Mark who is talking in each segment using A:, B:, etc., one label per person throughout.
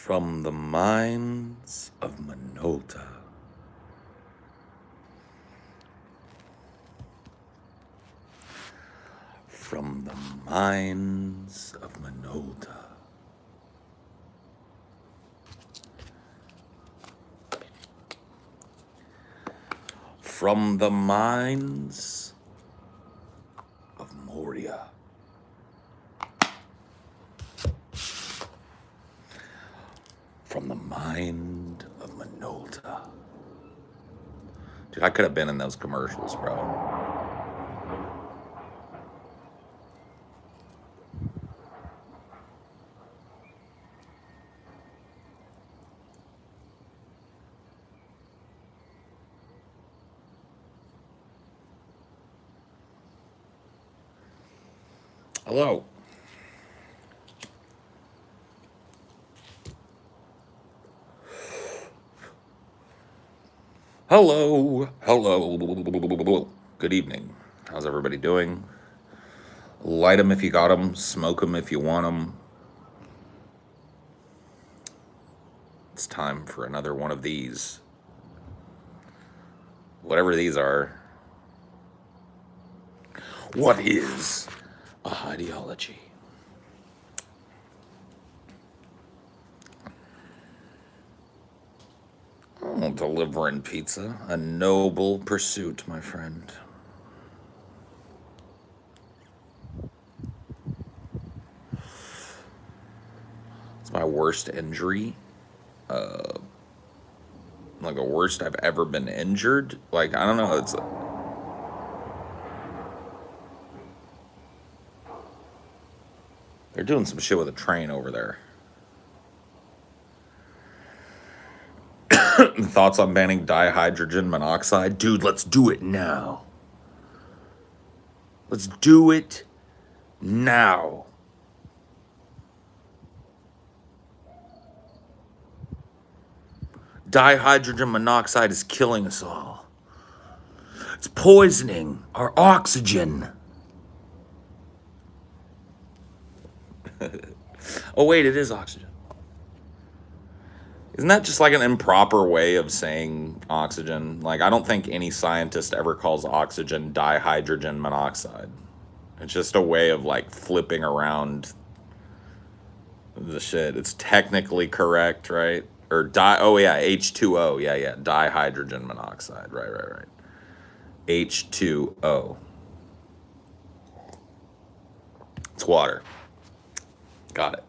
A: From the mines of Minolta. From the mines of Minolta. From the mines of Moria. From the mind of Minolta. Dude, I could have been in those commercials, bro. Hello. Hello. Good evening. How's everybody doing? Light them if you got them. Smoke them if you want them. It's time for another one of these. Whatever these are. What is a Highdeology? Oh, delivering pizza. A noble pursuit, my friend. It's my worst injury. Like the worst I've ever been injured. Like, I don't know. It's... They're doing some shit with a train over there. Thoughts on banning dihydrogen monoxide? Dude, let's do it now. Let's do it now. Dihydrogen monoxide is killing us all. It's poisoning our oxygen. Oh, wait, it is oxygen. Isn't that just like an improper way of saying oxygen? Like, I don't think any scientist ever calls oxygen dihydrogen monoxide. It's just a way of, like, flipping around the shit. It's technically correct, right? Or oh, yeah, H2O. Yeah, dihydrogen monoxide. Right. H2O. It's water. Got it.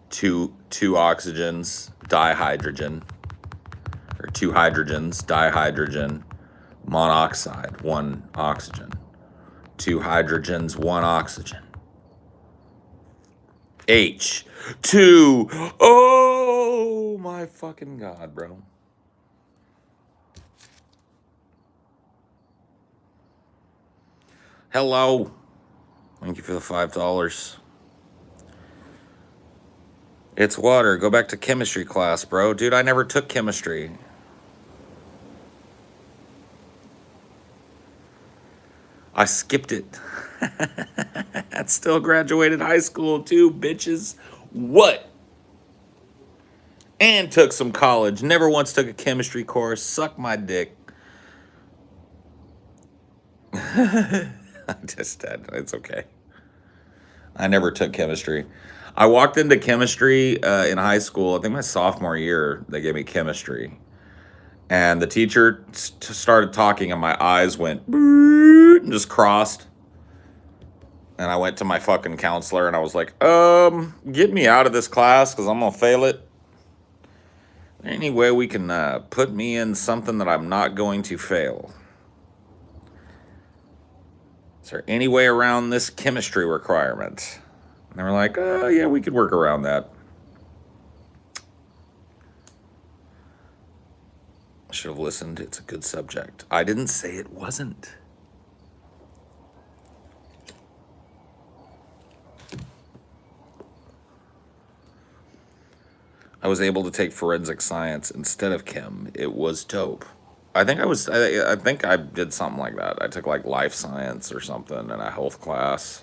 A: Two oxygens, dihydrogen, or two hydrogens, dihydrogen, monoxide, one oxygen. Two hydrogens, one oxygen. H2. Oh my fucking God, bro. Hello. Thank you for the $5. It's water. Go back to chemistry class, bro. Dude, I never took chemistry. I skipped it. I still graduated high school too, bitches. What? And took some college. Never once took a chemistry course. Suck my dick. It's okay. I never took chemistry. I walked into chemistry in high school. I think my sophomore year, they gave me chemistry. And the teacher started talking and my eyes went and just crossed. And I went to my fucking counselor and I was like, get me out of this class because I'm going to fail it. Any way we can put me in something that I'm not going to fail? Is there any way around this chemistry requirement? And they were like, oh, yeah, we could work around that. I should have listened. It's a good subject. I didn't say it wasn't. I was able to take forensic science instead of chem. It was dope. I think I did something like that. I took like life science or something in a health class.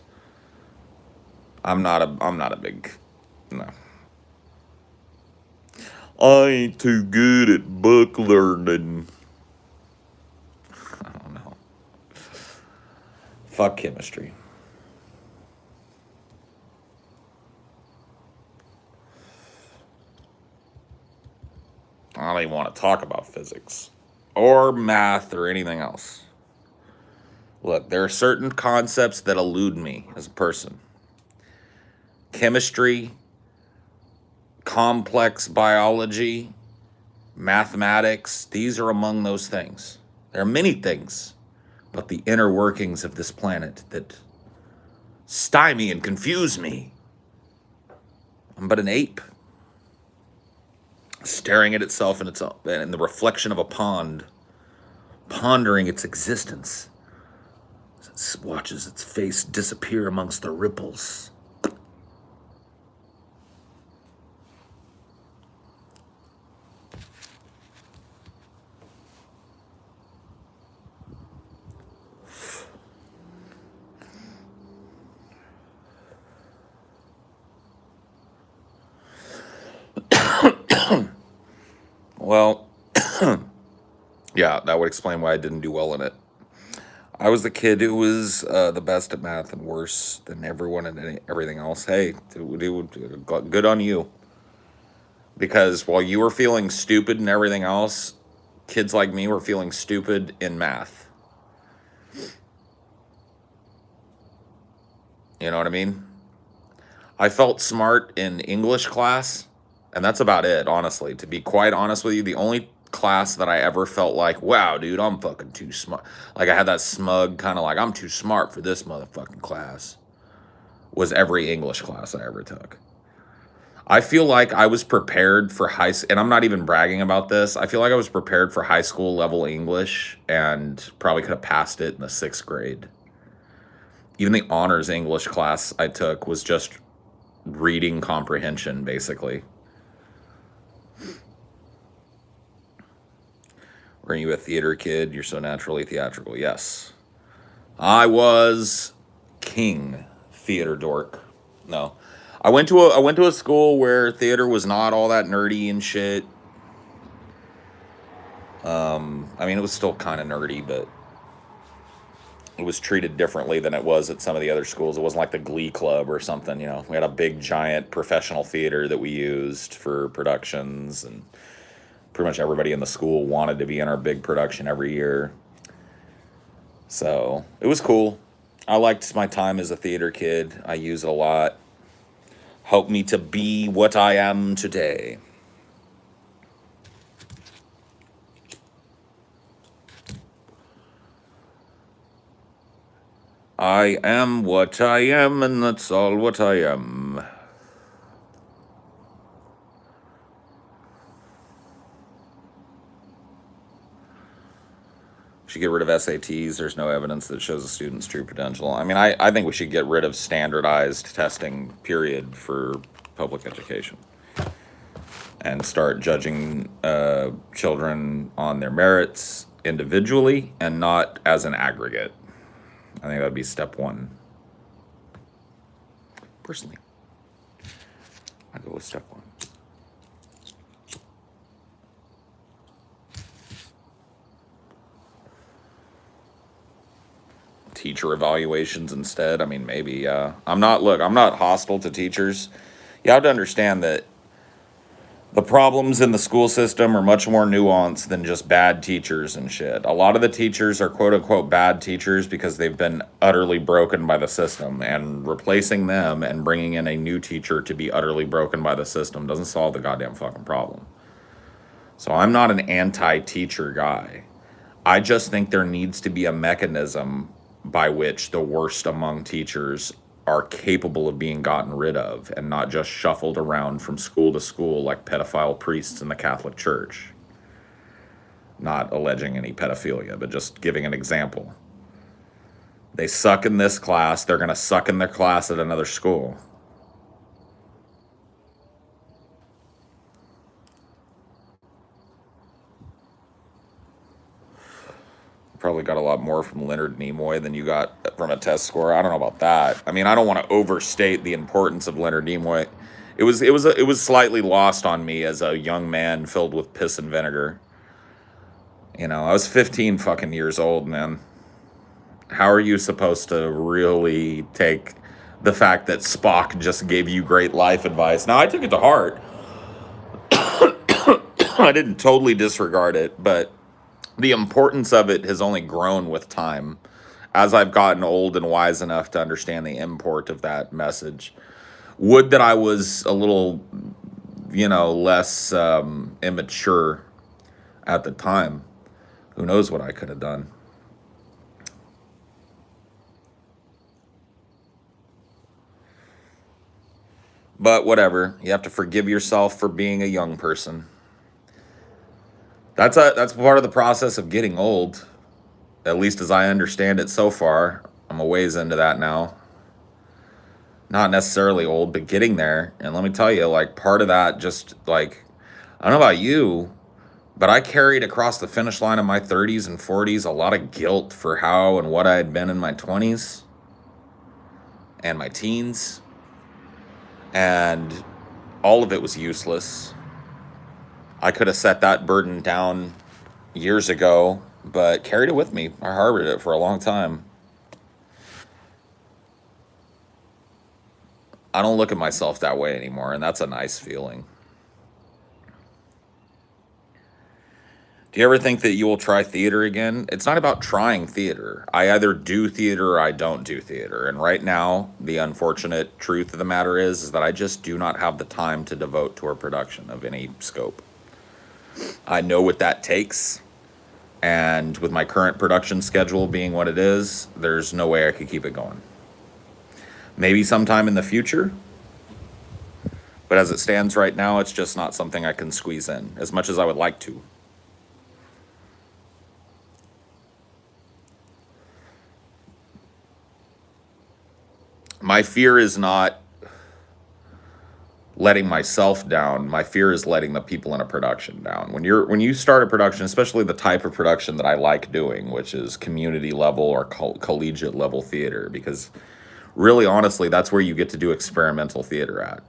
A: I'm not a big, no. I ain't too good at book learning. I don't know. Fuck chemistry. I don't even want to talk about physics or math or anything else. Look, there are certain concepts that elude me as a person. Chemistry, complex biology, mathematics, these are among those things. There are many things, but the inner workings of this planet that stymie and confuse me. I'm but an ape, staring at itself in the reflection of a pond, pondering its existence. It watches its face disappear amongst the ripples. Well, yeah, that would explain why I didn't do well in it. I was the kid who was the best at math and worse than everyone and everything else. Hey, good on you. Because while you were feeling stupid and everything else, kids like me were feeling stupid in math. You know what I mean? I felt smart in English class, and that's about it, honestly. To be quite honest with you, the only class that I ever felt like, wow, dude, I'm fucking too smart. Like I had that smug kind of like, I'm too smart for this motherfucking class, was every English class I ever took. I feel like I was prepared for and I'm not even bragging about this. I feel like I was prepared for high school level English and probably could have passed it in the 6th grade. Even the honors English class I took was just reading comprehension, basically. Were you a theater kid? You're so naturally theatrical. Yes. I was king theater dork. No. I went to a school where theater was not all that nerdy and shit. I mean, it was still kind of nerdy, but it was treated differently than it was at some of the other schools. It wasn't like the Glee Club or something, you know. We had a big, giant professional theater that we used for productions, and pretty much everybody in the school wanted to be in our big production every year. So it was cool. I liked my time as a theater kid. I use it a lot. Helped me to be what I am today. I am what I am, and that's all what I am. Should get rid of SATs. There's no evidence that shows a student's true potential. I mean, I think we should get rid of standardized testing, period, for public education. And start judging children on their merits individually and not as an aggregate. I think that would be step one. Personally, I go with step one. Teacher evaluations instead. I mean, maybe. I'm not hostile to teachers. You have to understand that the problems in the school system are much more nuanced than just bad teachers and shit. A lot of the teachers are quote unquote bad teachers because they've been utterly broken by the system, and replacing them and bringing in a new teacher to be utterly broken by the system doesn't solve the goddamn fucking problem. So I'm not an anti-teacher guy. I just think there needs to be a mechanism by which the worst among teachers are capable of being gotten rid of and not just shuffled around from school to school like pedophile priests in the Catholic Church. Not alleging any pedophilia, but just giving an example. They suck in this class, they're going to suck in their class at another school. Probably got a lot more from Leonard Nimoy than you got from a test score. I don't know about that. I mean, I don't want to overstate the importance of Leonard Nimoy It was slightly lost on me as a young man filled with piss and vinegar. I was 15 fucking years old, man. How are you supposed to really take the fact that Spock just gave you great life advice? Now, I took it to heart. I didn't totally disregard it, but the importance of it has only grown with time as I've gotten old and wise enough to understand the import of that message. Would that I was a little, less immature at the time. Who knows what I could have done? But whatever. You have to forgive yourself for being a young person. That's part of the process of getting old, at least as I understand it so far. I'm a ways into that now. Not necessarily old, but getting there. And let me tell you, like, part of that just, like, I don't know about you, but I carried across the finish line of my 30s and 40s a lot of guilt for how and what I had been in my 20s and my teens. And all of it was useless. I could have set that burden down years ago, but carried it with me. I harbored it for a long time. I don't look at myself that way anymore, and that's a nice feeling. Do you ever think that you will try theater again? It's not about trying theater. I either do theater or I don't do theater. And right now, the unfortunate truth of the matter is that I just do not have the time to devote to a production of any scope. I know what that takes. And with my current production schedule being what it is, there's no way I could keep it going. Maybe sometime in the future. But as it stands right now, it's just not something I can squeeze in as much as I would like to. My fear is not letting myself down. My fear is letting the people in a production down. When you start a production, especially the type of production that I like doing, which is community level or collegiate level theater, because really honestly, that's where you get to do experimental theater at.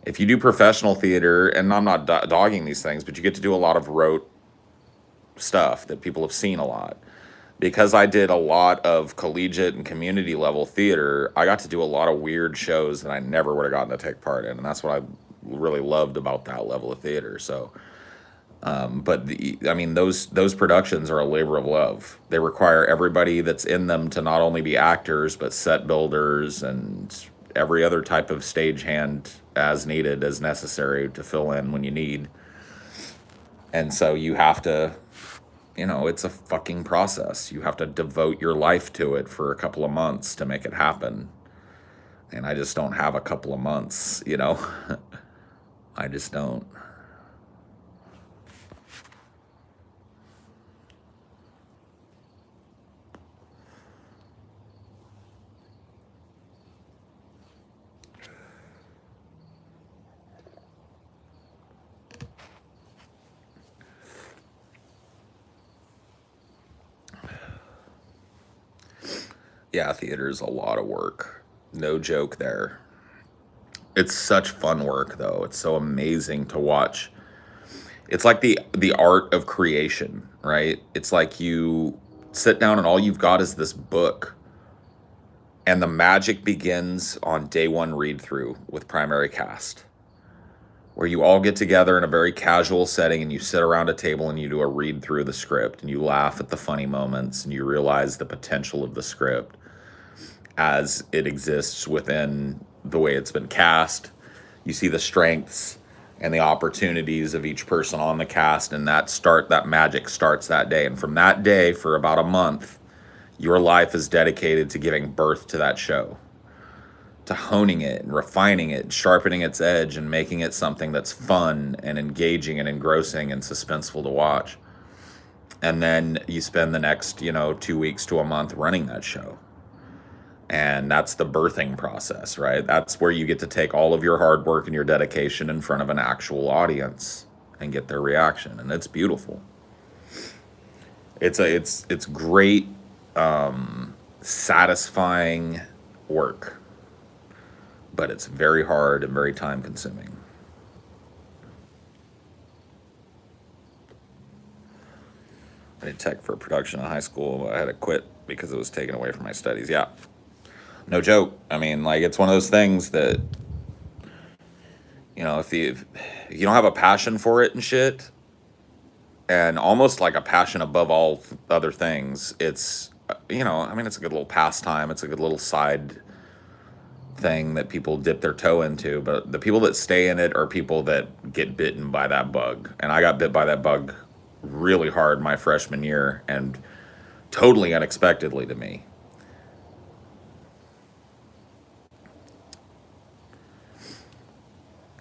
A: If you do professional theater, and I'm not dogging these things, but you get to do a lot of rote stuff that people have seen a lot. Because I did a lot of collegiate and community level theater, I got to do a lot of weird shows that I never would have gotten to take part in, and that's what I really loved about that level of theater. So, those productions are a labor of love. They require everybody that's in them to not only be actors, but set builders and every other type of stagehand as needed, as necessary to fill in when you need. And so you have to, it's a fucking process. You have to devote your life to it for a couple of months to make it happen. And I just don't have a couple of months. I just don't. Yeah, theater is a lot of work. No joke there. It's such fun work though. It's so amazing to watch. It's like the art of creation, right? It's like you sit down and all you've got is this book, and the magic begins on day one read through with primary cast, where you all get together in a very casual setting and you sit around a table and you do a read through the script and you laugh at the funny moments and you realize the potential of the script as it exists within the way it's been cast. You see the strengths and the opportunities of each person on the cast, and that magic starts that day. And from that day, for about a month, your life is dedicated to giving birth to that show, to honing it and refining it, sharpening its edge, and making it something that's fun and engaging and engrossing and suspenseful to watch. And then you spend the next, 2 weeks to a month running that show. And that's the birthing process, right? That's where you get to take all of your hard work and your dedication in front of an actual audience and get their reaction. And it's beautiful. It's great, satisfying work. but it's very hard and very time consuming. I did tech for production in high school. I had to quit because it was taken away from my studies. Yeah, no joke. I mean, like, it's one of those things that, if you don't have a passion for it and shit, and almost like a passion above all other things, it's, I mean, it's a good little pastime. It's a good little side thing that people dip their toe into. But the people that stay in it are people that get bitten by that bug. And I got bit by that bug really hard my freshman year, and totally unexpectedly to me.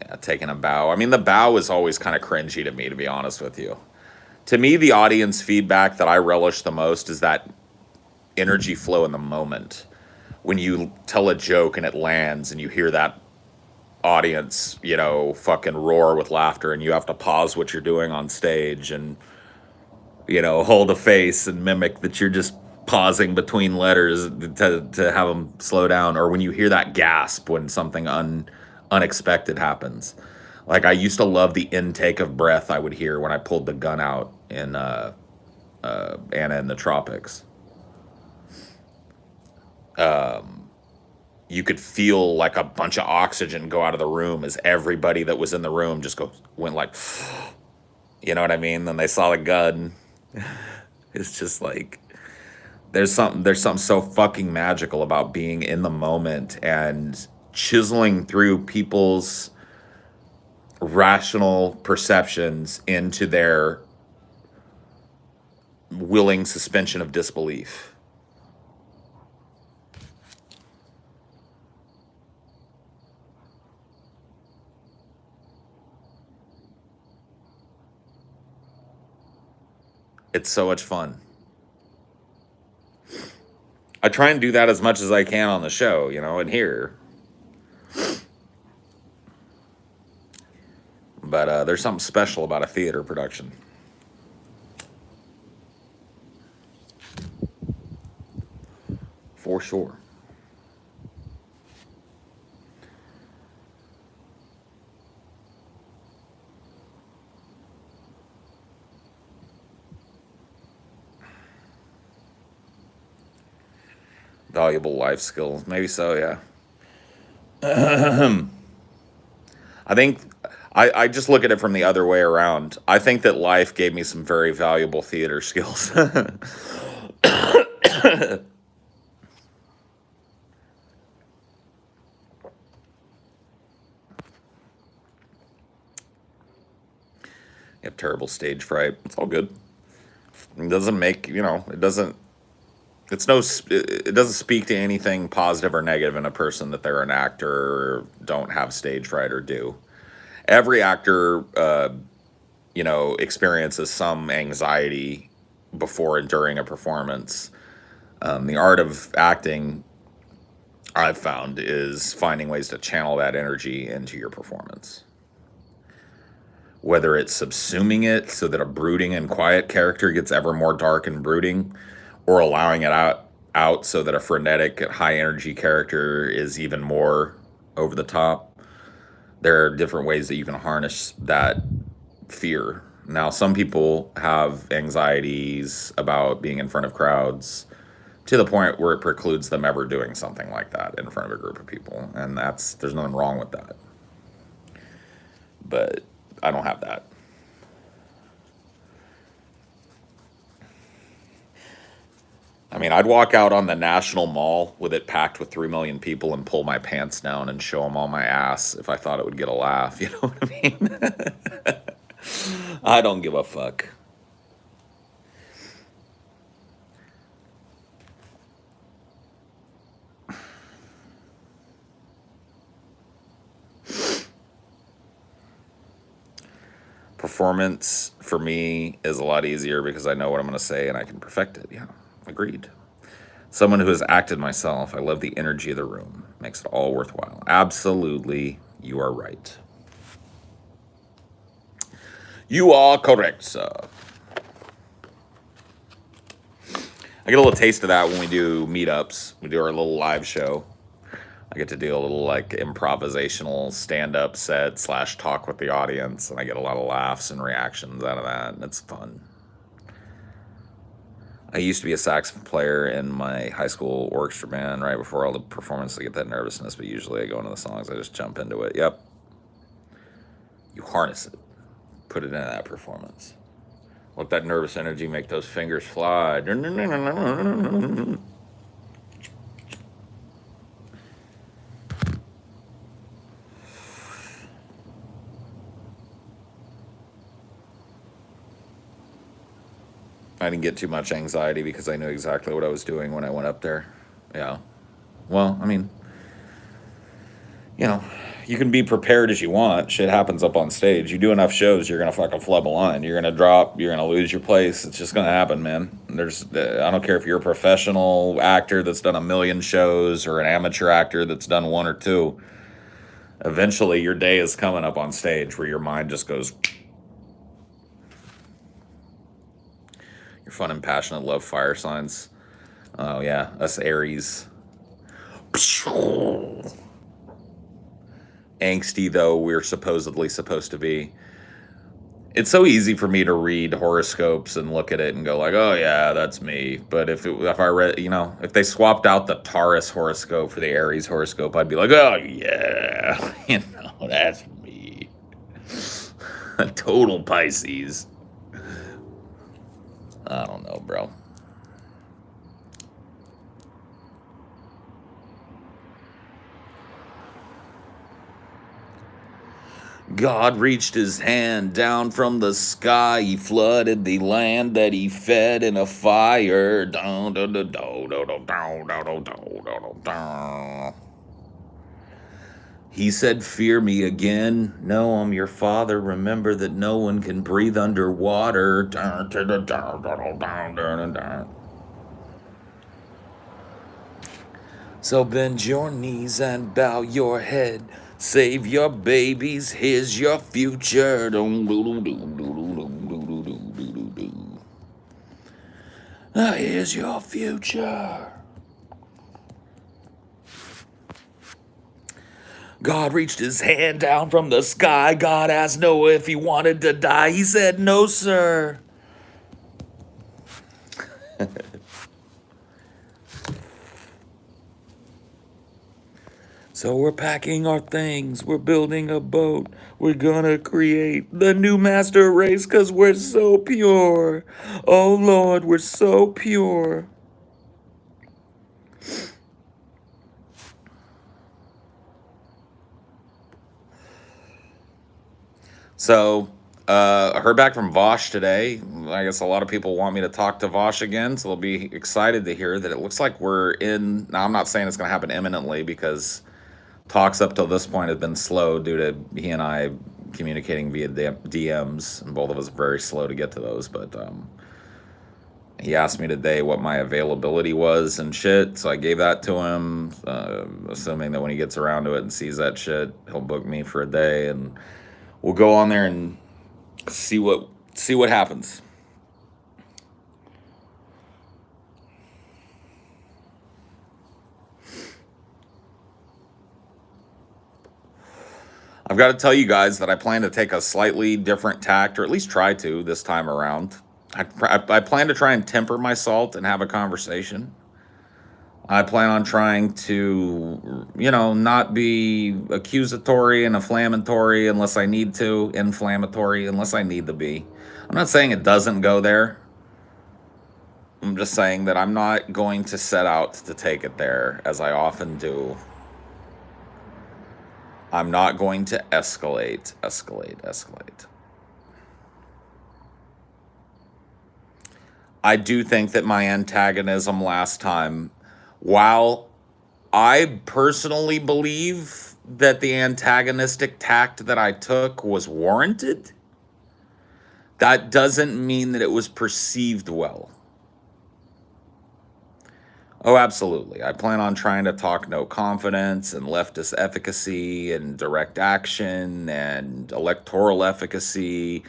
A: Yeah, taking a bow. I mean, the bow is always kind of cringy to me, to be honest with you. To me, the audience feedback that I relish the most is that energy flow in the moment. When you tell a joke and it lands and you hear that audience, fucking roar with laughter, and you have to pause what you're doing on stage and, hold a face and mimic that you're just pausing between letters to have them slow down. Or when you hear that gasp when something unexpected happens. Like, I used to love the intake of breath I would hear when I pulled the gun out in Anna in the Tropics. You could feel like a bunch of oxygen go out of the room as everybody that was in the room just went like, you know what I mean? Then they saw the gun. It's just like, there's something so fucking magical about being in the moment and chiseling through people's rational perceptions into their willing suspension of disbelief. It's so much fun. I try and do that as much as I can on the show, and here. But there's something special about a theater production. For sure. Valuable life skills. Maybe so, yeah. I think I just look at it from the other way around. I think that life gave me some very valuable theater skills. You have terrible stage fright. It's all good. It doesn't make, it doesn't speak to anything positive or negative in a person that they're an actor or don't have stage fright or do. Every actor, experiences some anxiety before and during a performance. The art of acting, I've found, is finding ways to channel that energy into your performance. Whether it's subsuming it so that a brooding and quiet character gets ever more dark and brooding, or allowing it out so that a frenetic, high energy character is even more over the top. There are different ways that you can harness that fear. Now, some people have anxieties about being in front of crowds to the point where it precludes them ever doing something like that in front of a group of people. And there's nothing wrong with that. But I don't have that. I mean, I'd walk out on the National Mall with it packed with 3 million people and pull my pants down and show them all my ass if I thought it would get a laugh. You know what I mean? I don't give a fuck. Performance for me is a lot easier because I know what I'm going to say and I can perfect it. Yeah, agreed. Someone who has acted myself, I love the energy of the room. Makes it all worthwhile. Absolutely, you are right. You are correct, sir. I get a little taste of that when we do meetups. We do our little live show. I get to do a little like improvisational stand-up set / talk with the audience, and I get a lot of laughs and reactions out of that, and it's fun. I used to be a saxophone player in my high school orchestra band. Right before all the performance, I get that nervousness, but usually I go into the songs, I just jump into it. Yep. You harness it, put it into that performance. Let that nervous energy make those fingers fly. I didn't get too much anxiety because I knew exactly what I was doing when I went up there. Yeah. Well, I mean, you can be prepared as you want. Shit happens up on stage. You do enough shows, you're gonna fucking flub a line. You're gonna drop. You're gonna lose your place. It's just gonna happen, man. I don't care if you're a professional actor that's done 1,000,000 shows or an amateur actor that's done 1 or 2. Eventually, your day is coming up on stage where your mind just goes. Your fun and passionate love fire signs. Oh yeah, us Aries. Angsty though we're supposedly supposed to be. It's so easy for me to read horoscopes and look at it and go like, oh yeah, that's me. But if I read, if they swapped out the Taurus horoscope for the Aries horoscope, I'd be like, oh yeah, that's me. A total Pisces. I don't know, bro. God reached his hand down from the sky. He flooded the land that he fed in a fire. He said, fear me again. No, I'm your father. Remember that no one can breathe underwater. So bend your knees and bow your head. Save your babies, here's your future. Here's your future. God reached his hand down from the sky. God asked Noah if he wanted to die. He said, no, sir. So we're packing our things, we're building a boat, we're gonna create the new master race because we're so pure. Oh Lord, we're so pure. So, I heard back from Vaush today. I guess a lot of people want me to talk to Vaush again, so they'll be excited to hear that it looks like we're in. Now, I'm not saying it's going to happen imminently because talks up till this point have been slow due to he and I communicating via DMs, and both of us are very slow to get to those. But he asked me today what my availability was and shit, so I gave that to him, assuming that when he gets around to it and sees that shit, he'll book me for a day, and we'll go on there and see what happens. I've got to tell you guys that I plan to take a slightly different tact, or at least try to this time around. I plan to try and temper my salt and have a conversation. I plan on trying to, not be accusatory and inflammatory unless I need to, unless I need to be. I'm not saying it doesn't go there. I'm just saying that I'm not going to set out to take it there, as I often do. I'm not going to escalate. I do think that my antagonism last time, while I personally believe that the antagonistic tact that I took was warranted, that doesn't mean that it was perceived well. Oh, absolutely. I plan on trying to talk no confidence and leftist efficacy and direct action and electoral efficacy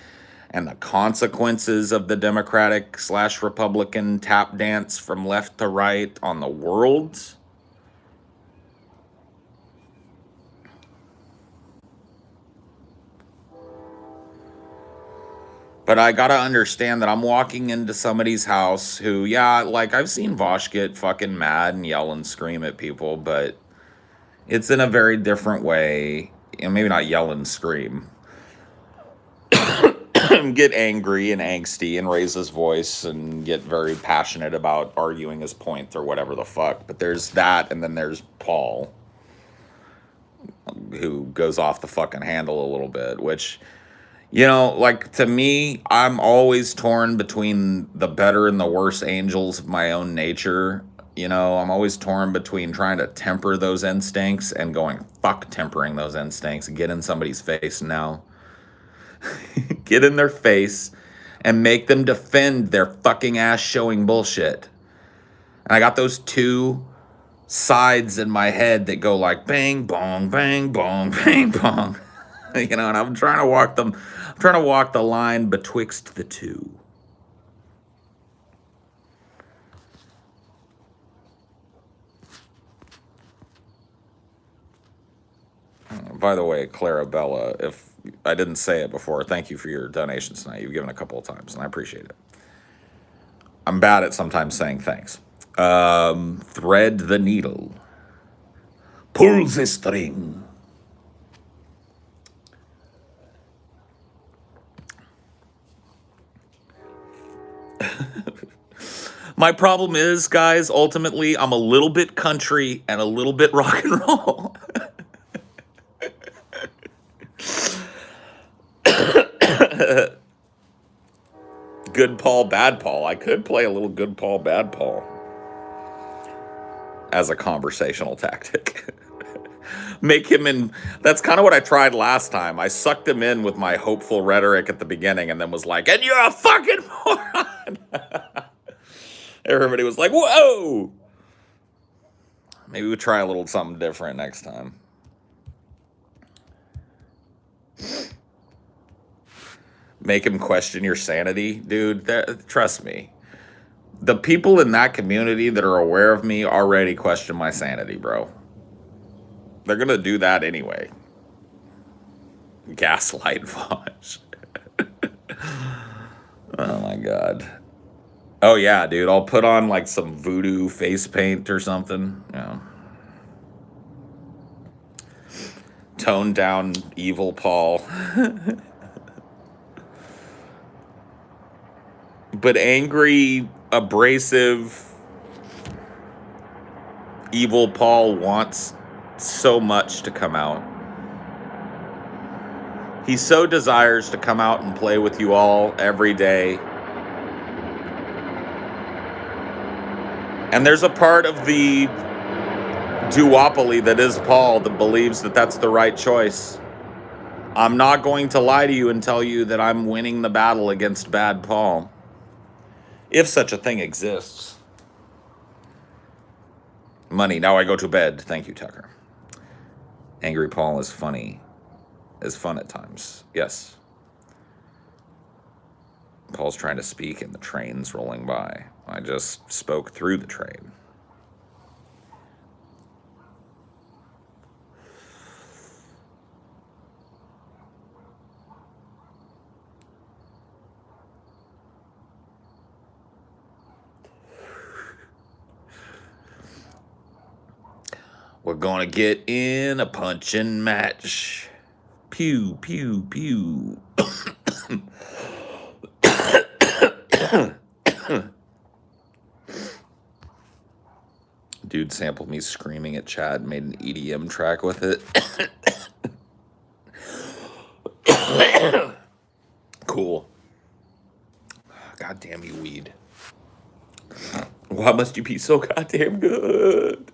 A: and the consequences of the Democratic / Republican tap dance from left to right on the world. But I gotta understand that I'm walking into somebody's house who, yeah, like I've seen Vaush get fucking mad and yell and scream at people, but it's in a very different way. And maybe not yell and scream. Get angry and angsty and raise his voice and get very passionate about arguing his point or whatever the fuck. But there's that, and then there's Paul, who goes off the fucking handle a little bit, which, you know, like, to me, I'm always torn between the better and the worse angels of my own nature. You know, I'm always torn between trying to temper those instincts and going, fuck tempering those instincts, get in somebody's face now. Get in their face and make them defend their fucking ass showing bullshit. And I got those two sides in my head that go like bang, bong, bang, bong, bang, bong. You know, and I'm trying to walk the line betwixt the two. By the way, Clarabella, if I didn't say it before, thank you for your donations tonight. You've given a couple of times, and I appreciate it. I'm bad at sometimes saying thanks. Thread the needle. Pull the string. My problem is, guys, ultimately, I'm a little bit country and a little bit rock and roll. Good Paul, bad Paul. I could play a little good Paul, bad Paul as a conversational tactic. Make him in. That's kind of what I tried last time. I sucked him in with my hopeful rhetoric at the beginning and then was like, and you're a fucking moron. Everybody was like, whoa. Maybe we'll try a little something different next time. Make him question your sanity, dude. Trust me. The people in that community that are aware of me already question my sanity, bro. They're going to do that anyway. Gaslight Vaush. Oh my God. Oh yeah, dude. I'll put on like some voodoo face paint or something. You know. Tone down evil Paul. But angry, abrasive, evil Paul wants so much to come out. He so desires to come out and play with you all every day. And there's a part of the duopoly that is Paul that believes that that's the right choice. I'm not going to lie to you and tell you that I'm winning the battle against bad Paul. If such a thing exists. Money, now I go to bed. Thank you, Tucker. Angry Paul is funny. Is fun at times. Yes. Paul's trying to speak and the train's rolling by. I just spoke through the train. We're gonna get in a punching match. Pew, pew, pew. Dude sampled me screaming at Chad and made an EDM track with it. Cool. God damn you, weed. Why must you be so goddamn good?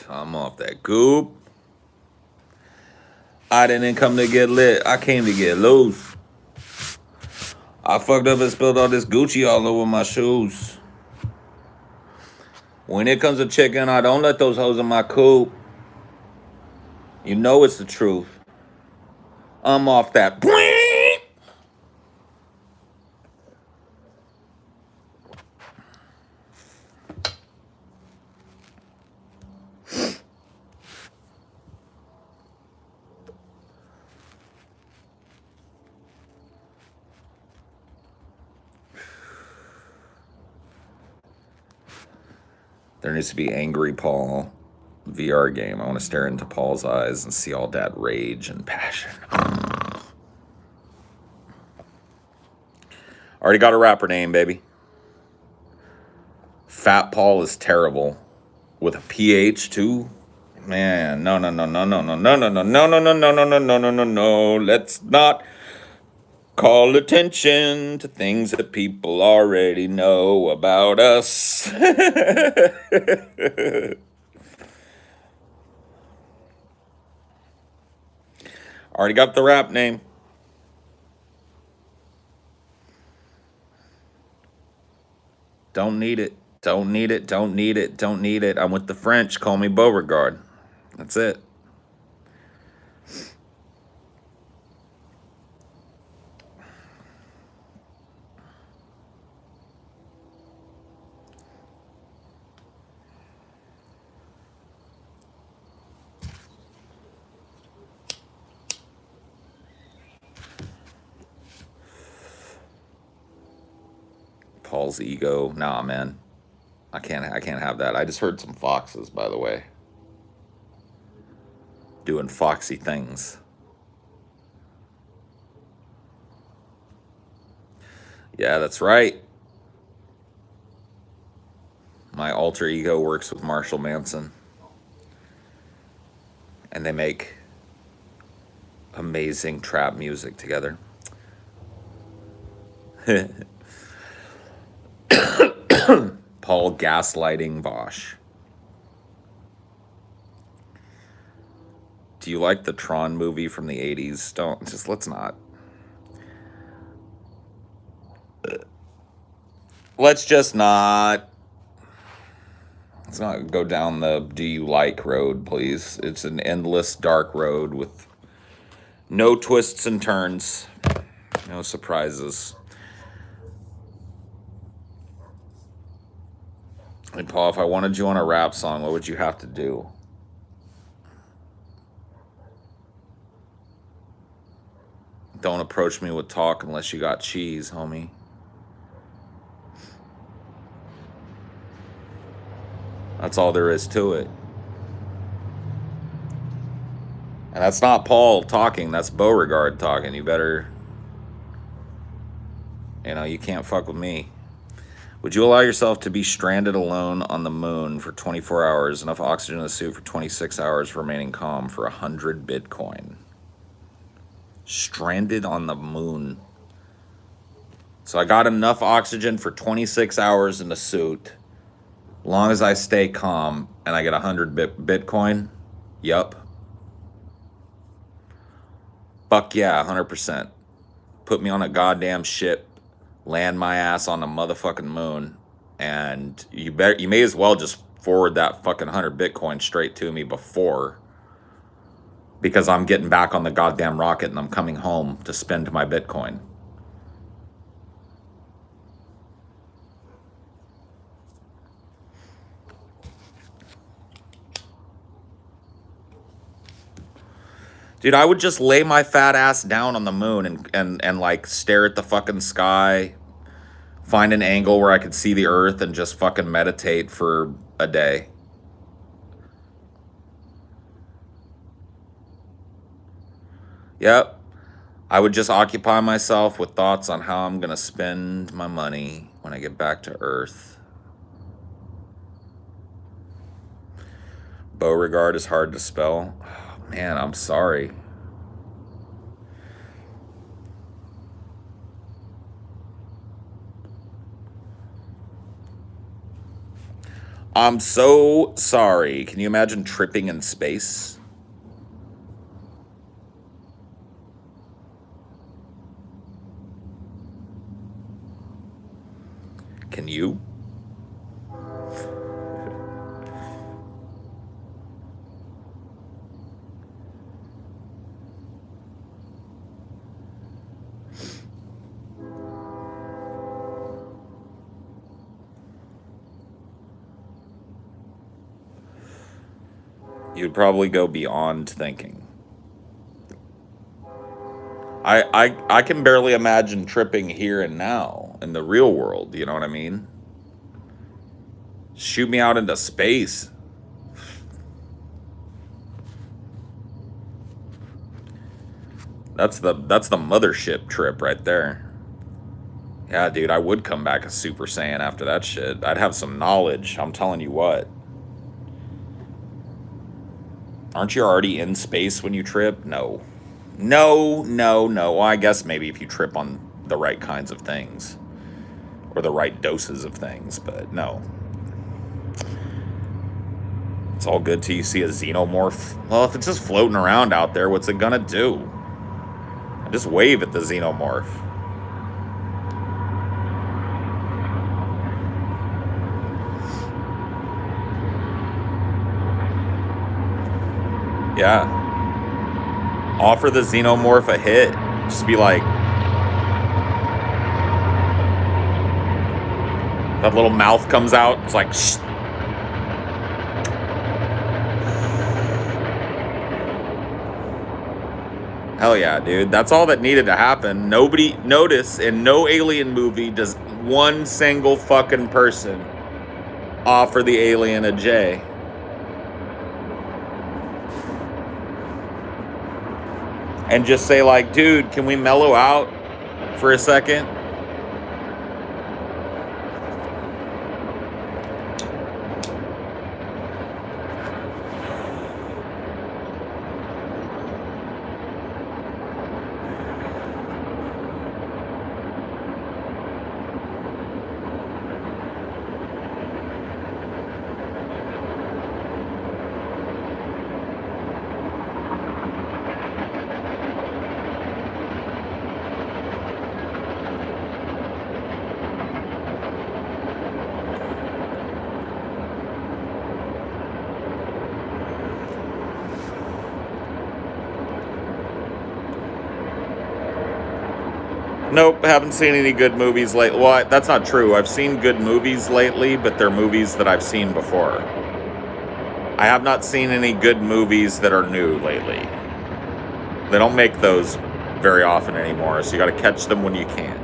A: I'm off that goop. I didn't come to get lit. I came to get loose. I fucked up and spilled all this Gucci all over my shoes. When it comes to chicken, I don't let those hoes in my coop. You know it's the truth. I'm off that. There needs to be Angry Paul VR game. I want to stare into Paul's eyes and see all that rage and passion. Already got a rapper name, baby. Fat Paul is terrible. With a PH too. Man, no. Let's not call attention to things that people already know about us. Already got the rap name. Don't need it. Don't need it. Don't need it. Don't need it. I'm with the French. Call me Beauregard. That's it. Paul's ego. Nah, man. I can't have that. I just heard some foxes, by the way. Doing foxy things. Yeah, that's right. My alter ego works with Marshall Manson. And they make amazing trap music together. Paul gaslighting Vaush. Do you like the Tron movie from the 80s? Let's not. Let's just not. Let's not go down the do you like road, please. It's an endless dark road with no twists and turns, no surprises. And Paul, if I wanted you on a rap song, what would you have to do? Don't approach me with talk unless you got cheese, homie. That's all there is to it. And that's not Paul talking, that's Beauregard talking. You better, you can't fuck with me. Would you allow yourself to be stranded alone on the moon for 24 hours, enough oxygen in the suit for 26 hours, remaining calm for 100 Bitcoin? Stranded on the moon. So I got enough oxygen for 26 hours in the suit. Long as I stay calm and I get 100 Bitcoin. Yup. Fuck yeah, 100%. Put me on a goddamn ship, land my ass on the motherfucking moon, and you may as well just forward that fucking 100 Bitcoin straight to me before, because I'm getting back on the goddamn rocket and I'm coming home to spend my Bitcoin. Dude, I would just lay my fat ass down on the moon and like stare at the fucking sky, find an angle where I could see the earth and just fucking meditate for a day. Yep. I would just occupy myself with thoughts on how I'm going to spend my money when I get back to Earth. Beauregard is hard to spell. Oh, man, I'm sorry. I'm so sorry. Can you imagine tripping in space? Can you? You'd probably go beyond thinking. I can barely imagine tripping here and now in the real world, you know what I mean? Shoot me out into space. That's the mothership trip right there. Yeah, dude, I would come back a Super Saiyan after that shit. I'd have some knowledge, I'm telling you what. Aren't you already in space when you trip? No. No, no, no. Well, I guess maybe if you trip on the right kinds of things or the right doses of things, but no. It's all good till you see a xenomorph. Well, if it's just floating around out there, what's it gonna do? Just wave at the xenomorph. Yeah. Offer the xenomorph a hit. Just be like, that little mouth comes out. It's like, shh. Hell yeah, dude. That's all that needed to happen. Nobody, notice, in no alien movie does one single fucking person offer the alien a J. And just say like, dude, can we mellow out for a second? Nope, haven't seen any good movies lately. Well, that's not true. I've seen good movies lately, but they're movies that I've seen before. I have not seen any good movies that are new lately. They don't make those very often anymore, so you gotta catch them when you can.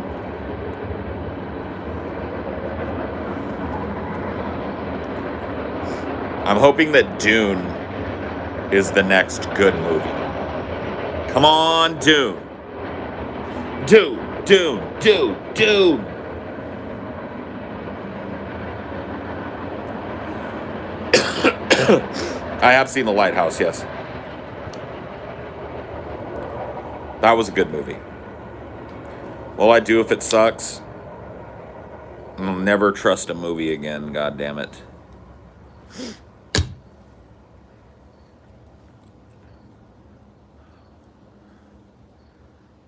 A: I'm hoping that Dune is the next good movie. Come on, Dune. Dune. I have seen The Lighthouse, yes. That was a good movie. What'll I do if it sucks? I'll never trust a movie again, god damn it.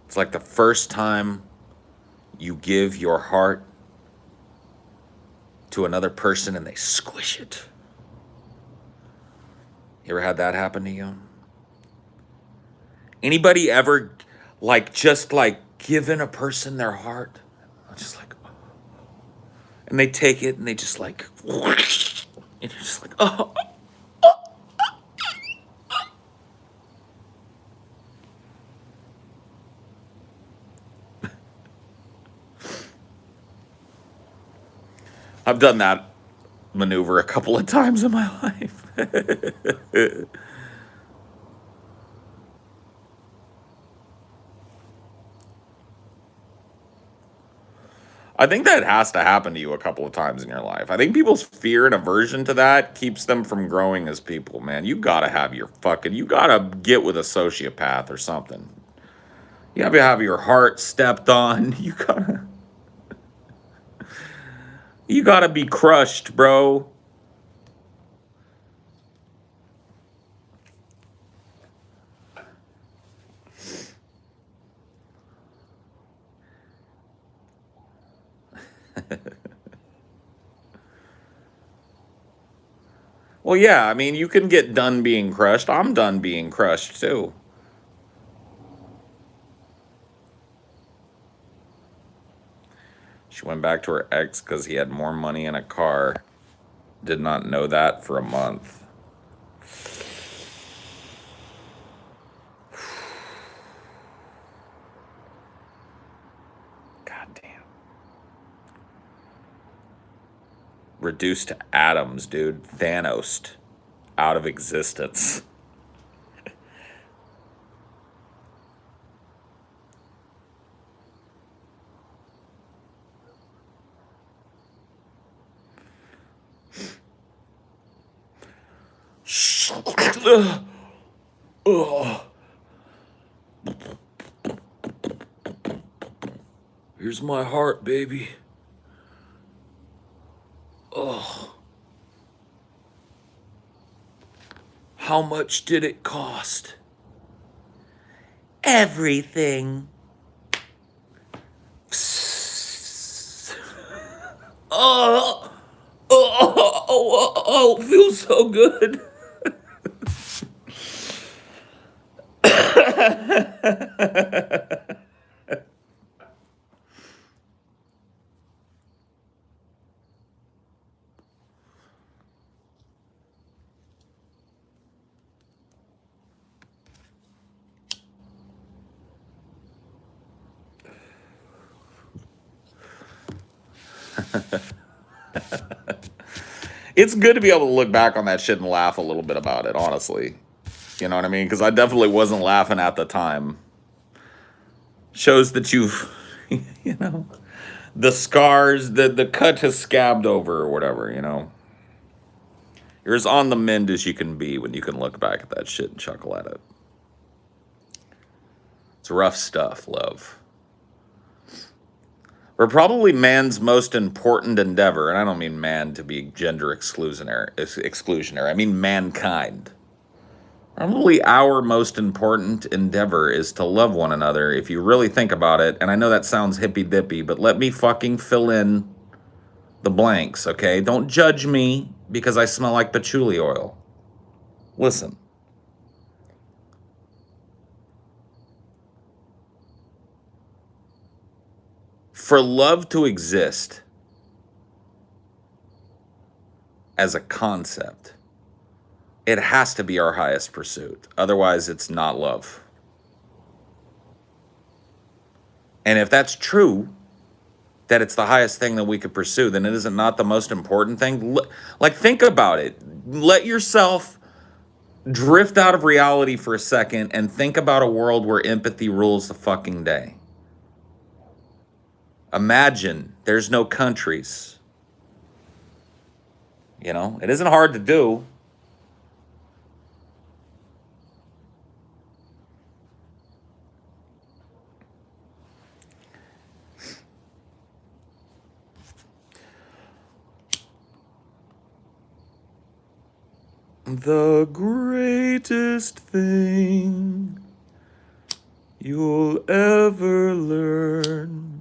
A: It's like the first time you give your heart to another person and they squish it. You ever had that happen to you? Anybody ever just given a person their heart? Just like, and they take it and they just like, and you're just like, oh. I've done that maneuver a couple of times in my life. I think that has to happen to you a couple of times in your life. I think people's fear and aversion to that keeps them from growing as people, man. You gotta have you gotta get with a sociopath or something. You gotta have your heart stepped on. You gotta be crushed, bro. Well, yeah, I mean, you can get done being crushed. I'm done being crushed, too. She went back to her ex because he had more money and a car. Did not know that for a month. reduced to atoms, dude. Thanos out of existence. Here's my heart, baby. Oh. How much did it cost? Everything. Oh, it feels so good. It's good to be able to look back on that shit and laugh a little bit about it, honestly. You know what I mean? Because I definitely wasn't laughing at the time. Shows that you've, you know, the scars, the cut has scabbed over or whatever, you know. You're as on the mend as you can be when you can look back at that shit and chuckle at it. It's rough stuff, love. We're probably man's most important endeavor, and I don't mean man to be gender exclusionary. I mean mankind. Probably our most important endeavor is to love one another, if you really think about it. And I know that sounds hippy-dippy, but let me fucking fill in the blanks, okay? Don't judge me because I smell like patchouli oil. Listen. For love to exist as a concept, it has to be our highest pursuit. Otherwise, it's not love. And if that's true, that it's the highest thing that we could pursue, then it isn't not the most important thing. Like, think about it. Let yourself drift out of reality for a second and think about a world where empathy rules the fucking day. Imagine there's no countries. You know, it isn't hard to do. The greatest thing you'll ever learn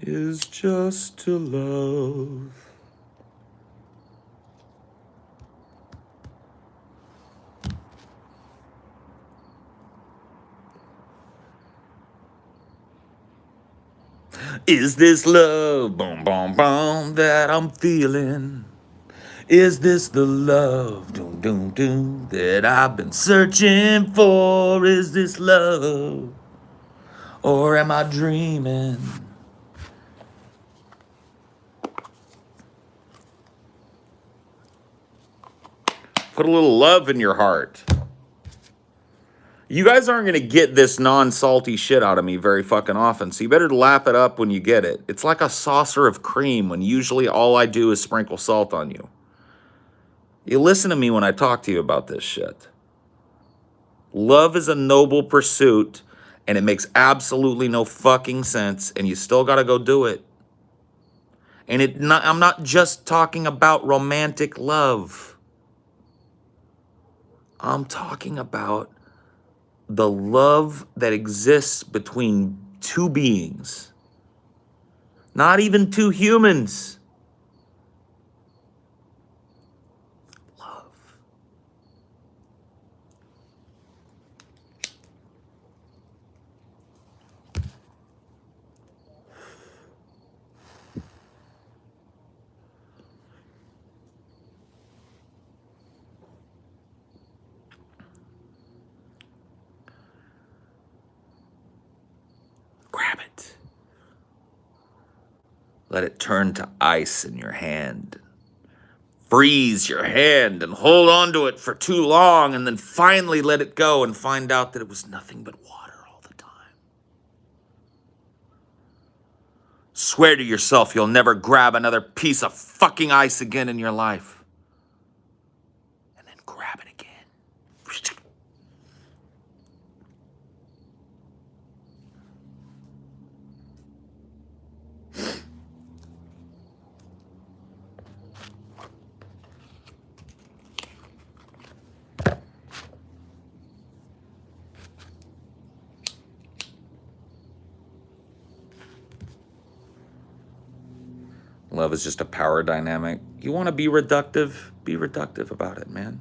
A: is just to love. Is this love, boom, boom, boom, that I'm feeling? Is this the love, doom, doom, doom, that I've been searching for? Is this love, or am I dreaming? Put a little love in your heart. You guys aren't going to get this non-salty shit out of me very fucking often, so you better lap it up when you get it. It's like a saucer of cream when usually all I do is sprinkle salt on you. You listen to me when I talk to you about this shit. Love is a noble pursuit, and it makes absolutely no fucking sense, and you still got to go do it. And I'm not just talking about romantic love. I'm talking about the love that exists between two beings, not even two humans. Love. Grab it. let it turn to ice in your hand. Freeze your hand and hold on to it for too long, and then finally let it go and find out that it was nothing but water all the time. Swear to yourself you'll never grab another piece of fucking ice again in your life. And then grab it again. Love is just a power dynamic. You want to be reductive? Be reductive about it, man.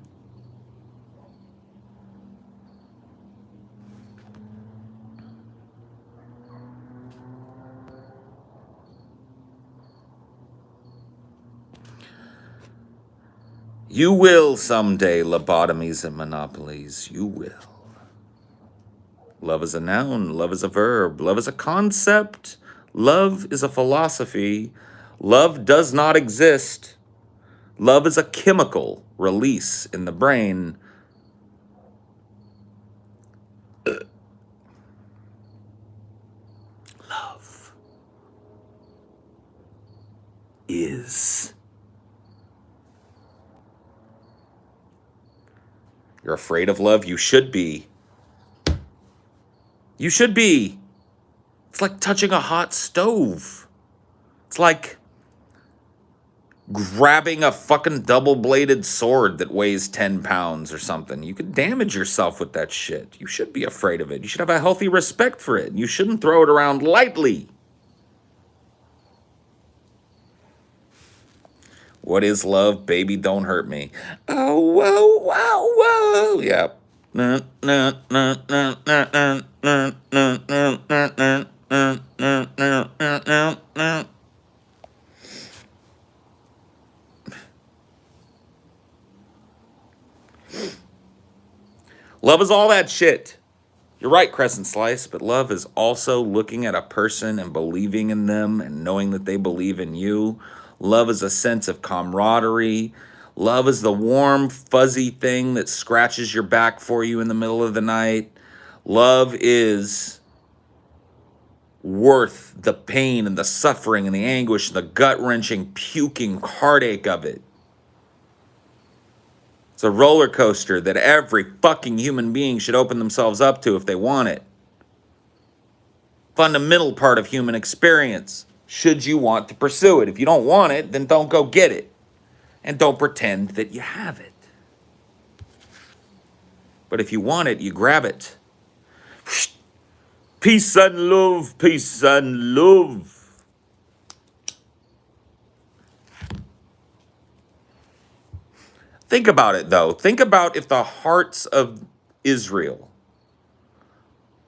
A: You will someday, lobotomies and monopolies. You will. Love is a noun. Love is a verb. Love is a concept. Love is a philosophy. Love does not exist. Love is a chemical release in the brain. Love is. You're afraid of love? You should be. You should be. It's like touching a hot stove. It's like grabbing a fucking double-bladed sword that weighs 10 pounds or something. You could damage yourself with that shit. You should be afraid of it. You should have a healthy respect for it. You shouldn't throw it around lightly. What is love? Baby, don't hurt me. Oh, whoa, whoa, whoa. Yeah. Love is all that shit. You're right, Crescent Slice, but love is also looking at a person and believing in them and knowing that they believe in you. Love is a sense of camaraderie. Love is the warm, fuzzy thing that scratches your back for you in the middle of the night. Love is worth the pain and the suffering and the anguish and the gut-wrenching, puking heartache of it. It's a roller coaster that every fucking human being should open themselves up to if they want it. Fundamental part of human experience, should you want to pursue it. If you don't want it, then don't go get it. And don't pretend that you have it. But if you want it, you grab it. Peace and love, peace and love. Think about it, though. Think about if the hearts of Israel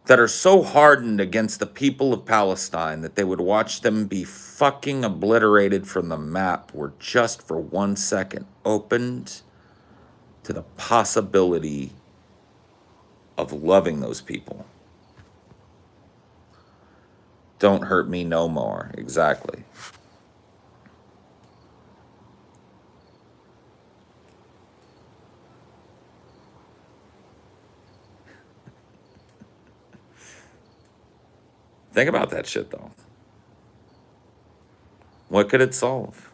A: that are so hardened against the people of Palestine that they would watch them be fucking obliterated from the map were just for 1 second opened to the possibility of loving those people. Don't hurt me no more. Exactly. Think about that shit, though. What could it solve?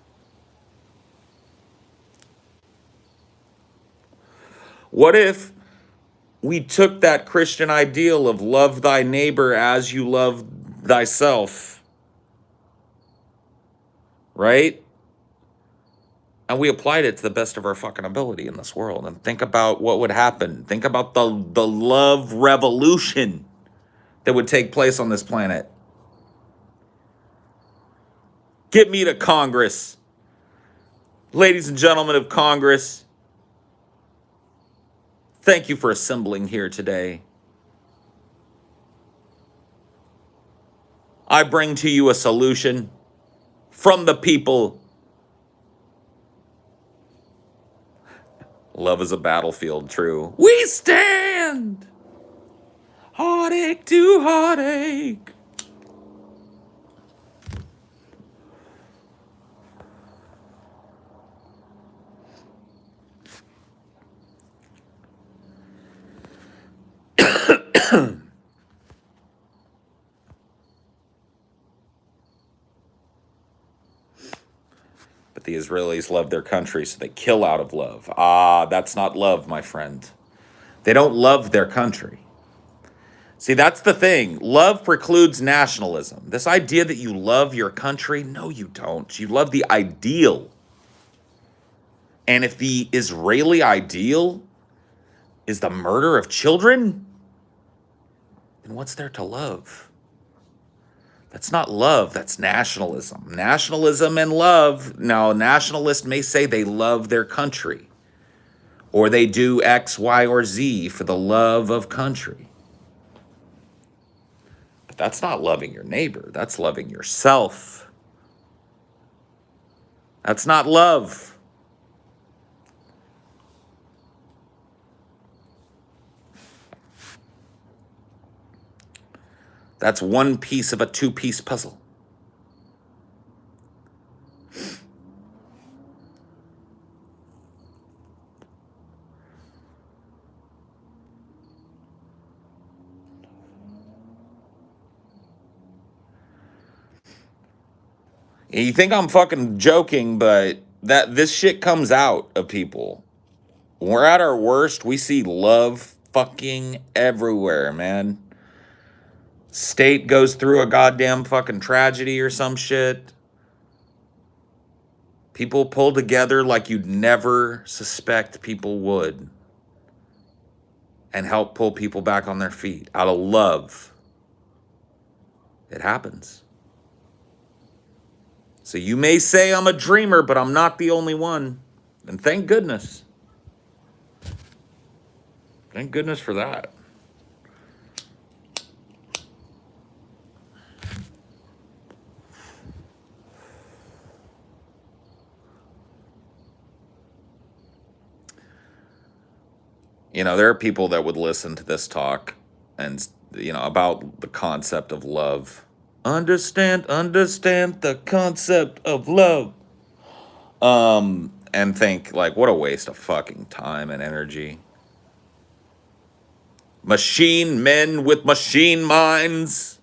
A: What if we took that Christian ideal of love thy neighbor as you love thyself, right? And we applied it to the best of our fucking ability in this world. And think about what would happen. Think about the love revolution that would take place on this planet. Get me to Congress. Ladies and gentlemen of Congress, thank you for assembling here today. I bring to you a solution from the people. Love is a battlefield, true. We stand! Heartache to heartache. But the Israelis love their country, so they kill out of love. Ah, that's not love, my friend. They don't love their country. See, that's the thing. Love precludes nationalism. This idea that you love your country, no, you don't. You love the ideal. And if the Israeli ideal is the murder of children, then what's there to love? That's not love, that's nationalism. Nationalism and love. Now, nationalists may say they love their country, or they do X, Y, or Z for the love of country. But that's not loving your neighbor, that's loving yourself. That's not love. That's one piece of a two-piece puzzle. You think I'm fucking joking, but this shit comes out of people. When we're at our worst, we see love fucking everywhere, man. State goes through a goddamn fucking tragedy or some shit. People pull together like you'd never suspect people would and help pull people back on their feet out of love. It happens. So you may say I'm a dreamer, but I'm not the only one. And thank goodness. Thank goodness for that. You know, there are people that would listen to this talk and, you know, about the concept of love. Understand the concept of love. And think, like, what a waste of fucking time and energy. Machine men with machine minds.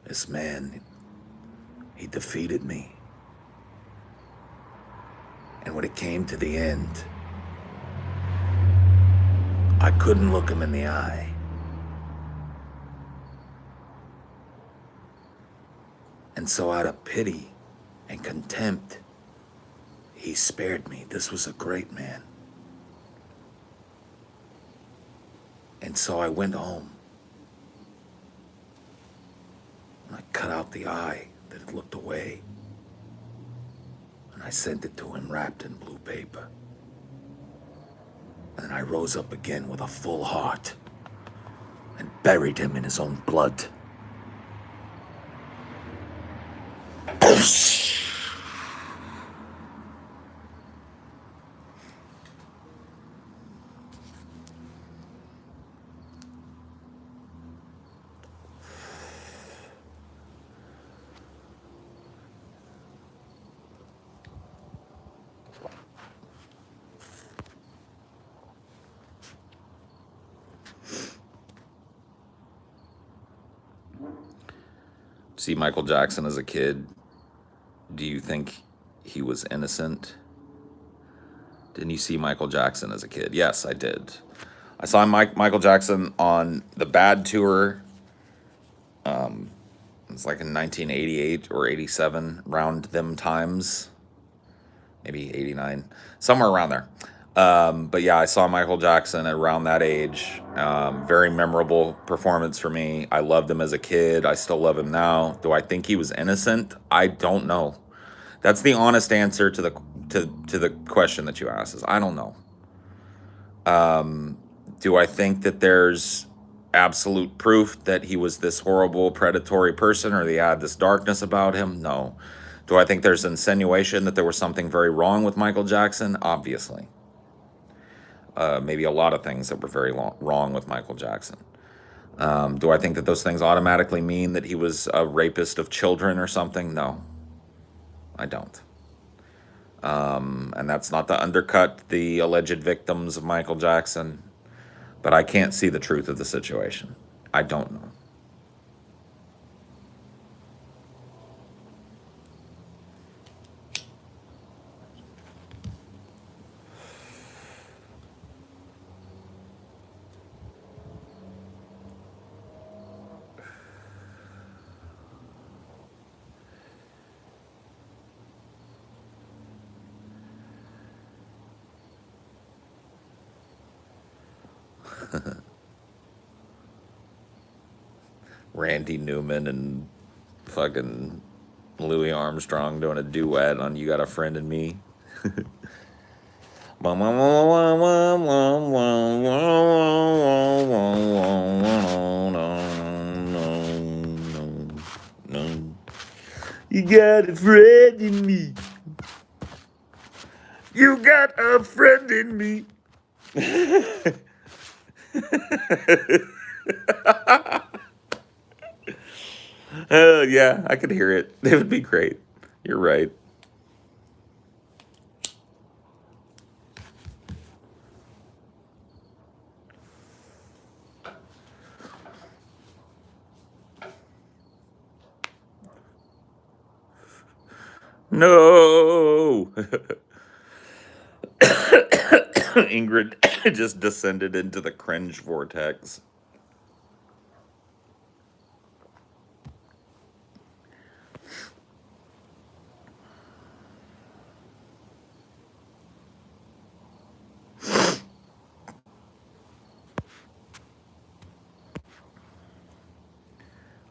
A: This man, he defeated me. And when it came to the end, I couldn't look him in the eye. And so out of pity and contempt, he spared me. This was a great man. And so I went home. And I cut out the eye that had looked away. And I sent it to him wrapped in blue paper. And then I rose up again with a full heart and buried him in his own blood. See Michael Jackson as a kid. Do you think he was innocent? Didn't you see Michael Jackson as a kid? Yes, I did. I saw Michael Jackson on the Bad tour. It was like in 1988 or 87, around them times. Maybe 89, somewhere around there. But yeah, I saw Michael Jackson at around that age. Very memorable performance for me. I loved him as a kid. I still love him now. Do I think he was innocent? I don't know. That's the honest answer to the question that you asked. Is I don't know. Do I think that there's absolute proof that he was this horrible, predatory person or that he had this darkness about him? No. Do I think there's insinuation that there was something very wrong with Michael Jackson? Obviously. Maybe a lot of things that were very wrong with Michael Jackson. Do I think that those things automatically mean that he was a rapist of children or something? No, I don't. And that's not to undercut the alleged victims of Michael Jackson, but I can't see the truth of the situation. I don't know. Randy Newman and fucking Louis Armstrong doing a duet on "You Got a Friend in Me." You got a friend in me. You got a friend in me. Oh, yeah, I could hear it. It would be great. You're right. No. Ingrid just descended into the cringe vortex.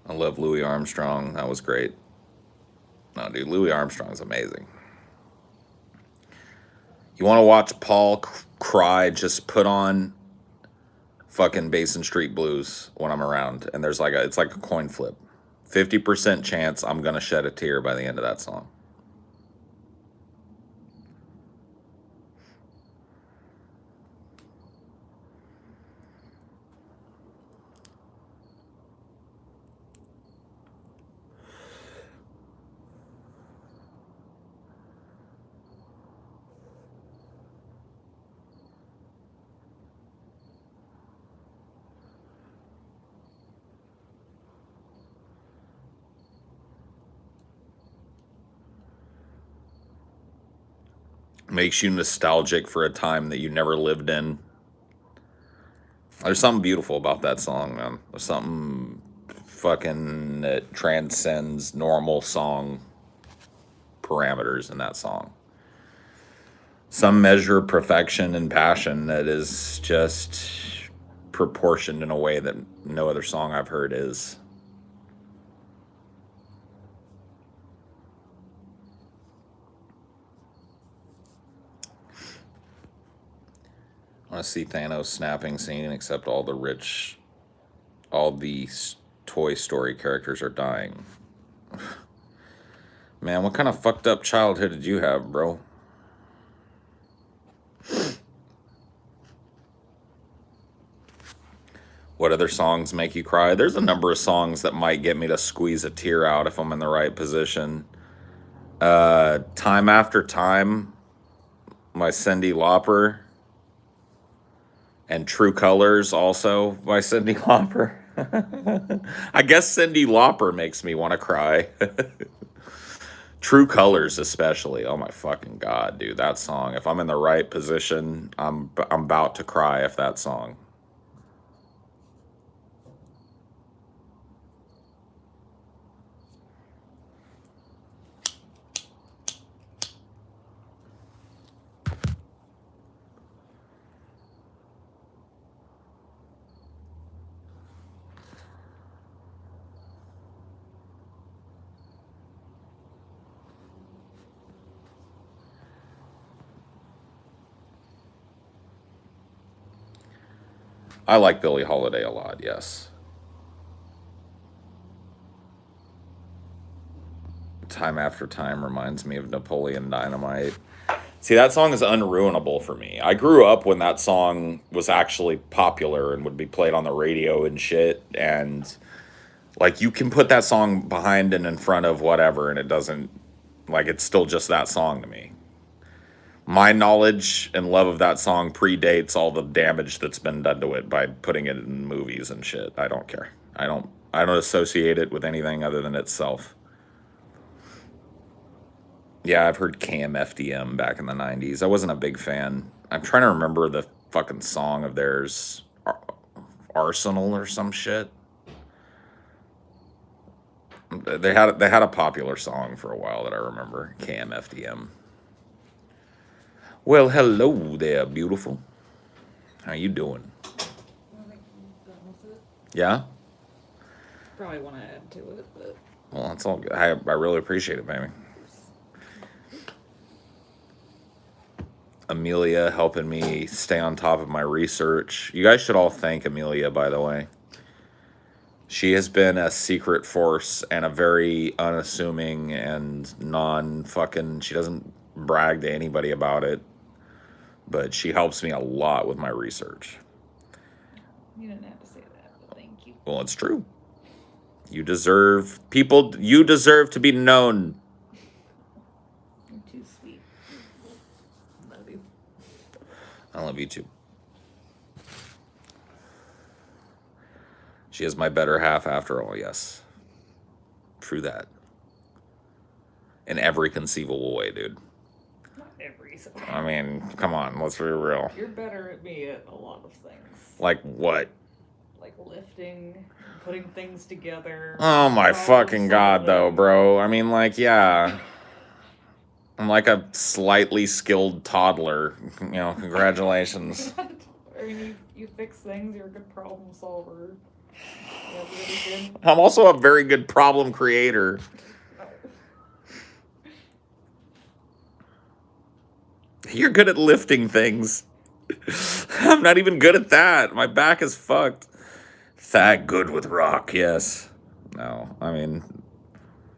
A: I love Louis Armstrong. That was great. No, dude, Louis Armstrong's amazing. You want to watch Paul cry? Just put on fucking Basin Street Blues when I'm around, and it's like a coin flip. 50% chance I'm gonna shed a tear by the end of that song. Makes you nostalgic for a time that you never lived in. There's something beautiful about that song, man. There's something fucking that transcends normal song parameters in that song. Some measure of perfection and passion that is just proportioned in a way that no other song I've heard is. I want to see Thanos snapping scene, except all the Toy Story characters are dying. Man, what kind of fucked up childhood did you have, bro? What other songs make you cry? There's a number of songs that might get me to squeeze a tear out if I'm in the right position. Time After Time, by Cyndi Lauper. And True Colors, also by Cyndi Lauper. I guess Cyndi Lauper makes me want to cry. True Colors, especially. Oh my fucking god, dude! That song. If I'm in the right position, I'm about to cry. If that song. I like Billie Holiday a lot, yes. Time After Time reminds me of Napoleon Dynamite. See, that song is unruinable for me. I grew up when that song was actually popular and would be played on the radio and shit. And, like, you can put that song behind and in front of whatever, and it doesn't, like, it's still just that song to me. My knowledge and love of that song predates all the damage that's been done to it by putting it in movies and shit. I don't care. I don't associate it with anything other than itself. Yeah, I've heard KMFDM back in the 90s. I wasn't a big fan. I'm trying to remember the fucking song of theirs, Arsenal or some shit. They had a popular song for a while that I remember, KMFDM. Well, hello there, beautiful. How you doing? Yeah?
B: Probably want to add to it, but...
A: Well, that's all good. I really appreciate it, baby. Amelia helping me stay on top of my research. You guys should all thank Amelia, by the way. She has been a secret force and a very unassuming and non-fucking... She doesn't brag to anybody about it, but she helps me a lot with my research.
B: You didn't have to say that, but thank you.
A: Well, it's true. You deserve... You deserve to be known.
B: You're too sweet. Love you.
A: I love you too. She is my better half after all, yes. True that. In every conceivable way, dude.
B: Not every.
A: I mean, come on, let's be real.
B: You're better at me at a lot of things.
A: Like what?
B: Like lifting, putting things together.
A: Oh my fucking god, though, bro. I mean, like, yeah. I'm like a slightly skilled toddler. You know, congratulations.
B: I mean, you fix things, you're a good problem solver. Yeah, really good.
A: I'm also a very good problem creator. You're good at lifting things. I'm not even good at that. My back is fucked. That good with rock, yes. No, I mean...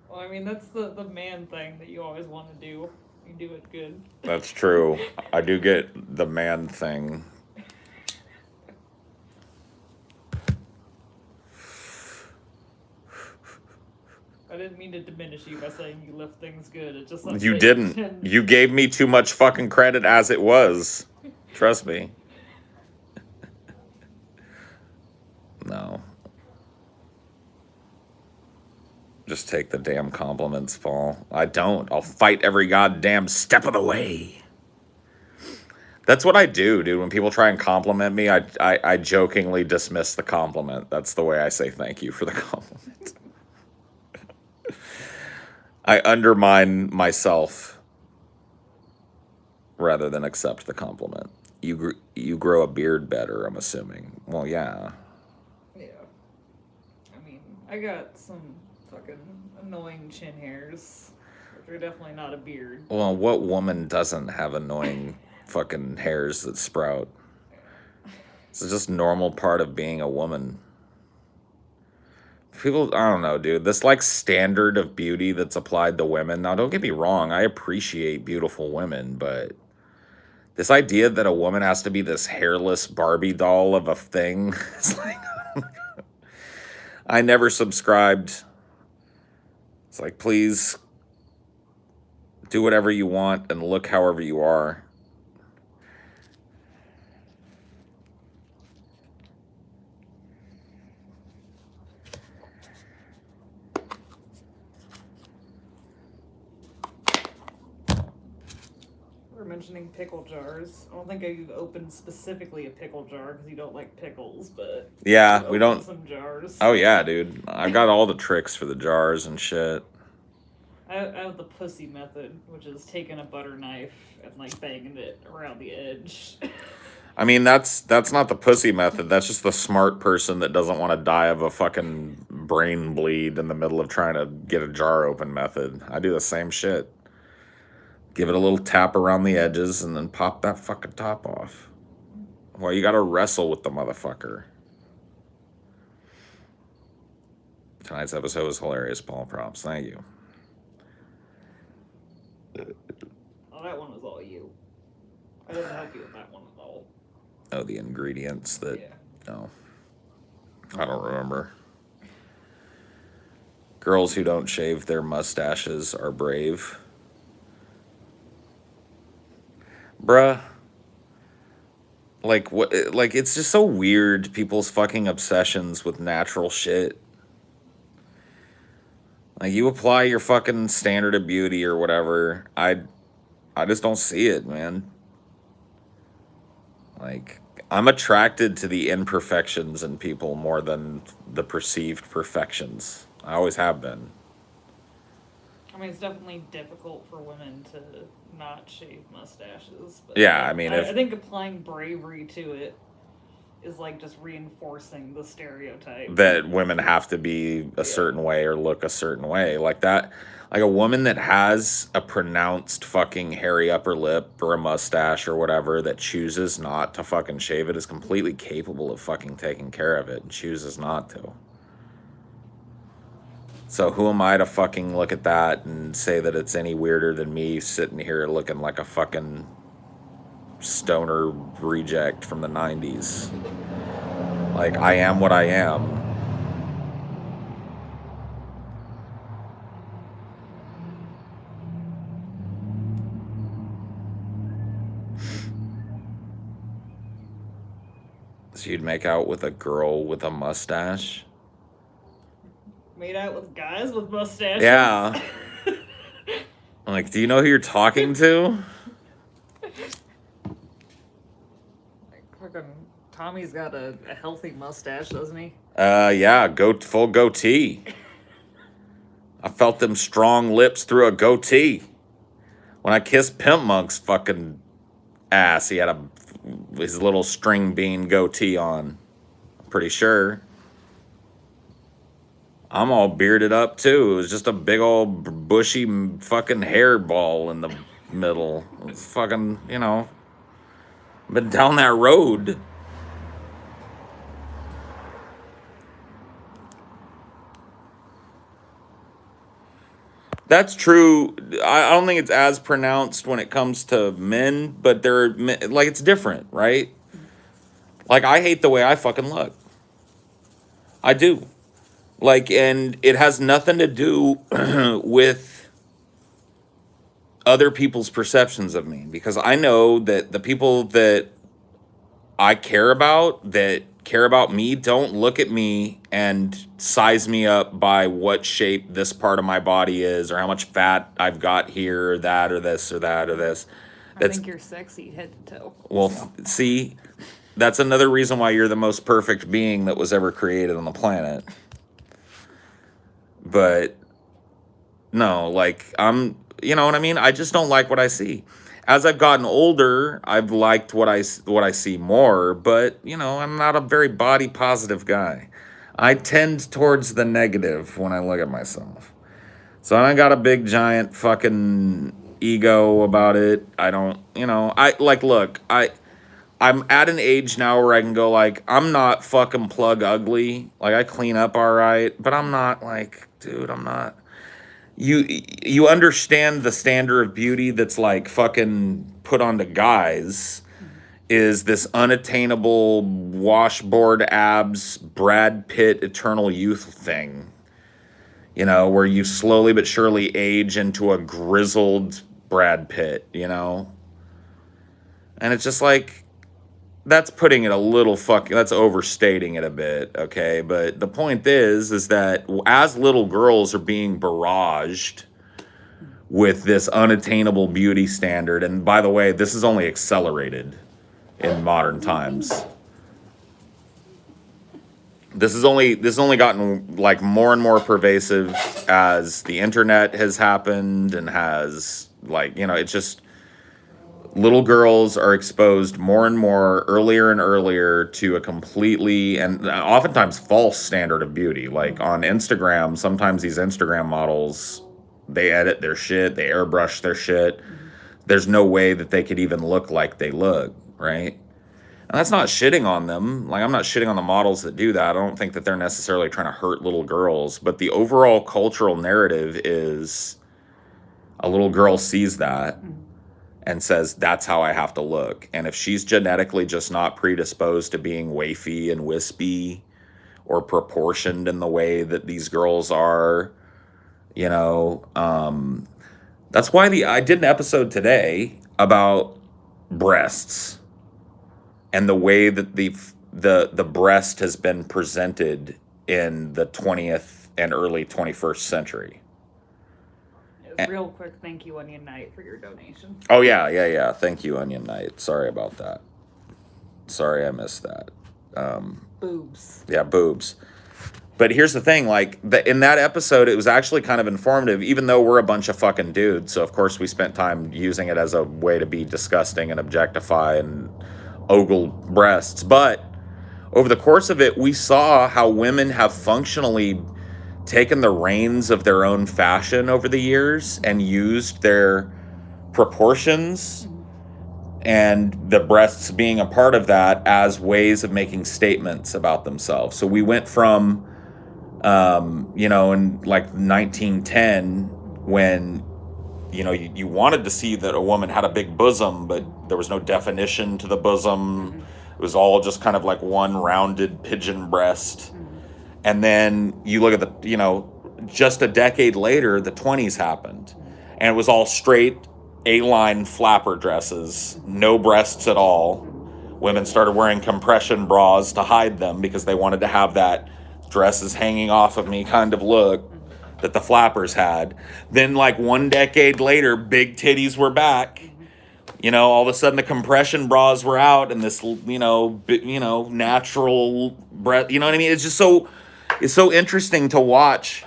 B: Well, I mean, that's the man thing that you always want to do. You do it good.
A: That's true. I do get the man thing.
B: I didn't mean to diminish you by saying you lift things good. It just like
A: you didn't. You gave me too much fucking credit as it was. Trust me. No. Just take the damn compliments, Paul. I don't. I'll fight every goddamn step of the way. That's what I do, dude. When people try and compliment me, I jokingly dismiss the compliment. That's the way I say thank you for the compliment. I undermine myself rather than accept the compliment. You grow a beard better, I'm assuming. Well, yeah.
B: Yeah. I mean, I got some fucking annoying chin hairs, which are definitely not a beard.
A: Well, what woman doesn't have annoying fucking hairs that sprout? It's just normal part of being a woman. People, I don't know, dude. This, like, standard of beauty that's applied to women. Now, don't get me wrong. I appreciate beautiful women, but this idea that a woman has to be this hairless Barbie doll of a thing, it's like, oh my God. I never subscribed. It's like, please do whatever you want and look however you are.
B: Mentioning pickle jars. I don't think I've opened specifically a pickle jar because you don't like pickles, but
A: yeah, we don't.
B: Some jars.
A: Oh yeah, dude. I've got all the tricks for the jars and shit.
B: I have the pussy method, which is taking a butter knife and like banging it around the edge.
A: I mean, that's not the pussy method. That's just the smart person that doesn't want to die of a fucking brain bleed in the middle of trying to get a jar open method. I do the same shit. Give it a little tap around the edges and then pop that fucking top off. Well, you gotta wrestle with the motherfucker. Tonight's episode was hilarious, Paul. Props. Thank you.
B: Oh, that one was all you. I didn't help you with that one at all.
A: Oh, the ingredients that...
B: Yeah.
A: No. I don't remember. Girls who don't shave their mustaches are brave. Bruh. Like, what? Like, it's just so weird, people's fucking obsessions with natural shit. Like, you apply your fucking standard of beauty or whatever. I just don't see it, man. Like, I'm attracted to the imperfections in people more than the perceived perfections. I always have been.
B: I mean, it's definitely difficult for women to not shave mustaches. But
A: Yeah, I mean,
B: I think applying bravery to it is like just reinforcing the stereotype
A: that women have to be a certain way or look a certain way. Like that, like a woman that has a pronounced fucking hairy upper lip or a mustache or whatever that chooses not to fucking shave it is completely capable of fucking taking care of it and chooses not to. So who am I to fucking look at that and say that it's any weirder than me sitting here looking like a fucking stoner reject from the 90s? Like, I am what I am. So you'd make out with a girl with a mustache?
B: Made out with guys with mustaches?
A: Yeah. Like, do you know who you're talking to?
B: Like, fucking Tommy's got a healthy mustache, doesn't he?
A: Yeah, full goatee. I felt them strong lips through a goatee. When I kissed Pimp Monk's fucking ass, he had his little string bean goatee on. I'm pretty sure. I'm all bearded up too. It was just a big old bushy fucking hairball in the middle. It's fucking, you know, been down that road. That's true. I don't think it's as pronounced when it comes to men, but like, it's different, right? Like, I hate the way I fucking look. I do. Like, and it has nothing to do with other people's perceptions of me, because I know that the people that I care about, that care about me, don't look at me and size me up by what shape this part of my body is or how much fat I've got here or that or this or that or this.
B: I think you're sexy head to toe.
A: Well, see, that's another reason why you're the most perfect being that was ever created on the planet. But no, like, you know what I mean? I just don't like what I see. As I've gotten older, I've liked what I see more, but, you know, I'm not a very body positive guy. I tend towards the negative when I look at myself. So I got a big giant fucking ego about it. I don't, you know, look, I'm at an age now where I can go, like, I'm not fucking plug ugly. Like, I clean up all right, but I'm not like, dude, I'm not. You understand the standard of beauty that's like fucking put onto guys is this unattainable washboard abs Brad Pitt eternal youth thing. You know, where you slowly but surely age into a grizzled Brad Pitt, you know? And it's just like, that's putting it a little that's overstating it a bit, okay? But the point is that as little girls are being barraged with this unattainable beauty standard, and by the way, this is only accelerated in modern times. This has only gotten like more and more pervasive as the internet has happened and has, like, you know, it's just, little girls are exposed more and more earlier and earlier to a completely and oftentimes false standard of beauty. Like on Instagram, sometimes these Instagram models, they edit their shit, they airbrush their shit. There's no way that they could even look like they look, right? And that's not shitting on them. Like, I'm not shitting on the models that do that. I don't think that they're necessarily trying to hurt little girls. But the overall cultural narrative is a little girl sees that and says, that's how I have to look. And if she's genetically just not predisposed to being wafy and wispy or proportioned in the way that these girls are, you know, that's why I did an episode today about breasts and the way that the breast has been presented in the 20th and early 21st century.
B: Real quick, thank you, Onion Knight, for your donation.
A: Oh, yeah. Thank you, Onion Knight. Sorry about that. Sorry I missed that.
B: Boobs.
A: Yeah, boobs. But here's the thing, like, in that episode, it was actually kind of informative, even though we're a bunch of fucking dudes. So, of course, we spent time using it as a way to be disgusting and objectify and ogle breasts. But over the course of it, we saw how women have functionally taken the reins of their own fashion over the years and used their proportions and the breasts being a part of that as ways of making statements about themselves. So we went from, in like 1910, when, you wanted to see that a woman had a big bosom, but there was no definition to the bosom. It was all just kind of like one rounded pigeon breast. And then you look at just a decade later, the 20s happened. And it was all straight A-line flapper dresses, no breasts at all. Women started wearing compression bras to hide them because they wanted to have that dresses hanging off of me kind of look that the flappers had. Then like one decade later, big titties were back. All of a sudden the compression bras were out and this, natural breath, you know what I mean? It's so interesting to watch,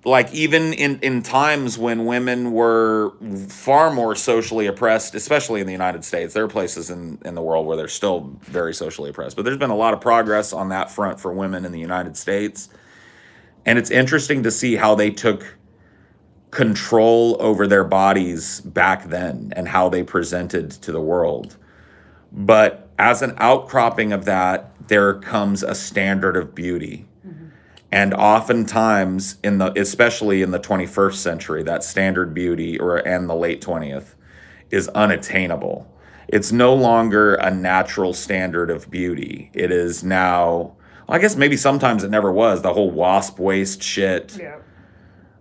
A: like, even in times when women were far more socially oppressed, especially in the United States. There are places in the world where they're still very socially oppressed, but there's been a lot of progress on that front for women in the United States. And it's interesting to see how they took control over their bodies back then and how they presented to the world. But as an outcropping of that, there comes a standard of beauty. And oftentimes, especially in the 21st century, that standard beauty, and the late 20th, is unattainable. It's no longer a natural standard of beauty. It is now, I guess maybe sometimes it never was, the whole wasp waist shit.
B: Yeah.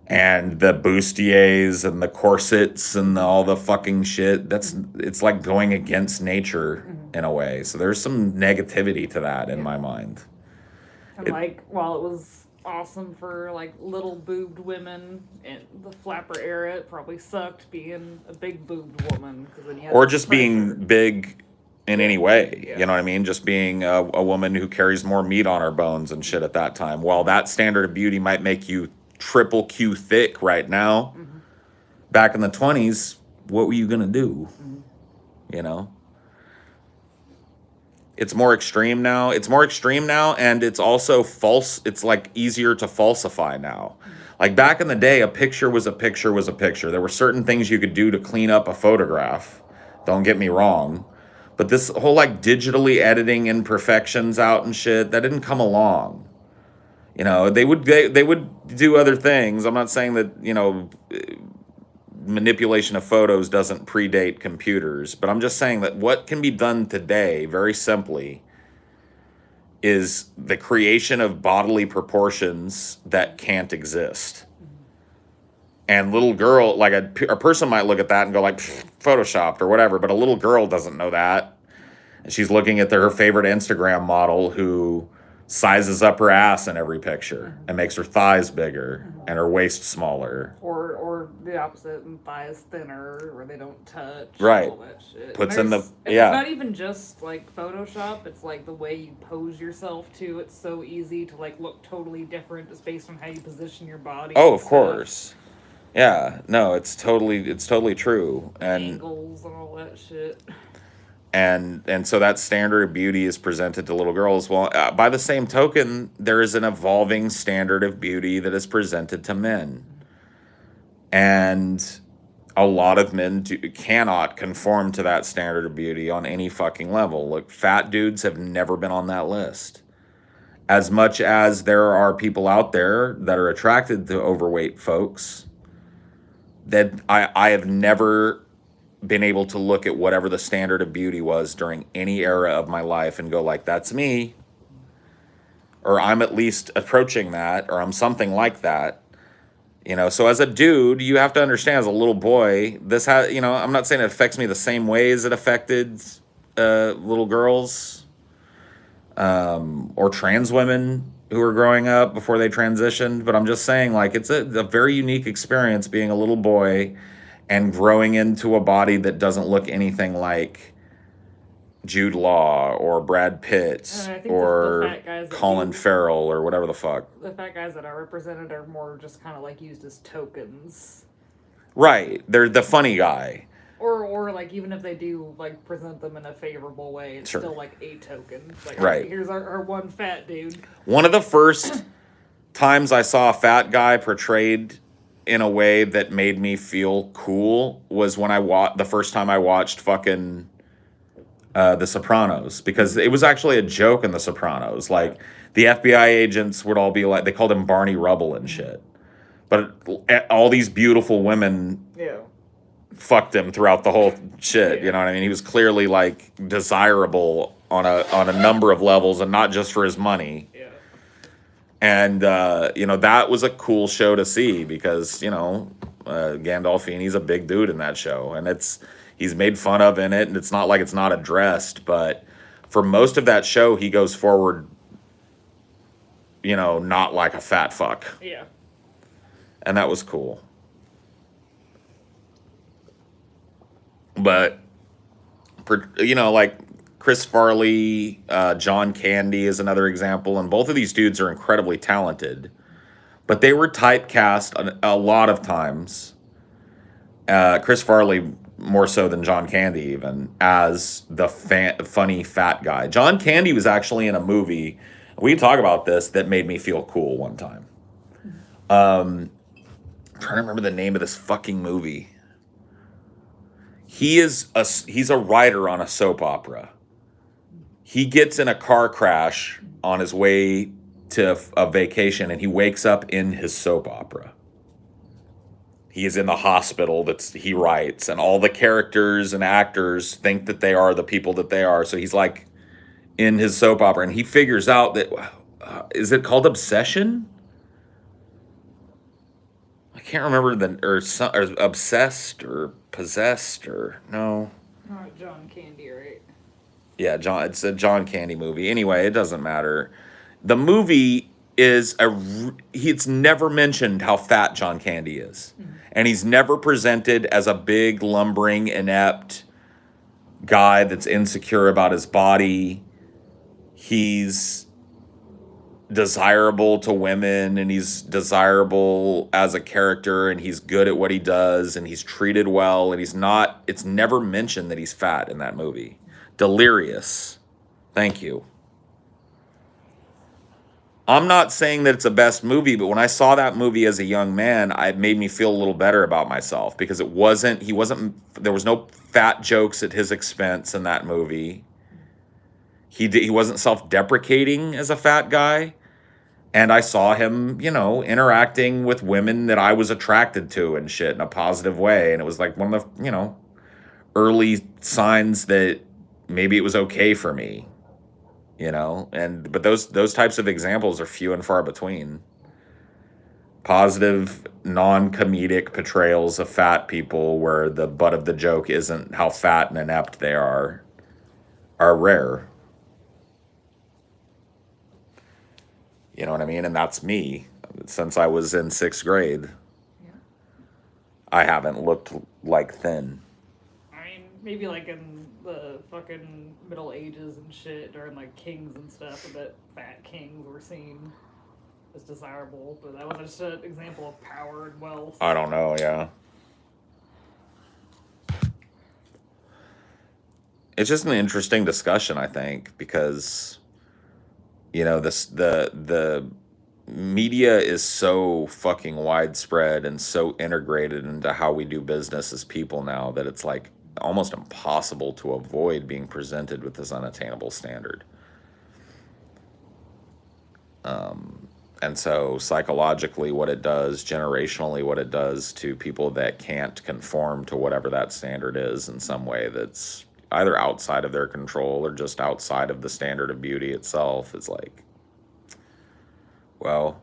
A: And the bustiers and the corsets and all the fucking shit. It's like going against nature in a way. So there's some negativity to that in my mind.
B: And while it was awesome for like little boobed women in the flapper era, it probably sucked being a big boobed woman, because then you had
A: or just being big in any way.
B: Yeah.
A: You know what I mean? Just being a woman who carries more meat on her bones and shit at that time. While that standard of beauty might make you triple Q thick right now, back in the 20s, what were you gonna do? It's more extreme now. And it's also false. It's like easier to falsify now. Like back in the day, a picture was a picture was a picture. There were certain things you could do to clean up a photograph. Don't get me wrong. But this whole like digitally editing imperfections out and shit, that didn't come along. They would do other things. I'm not saying that, manipulation of photos doesn't predate computers, but I'm just saying that what can be done today, very simply, is the creation of bodily proportions that can't exist. And little girl, like a person might look at that and go like, photoshopped or whatever, but a little girl doesn't know that. And she's looking at her favorite Instagram model who sizes up her ass in every picture and makes her thighs bigger and her waist smaller.
B: Or the opposite, and thighs thinner, where they don't touch.
A: Right.
B: All that shit.
A: Puts
B: and
A: in
B: it's not even just like Photoshop, it's like the way you pose yourself too. It's so easy to like look totally different just based on how you position your body.
A: Oh, of course. Yeah. No, it's totally true. And
B: angles and all that shit.
A: And so that standard of beauty is presented to little girls. Well, by the same token, there is an evolving standard of beauty that is presented to men. And a lot of men cannot conform to that standard of beauty on any fucking level. Look, fat dudes have never been on that list. As much as there are people out there that are attracted to overweight folks, that I have never been able to look at whatever the standard of beauty was during any era of my life and go like, that's me, or I'm at least approaching that, or I'm something like that. You know, so as a dude, you have to understand, as a little boy, this has, you know, I'm not saying it affects me the same way as it affected little girls or trans women who were growing up before they transitioned, but I'm just saying, like, it's a very unique experience being a little boy and growing into a body that doesn't look anything like Jude Law or Brad Pitt or
B: fat guys
A: Colin Farrell or whatever the fuck.
B: The fat guys that are represented are more just kind of like used as tokens.
A: Right. They're the funny guy.
B: Or like, even if they do like present them in a favorable way, it's
A: Sure.
B: still like a token. It's like,
A: right.
B: Here's our one fat dude.
A: One of the first times I saw a fat guy portrayed in a way that made me feel cool was when the first time I watched fucking The Sopranos, because it was actually a joke in The Sopranos. Like, the FBI agents would all be like, they called him Barney Rubble and shit. But all these beautiful women fucked him throughout the whole shit. Yeah. You know what I mean? He was clearly like desirable on a number of levels, and not just for his money. Yeah. And you know, that was a cool show to see because, you know, Gandolfini's a big dude in that show, and he's made fun of in it, and it's not like it's not addressed, but for most of that show he goes forward, you know, not like a fat fuck.
B: Yeah.
A: And that was cool. But, you know, like Chris Farley, John Candy is another example, and both of these dudes are incredibly talented, but they were typecast a lot of times. Chris Farley more so than John Candy even, as the funny fat guy. John Candy was actually in a movie, we can talk about this, that made me feel cool one time. I'm trying to remember the name of this fucking movie. He's a writer on a soap opera. He gets in a car crash on his way to a vacation, and he wakes up in his soap opera. He is in the hospital he writes, and all the characters and actors think that they are the people that they are. So he's like in his soap opera, and he figures out that, is it called Obsession? I can't remember or Obsessed or Possessed or no.
B: Not John Candy, right?
A: Yeah, it's a John Candy movie. Anyway, it doesn't matter. The movie is it's never mentioned how fat John Candy is. Mm-hmm. And he's never presented as a big, lumbering, inept guy that's insecure about his body. He's desirable to women, and he's desirable as a character, and he's good at what he does, and he's treated well, and it's never mentioned that he's fat in that movie. Delirious. Thank you. I'm not saying that it's a best movie, but when I saw that movie as a young man, it made me feel a little better about myself, because there was no fat jokes at his expense in that movie. He wasn't self-deprecating as a fat guy. And I saw him, you know, interacting with women that I was attracted to and shit in a positive way. And it was like one of the, you know, early signs that maybe it was okay for me, you know. But those types of examples are few and far between. Positive, non-comedic portrayals of fat people where the butt of the joke isn't how fat and inept they are rare. You know what I mean? And that's me. Since I was in 6th grade, yeah. I haven't looked like thin.
B: I mean, maybe like in the fucking Middle Ages and shit, during like kings and stuff, that fat kings were seen as desirable, but that was just an example of power and wealth.
A: I don't know, yeah. It's just an interesting discussion, I think, because, you know, media is so fucking widespread and so integrated into how we do business as people now that it's like almost impossible to avoid being presented with this unattainable standard. And so psychologically, what it does, generationally, what it does to people that can't conform to whatever that standard is in some way that's either outside of their control or just outside of the standard of beauty itself, is like, well,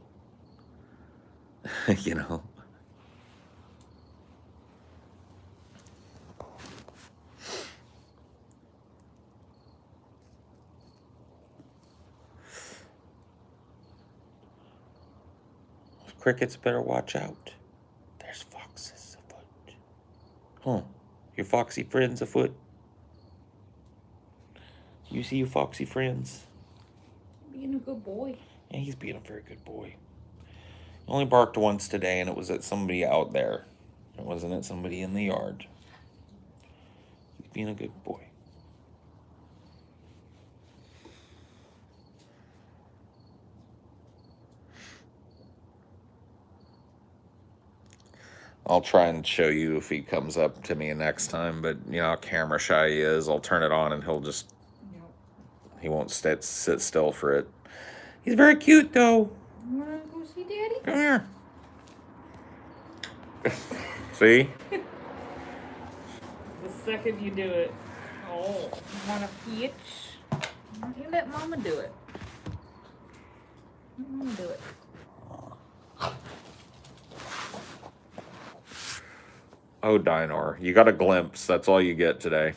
A: you know. Crickets better watch out. There's foxes afoot. Huh. Your foxy friends afoot? You see your foxy friends?
B: Being a good boy.
A: Yeah, he's being a very good boy. He only barked once today, and it was at somebody out there. It wasn't at somebody in the yard. He's being a good boy. I'll try and show you if he comes up to me next time, but you know how camera shy he is. I'll turn it on and he'll just, he won't sit still for it. He's very cute though.
B: You wanna go see Daddy?
A: Come here. See?
B: The second you do it, oh, you want a peach? You let Mama do it. Let Mama do it.
A: Oh, Dinor, you got a glimpse. That's all you get today.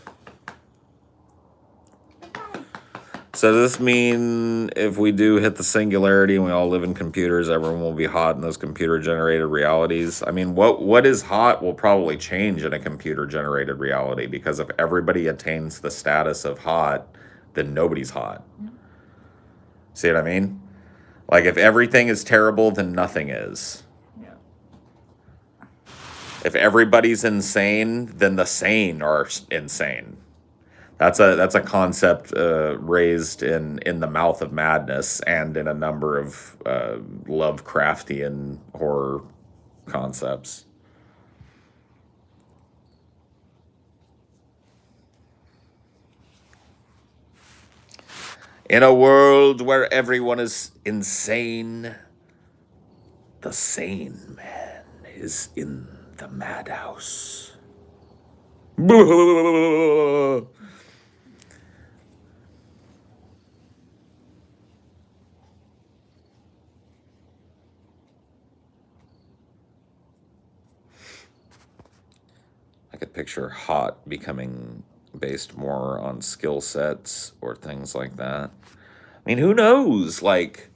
A: So does this mean if we do hit the singularity and we all live in computers, everyone will be hot in those computer-generated realities? I mean, what is hot will probably change in a computer-generated reality, because if everybody attains the status of hot, then nobody's hot. See what I mean? Like, if everything is terrible, then nothing is. If everybody's insane, then the sane are insane. That's a concept raised in the mouth of madness and in a number of Lovecraftian horror concepts. In a world where everyone is insane, the sane man is in the madhouse. I could picture hot becoming based more on skill sets or things like that. I mean, who knows? Like,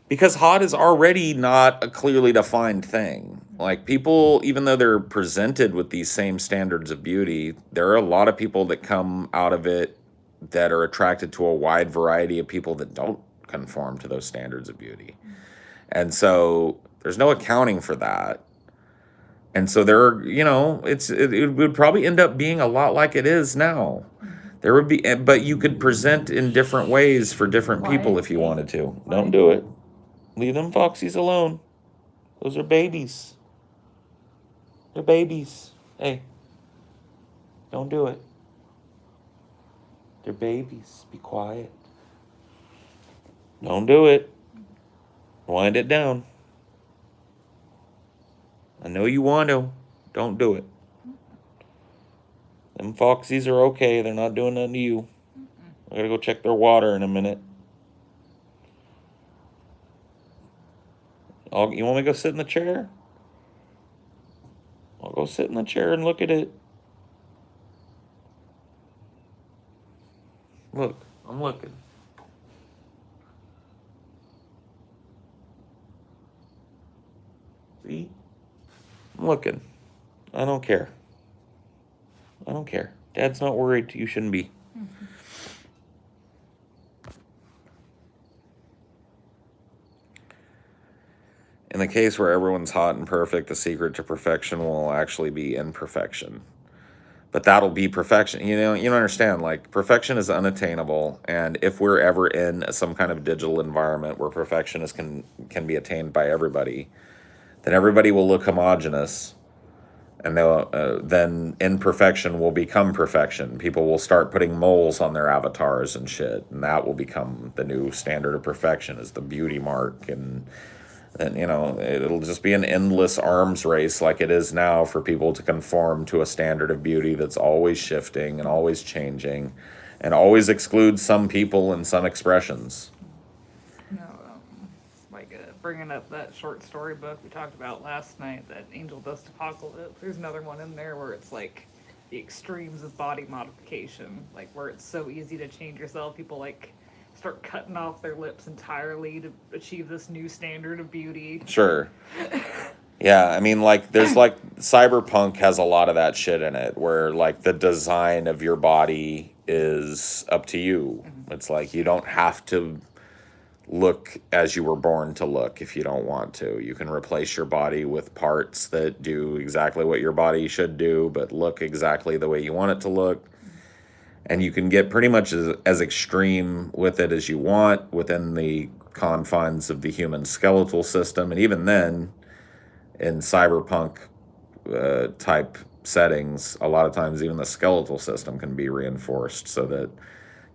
A: because hot is already not a clearly defined thing. Like, people, even though they're presented with these same standards of beauty, there are a lot of people that come out of it that are attracted to a wide variety of people that don't conform to those standards of beauty. And so there's no accounting for that. And so there are, you know, it would probably end up being a lot like it is now. There would be, but you could present in different ways for different people if you wanted to. Don't do it. Leave them foxies alone. Those are babies. They're babies. Hey, don't do it. They're babies. Be quiet. Don't do it. Wind it down. I know you want to. Don't do it. Them foxies are okay. They're not doing nothing to you. I gotta go check their water in a minute. You want me to go sit in the chair? I'll go sit in the chair and look at it. Look, I'm looking. See? I'm looking. I don't care. I don't care. Dad's not worried. You shouldn't be. In the case where everyone's hot and perfect, the secret to perfection will actually be imperfection. but that'll be perfection. You don't understand. Like, perfection is unattainable, and if we're ever in some kind of digital environment where perfection can be attained by everybody, then everybody will look homogenous, and then imperfection will become perfection. People will start putting moles on their avatars and shit, and that will become the new standard of perfection, is the beauty mark. And it'll just be an endless arms race like it is now for people to conform to a standard of beauty that's always shifting and always changing and always excludes some people and some expressions.
B: No, bringing up that short story book we talked about last night, that Angel Dust Apocalypse, there's another one in there where it's like the extremes of body modification, like where it's so easy to change yourself. People like start cutting off their lips entirely to achieve this new standard of beauty.
A: Sure. Yeah, I mean, like, there's like cyberpunk has a lot of that shit in it, where like the design of your body is up to you. It's like you don't have to look as you were born to look if you don't want to. You can replace your body with parts that do exactly what your body should do, but look exactly the way you want it to look. And you can get pretty much as extreme with it as you want within the confines of the human skeletal system. And even then, in cyberpunk type settings, a lot of times even the skeletal system can be reinforced so that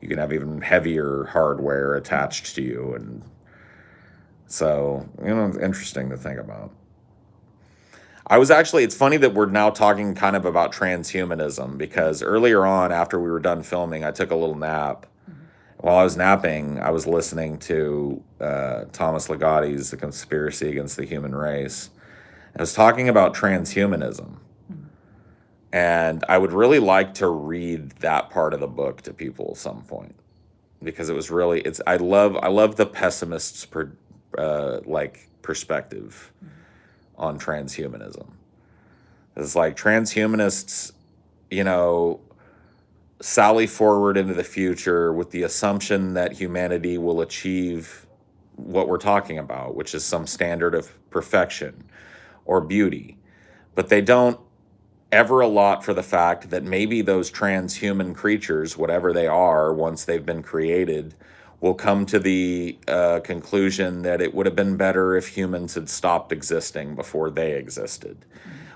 A: you can have even heavier hardware attached to you. And so, it's interesting to think about. It's funny that we're now talking kind of about transhumanism, because earlier on, after we were done filming, I took a little nap. While I was napping, I was listening to Thomas Ligotti's The Conspiracy Against the Human Race. I was talking about transhumanism. And I would really like to read that part of the book to people at some point, because it was really, I love the pessimist's perspective on transhumanism. It's like transhumanists, sally forward into the future with the assumption that humanity will achieve what we're talking about, which is some standard of perfection or beauty. But they don't ever allot for the fact that maybe those transhuman creatures, whatever they are, once they've been created, will come to the conclusion that it would have been better if humans had stopped existing before they existed.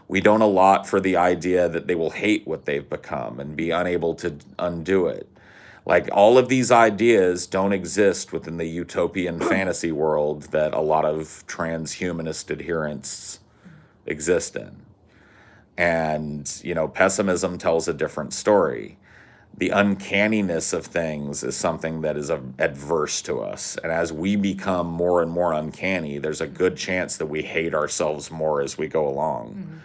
A: We don't allot for the idea that they will hate what they've become and be unable to undo it. Like, all of these ideas don't exist within the utopian fantasy world that a lot of transhumanist adherents exist in. And, pessimism tells a different story. The uncanniness of things is something that is adverse to us. And as we become more and more uncanny, there's a good chance that we hate ourselves more as we go along. Mm-hmm.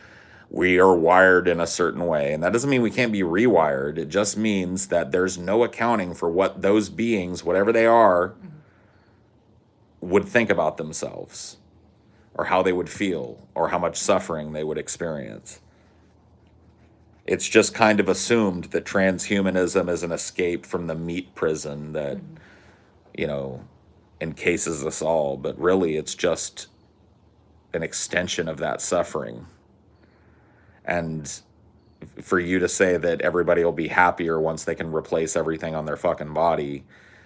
A: We are wired in a certain way. And that doesn't mean we can't be rewired. It just means that there's no accounting for what those beings, whatever they are, would think about themselves, or how they would feel, or how much suffering they would experience. It's just kind of assumed that transhumanism is an escape from the meat prison that, encases us all. But really, it's just an extension of that suffering. And for you to say that everybody will be happier once they can replace everything on their fucking body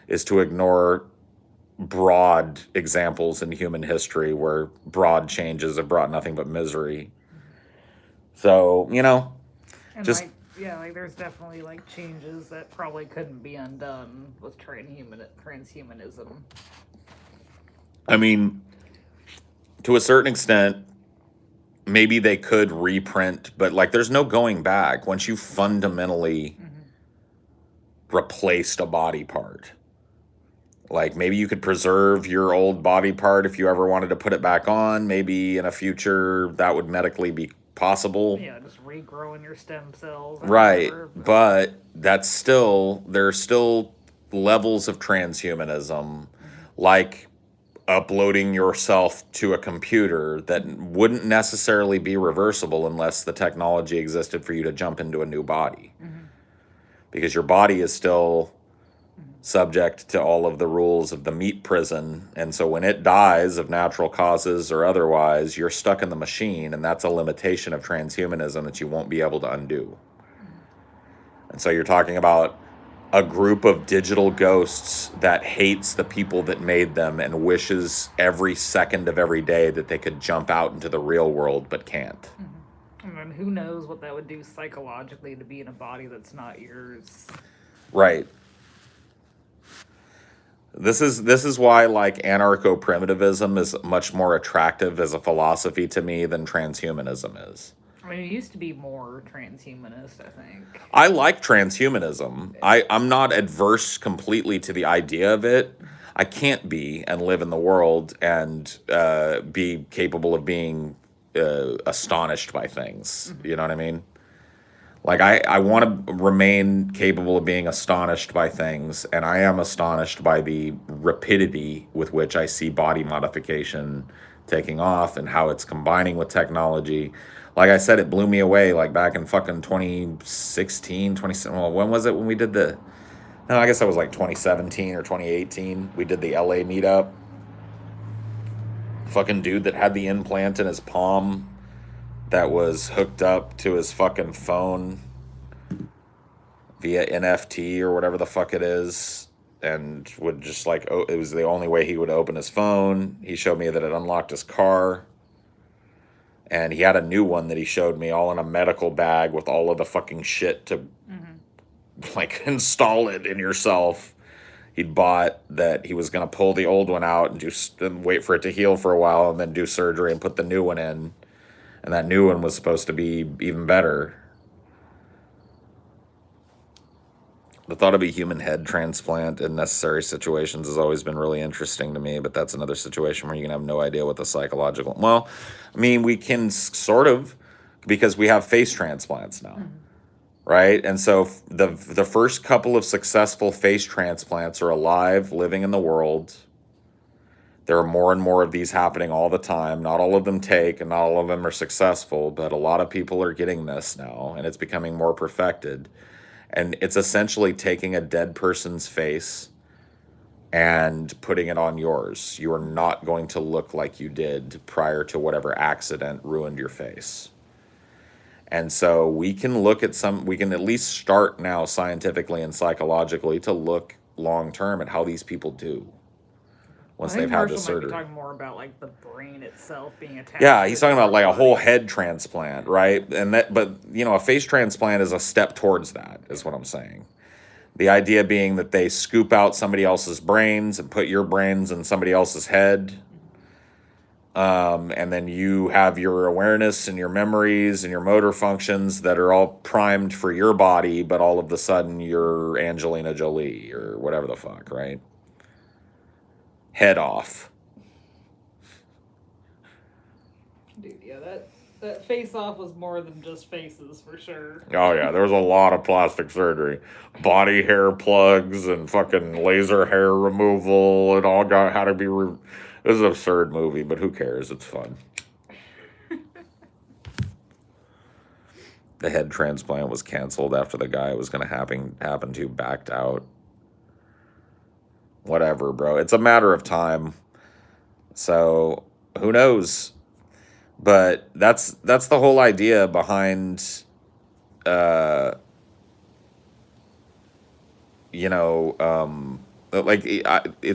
A: is to ignore broad examples in human history where broad changes have brought nothing but misery. So,
B: and
A: just
B: there's definitely changes that probably couldn't be undone with transhumanism.
A: I mean, to a certain extent, maybe they could reprint, but there's no going back once you fundamentally replaced a body part. Maybe you could preserve your old body part if you ever wanted to put it back on. Maybe in a future that would medically be possible.
B: Yeah, just regrowing your stem cells.
A: Right, but there's still levels of transhumanism, like uploading yourself to a computer, that wouldn't necessarily be reversible unless the technology existed for you to jump into a new body. Because your body is still subject to all of the rules of the meat prison, and so when it dies of natural causes or otherwise, you're stuck in the machine, and that's a limitation of transhumanism that you won't be able to undo. And so you're talking about a group of digital ghosts that hates the people that made them and wishes every second of every day that they could jump out into the real world but can't.
B: I mean, who knows what that would do psychologically to be in a body that's not yours.
A: Right. This is why like anarcho-primitivism is much more attractive as a philosophy to me than transhumanism is.
B: I mean, it used to be more transhumanist, I think.
A: I like transhumanism. I'm not adverse completely to the idea of it. I can't be and live in the world and be capable of being astonished by things. You know what I mean? Like, I want to remain capable of being astonished by things, and I am astonished by the rapidity with which I see body modification taking off and how it's combining with technology. Like I said, it blew me away, like back in fucking 2016, well, when was it when we did no, I guess that was like 2017 or 2018. We did the LA meetup. Fucking dude that had the implant in his palm that was hooked up to his fucking phone via NFT or whatever the fuck it is, and would just like, it was the only way he would open his phone. He showed me that it unlocked his car, and he had a new one that he showed me all in a medical bag with all of the fucking shit to like install it in yourself. He'd bought that he was going to pull the old one out and wait for it to heal for a while and then do surgery and put the new one in. And that new one was supposed to be even better. The thought of a human head transplant in necessary situations has always been really interesting to me, but that's another situation where you can have no idea what the psychological... Well, I mean, we can sort of, because we have face transplants now, right? And so the first couple of successful face transplants are alive, living in the world. There are more and more of these happening all the time. Not all of them take, and not all of them are successful, but a lot of people are getting this now, and it's becoming more perfected. And it's essentially taking a dead person's face and putting it on yours. You are not going to look like you did prior to whatever accident ruined your face. And so we can at least start now scientifically and psychologically to look long term at how these people do once they've had this surgery.
B: Talking more about like the brain itself being attached.
A: Yeah, he's talking about like a whole head transplant, right? But a face transplant is a step towards that, is what I'm saying. The idea being that they scoop out somebody else's brains and put your brains in somebody else's head. And then you have your awareness and your memories and your motor functions that are all primed for your body, but all of a sudden you're Angelina Jolie or whatever the fuck, right? Head off.
B: Dude, yeah, that face off was more than just faces for sure.
A: Oh yeah, there was a lot of plastic surgery, body hair plugs and fucking laser hair removal. It all had to be. It was an absurd movie, but who cares? It's fun. The head transplant was canceled after the guy it was going to happen to backed out. Whatever, bro. It's a matter of time. So who knows? But that's the whole idea behind, it's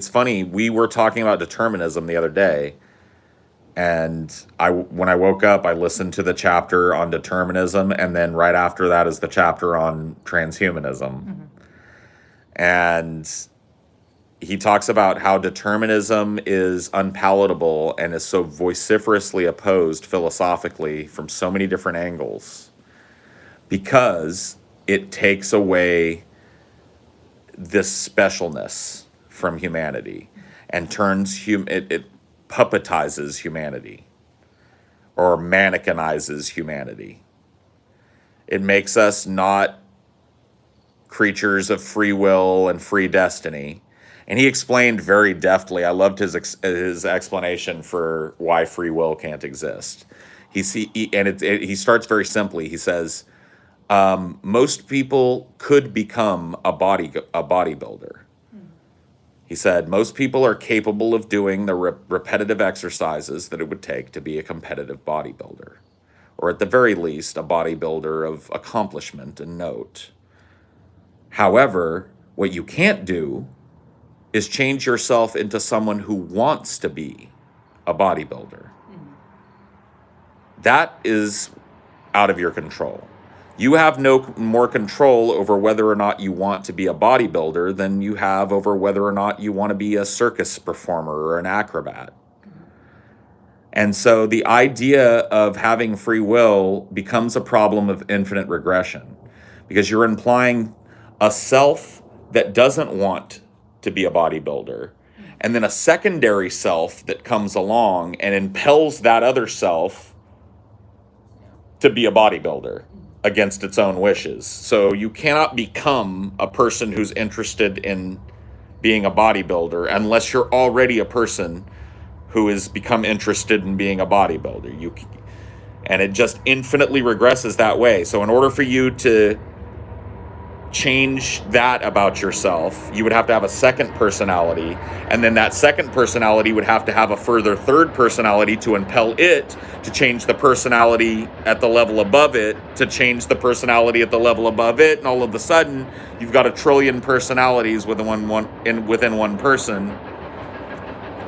A: funny. We were talking about determinism the other day, and when I woke up, I listened to the chapter on determinism, and then right after that is the chapter on transhumanism, and he talks about how determinism is unpalatable and is so vociferously opposed philosophically from so many different angles because it takes away this specialness from humanity and turns it puppetizes humanity or mannequinizes humanity. It makes us not creatures of free will and free destiny. And he explained very deftly. I loved his explanation for why free will can't exist. He starts very simply. He says, most people could become a bodybuilder. He said, most people are capable of doing the repetitive exercises that it would take to be a competitive bodybuilder, or at the very least, a bodybuilder of accomplishment and note. However, what you can't do is change yourself into someone who wants to be a bodybuilder. That is out of your control. You have no more control over whether or not you want to be a bodybuilder than you have over whether or not you want to be a circus performer or an acrobat. And so the idea of having free will becomes a problem of infinite regression, because you're implying a self that doesn't want to be a bodybuilder, and then a secondary self that comes along and impels that other self to be a bodybuilder against its own wishes. So you cannot become a person who's interested in being a bodybuilder unless you're already a person who has become interested in being a bodybuilder. And it just infinitely regresses that way. So in order for you to change that about yourself, you would have to have a second personality, and then that second personality would have to have a further third personality to impel it to change the personality at the level above it, to change the personality at the level above it, and all of a sudden you've got 1 trillion personalities within one person,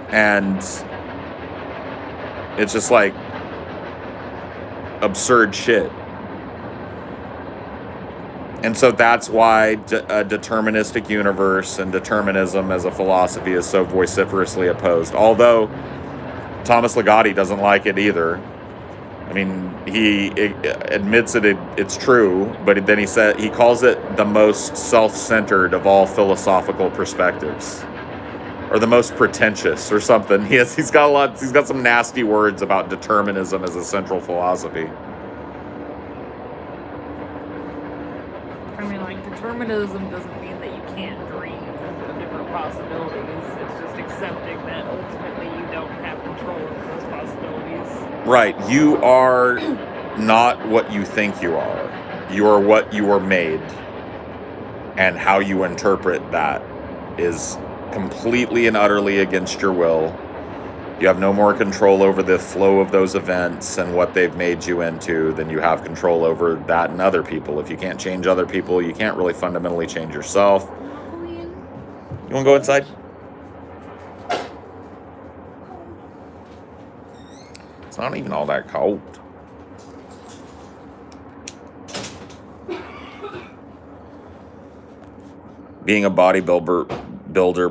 A: and it's just like absurd shit. And so that's why a deterministic universe and determinism as a philosophy is so vociferously opposed. Although Thomas Ligotti doesn't like it either. I mean, he admits it's true, but then he calls it the most self-centered of all philosophical perspectives, or the most pretentious, or something. He's got some nasty words about determinism as a central philosophy.
B: Determinism doesn't mean that you can't dream of different possibilities. It's just accepting that ultimately you don't have control over those possibilities.
A: Right. You are not what you think you are. You are what you are made. And how you interpret that is completely and utterly against your will. You have no more control over the flow of those events and what they've made you into than you have control over that and other people. If you can't change other people, you can't really fundamentally change yourself. You want to go inside? It's not even all that cold. Being a bodybuilder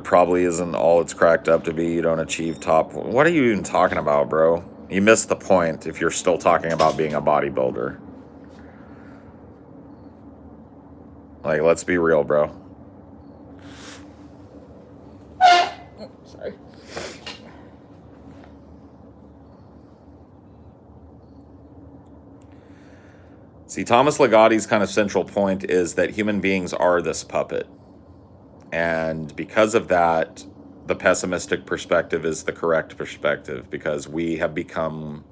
A: probably isn't all it's cracked up to be. You don't achieve top. What are you even talking about, bro? You missed the point if you're still talking about being a bodybuilder. Like, let's be real, bro.
B: Oh, sorry.
A: See, Thomas Ligotti's kind of central point is that human beings are this puppet. And because of that, the pessimistic perspective is the correct perspective, because we have become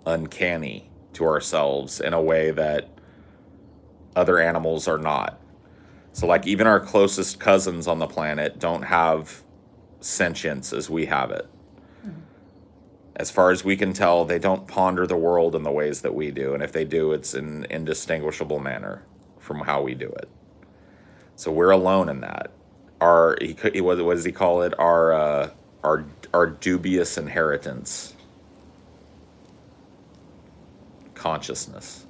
A: uncanny to ourselves in a way that other animals are not. So, like, even our closest cousins on the planet don't have sentience as we have it. As far as we can tell, they don't ponder the world in the ways that we do. And if they do, it's in an indistinguishable manner from how we do it. So we're alone in that. What does he call it? Our dubious inheritance. Consciousness.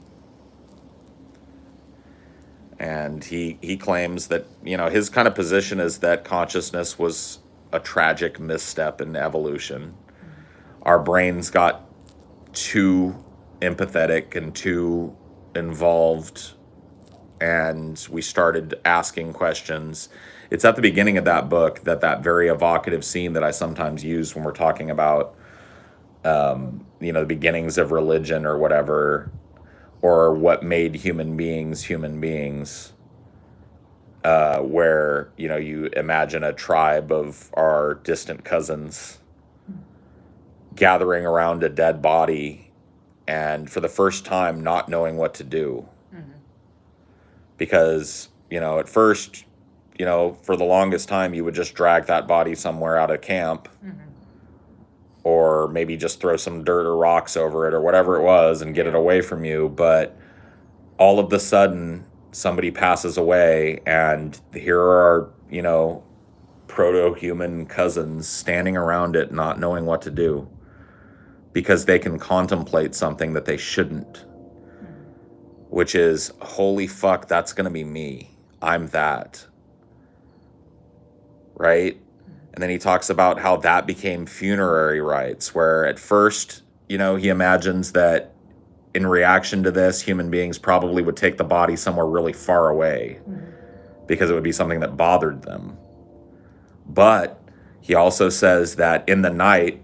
A: And he claims that, his kind of position is that consciousness was a tragic misstep in evolution. Our brains got too empathetic and too involved, and we started asking questions. It's at the beginning of that book that very evocative scene that I sometimes use when we're talking about, the beginnings of religion or whatever, or what made human beings, where, you imagine a tribe of our distant cousins gathering around a dead body and for the first time not knowing what to do. Because, at first, for the longest time, you would just drag that body somewhere out of camp, or maybe just throw some dirt or rocks over it or whatever it was and get it away from you. But all of the sudden, somebody passes away and here are, proto-human cousins standing around it not knowing what to do because they can contemplate something that they shouldn't, which is, holy fuck, that's going to be me. I'm that. Right? And then he talks about how that became funerary rites, where at first, he imagines that in reaction to this, human beings probably would take the body somewhere really far away because it would be something that bothered them. But he also says that in the night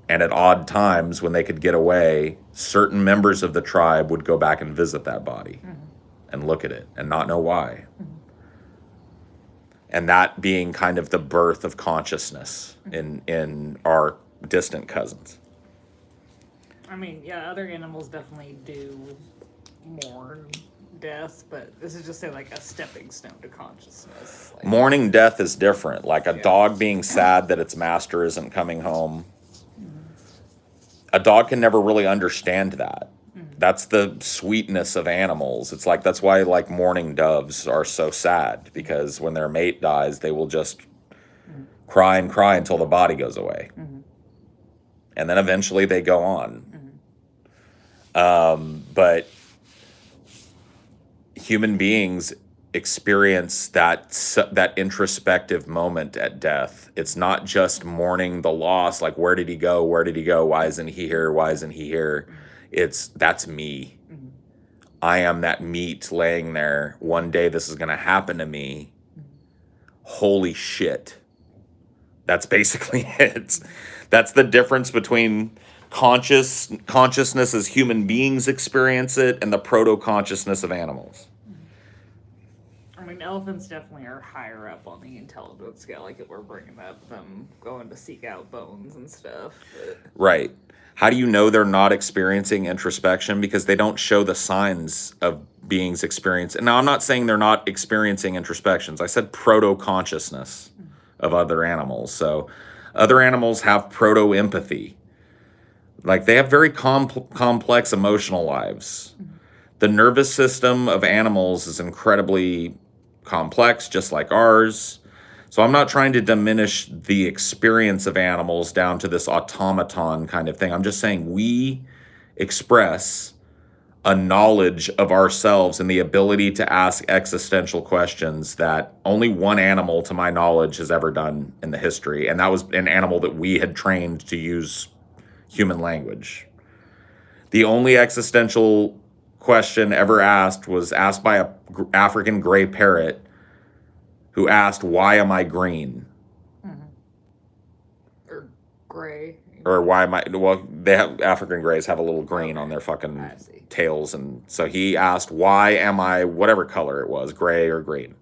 A: and at odd times when they could get away, certain members of the tribe would go back and visit that body and look at it and not know why. And that being kind of the birth of consciousness in our distant cousins.
B: I mean, yeah, other animals definitely do mourn death, but this is just say like a stepping stone to consciousness. Like,
A: mourning death is different. Like a dog being sad that its master isn't coming home. A dog can never really understand that. That's the sweetness of animals. It's like, that's why like mourning doves are so sad, because when their mate dies, they will just cry and cry until the body goes away. And then eventually they go on. But human beings experience that introspective moment at death. It's not just mourning the loss, like where did he go? Where did he go? Why isn't he here? Why isn't he here? That's me. I am that meat laying there. One day this is going to happen to me. Holy shit. That's basically it. That's the difference between consciousness as human beings experience it and the proto-consciousness of animals.
B: I mean, elephants definitely are higher up on the intelligence scale. Like, if we're bringing up them going to seek out bones and stuff. But...
A: Right. How do you know they're not experiencing introspection? Because they don't show the signs of beings experiencing. Now, I'm not saying they're not experiencing introspections. I said proto-consciousness of other animals. So other animals have proto-empathy. Like, they have very complex emotional lives. The nervous system of animals is incredibly complex, just like ours. So I'm not trying to diminish the experience of animals down to this automaton kind of thing. I'm just saying we express a knowledge of ourselves and the ability to ask existential questions that only one animal, to my knowledge, has ever done in the history. And that was an animal that we had trained to use human language. The only existential question ever asked was asked by a African gray parrot who asked, "Why am I green?"
B: Or gray.
A: Or why am I... Well, they have... African grays have a little green on their fucking tails. And so he asked, why am I whatever color it was, gray or green?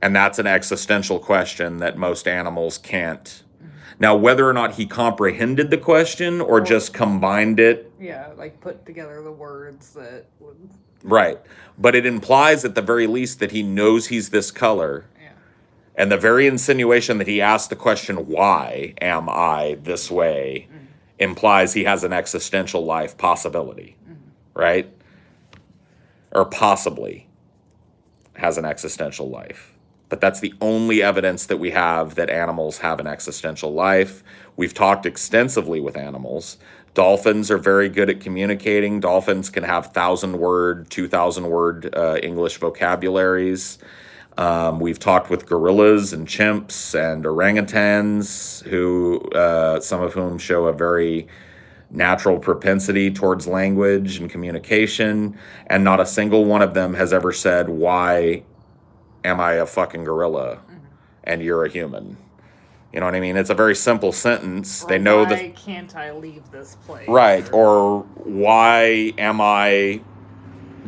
A: And that's an existential question that most animals can't. Now, whether or not he comprehended the question or just combined it...
B: Yeah, like put together the words that would...
A: Right. But it implies at the very least that he knows he's this color.
B: Yeah.
A: And the very insinuation that he asked the question, why am I this way, implies he has an existential life possibility. Right? Or possibly has an existential life. But that's the only evidence that we have that animals have an existential life. We've talked extensively with animals. Dolphins are very good at communicating. Dolphins can have 1,000-word, 2,000-word English vocabularies. We've talked with gorillas and chimps and orangutans, who some of whom show a very natural propensity towards language and communication. And not a single one of them has ever said, why am I a fucking gorilla and you're a human? You know what I mean? It's a very simple sentence.
B: Or
A: they know
B: why can't I leave this place?
A: Right. Or why am I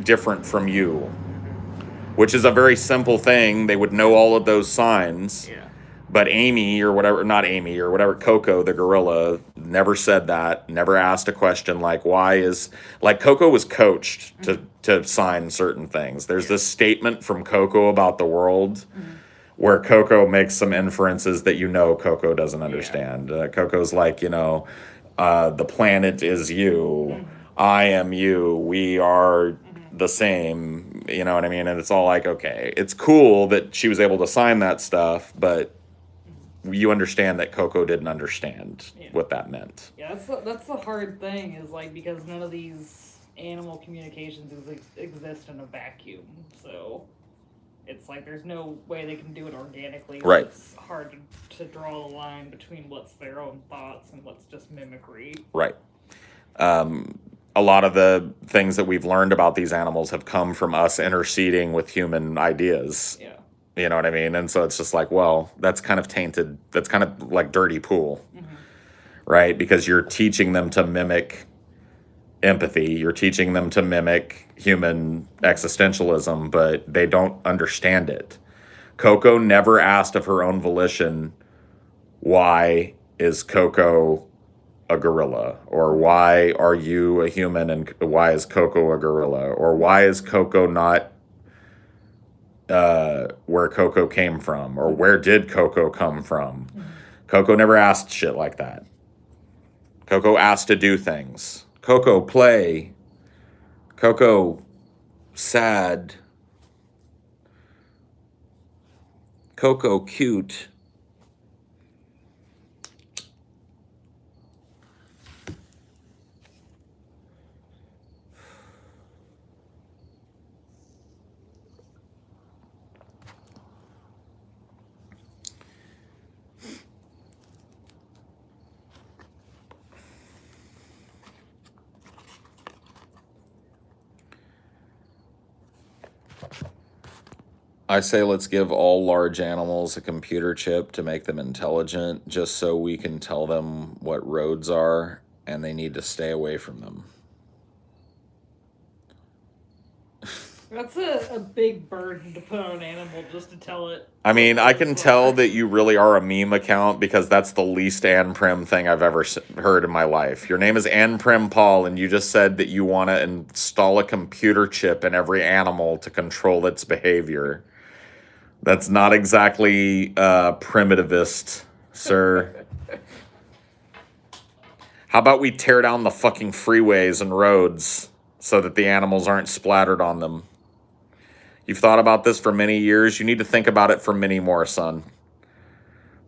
A: different from you? Which is a very simple thing. They would know all of those signs.
B: Yeah.
A: But Amy or whatever, not Amy or whatever, Coco, the gorilla, never said that, never asked a question like, why is, like Coco was coached to sign certain things. There's this statement from Coco about the world where Coco makes some inferences that Coco doesn't understand. Coco's like, the planet is you, I am you, we are the same, you know what I mean? And it's all like, okay, it's cool that she was able to sign that stuff, but you understand that Coco didn't understand what that meant.
B: Yeah, that's the hard thing, is like, because none of these animal communications exist in a vacuum, so it's like there's no way they can do it organically. So
A: Right.
B: It's hard to draw the line between what's their own thoughts and what's just mimicry.
A: Right. A lot of the things that we've learned about these animals have come from us interceding with human ideas.
B: Yeah.
A: You know what I mean? And so it's just like, well, that's kind of tainted. That's kind of like dirty pool, right? Because you're teaching them to mimic empathy. You're teaching them to mimic human existentialism, but they don't understand it. Coco never asked of her own volition, why is Coco a gorilla? Or why are you a human and why is Coco a gorilla? Or why is Coco not where Coco came from? Or where did Coco come from? Coco never asked shit like that. Coco asked to do things. Coco play. Coco sad. Coco cute. I say let's give all large animals a computer chip to make them intelligent, just so we can tell them what roads are and they need to stay away from them.
B: That's a big burden to put on an animal, just to tell it.
A: I mean, I can tell that you really are a meme account, because that's the least Ann Prim thing I've ever heard in my life. Your name is Ann Prim Paul, and you just said that you want to install a computer chip in every animal to control its behavior. That's not exactly primitivist, sir. How about we tear down the fucking freeways and roads so that the animals aren't splattered on them? You've thought about this for many years. You need to think about it for many more, son.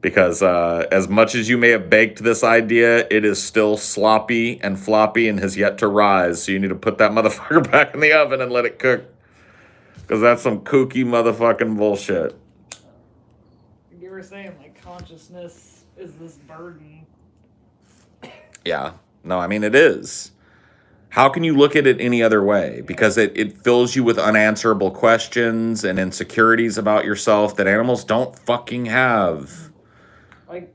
A: Because as much as you may have baked this idea, it is still sloppy and floppy and has yet to rise. So you need to put that motherfucker back in the oven and let it cook. Because that's some kooky motherfucking bullshit.
B: You were saying, like, consciousness is this burden.
A: Yeah. No, I mean, it is. How can you look at it any other way? Because it fills you with unanswerable questions and insecurities about yourself that animals don't fucking have.
B: Like,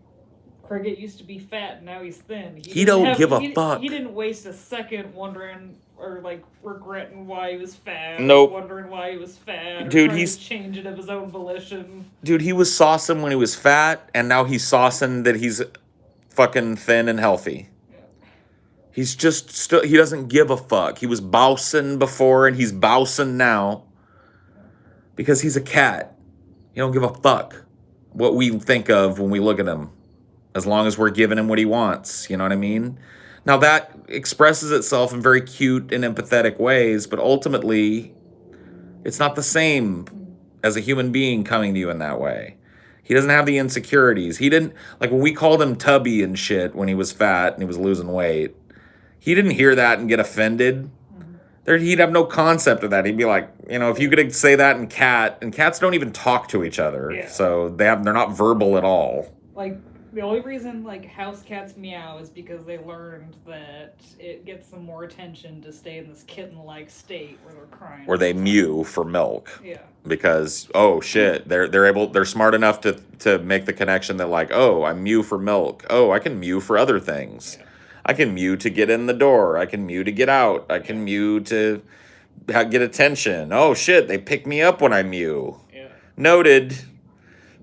B: Cricket used to be fat, and now he's thin.
A: He don't give a fuck.
B: He didn't waste a second wondering or, like, regretting why he was fat.
A: Nope.
B: Wondering why he was fat.
A: Dude,
B: he's changing of his own volition.
A: Dude, he was saucing when he was fat, and now he's saucing that he's fucking thin and healthy. He's just still, he doesn't give a fuck. He was bousing before and he's bousing now because he's a cat. He don't give a fuck what we think of when we look at him, as long as we're giving him what he wants. You know what I mean? Now that expresses itself in very cute and empathetic ways, but ultimately it's not the same as a human being coming to you in that way. He doesn't have the insecurities. He didn't, like when we called him Tubby and shit when he was fat and he was losing weight, he didn't hear that and get offended. He'd have no concept of that. He'd be like, you know, if you could say that in cat, and cats don't even talk to each other.
B: Yeah.
A: So they're not verbal at all.
B: Like, the only reason, like, house cats meow is because they learned that it gets them more attention to stay in this kitten-like state where they're crying.
A: Where they mew for milk.
B: Yeah.
A: Because, oh shit, they're smart enough to make the connection that, like, oh, I mew for milk. Oh, I can mew for other things. Yeah. I can mew to get in the door. I can mew to get out. I can mew to get attention. Oh shit, they pick me up when I mew.
B: Yeah.
A: Noted.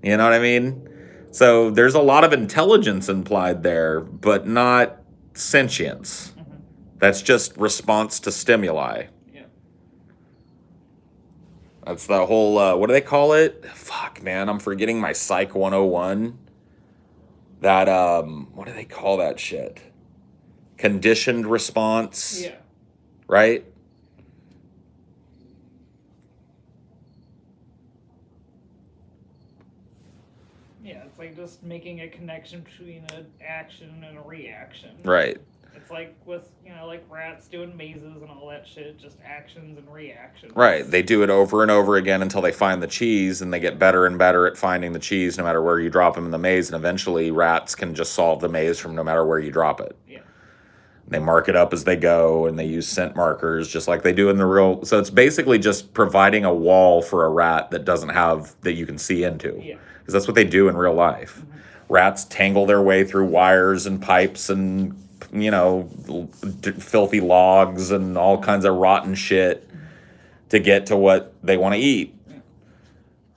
A: You know what I mean? So there's a lot of intelligence implied there, but not sentience. Mm-hmm. That's just response to stimuli. Yeah. That's the whole, what do they call it? Fuck, man, I'm forgetting my Psych 101. That, what do they call that shit? Conditioned response.
B: Yeah.
A: Right?
B: like just making a connection between an action and a reaction.
A: Right.
B: It's like with, like rats doing mazes and all that shit, just actions and reactions.
A: Right. They do it over and over again until they find the cheese, and they get better and better at finding the cheese no matter where you drop them in the maze, and eventually rats can just solve the maze from no matter where you drop it.
B: Yeah.
A: They mark it up as they go, and they use scent markers just like they do in the real. So it's basically just providing a wall for a rat that you can see into.
B: Yeah.
A: Because that's what they do in real life. Mm-hmm. Rats tangle their way through wires and pipes and, filthy logs and all kinds of rotten shit to get to what they want to eat.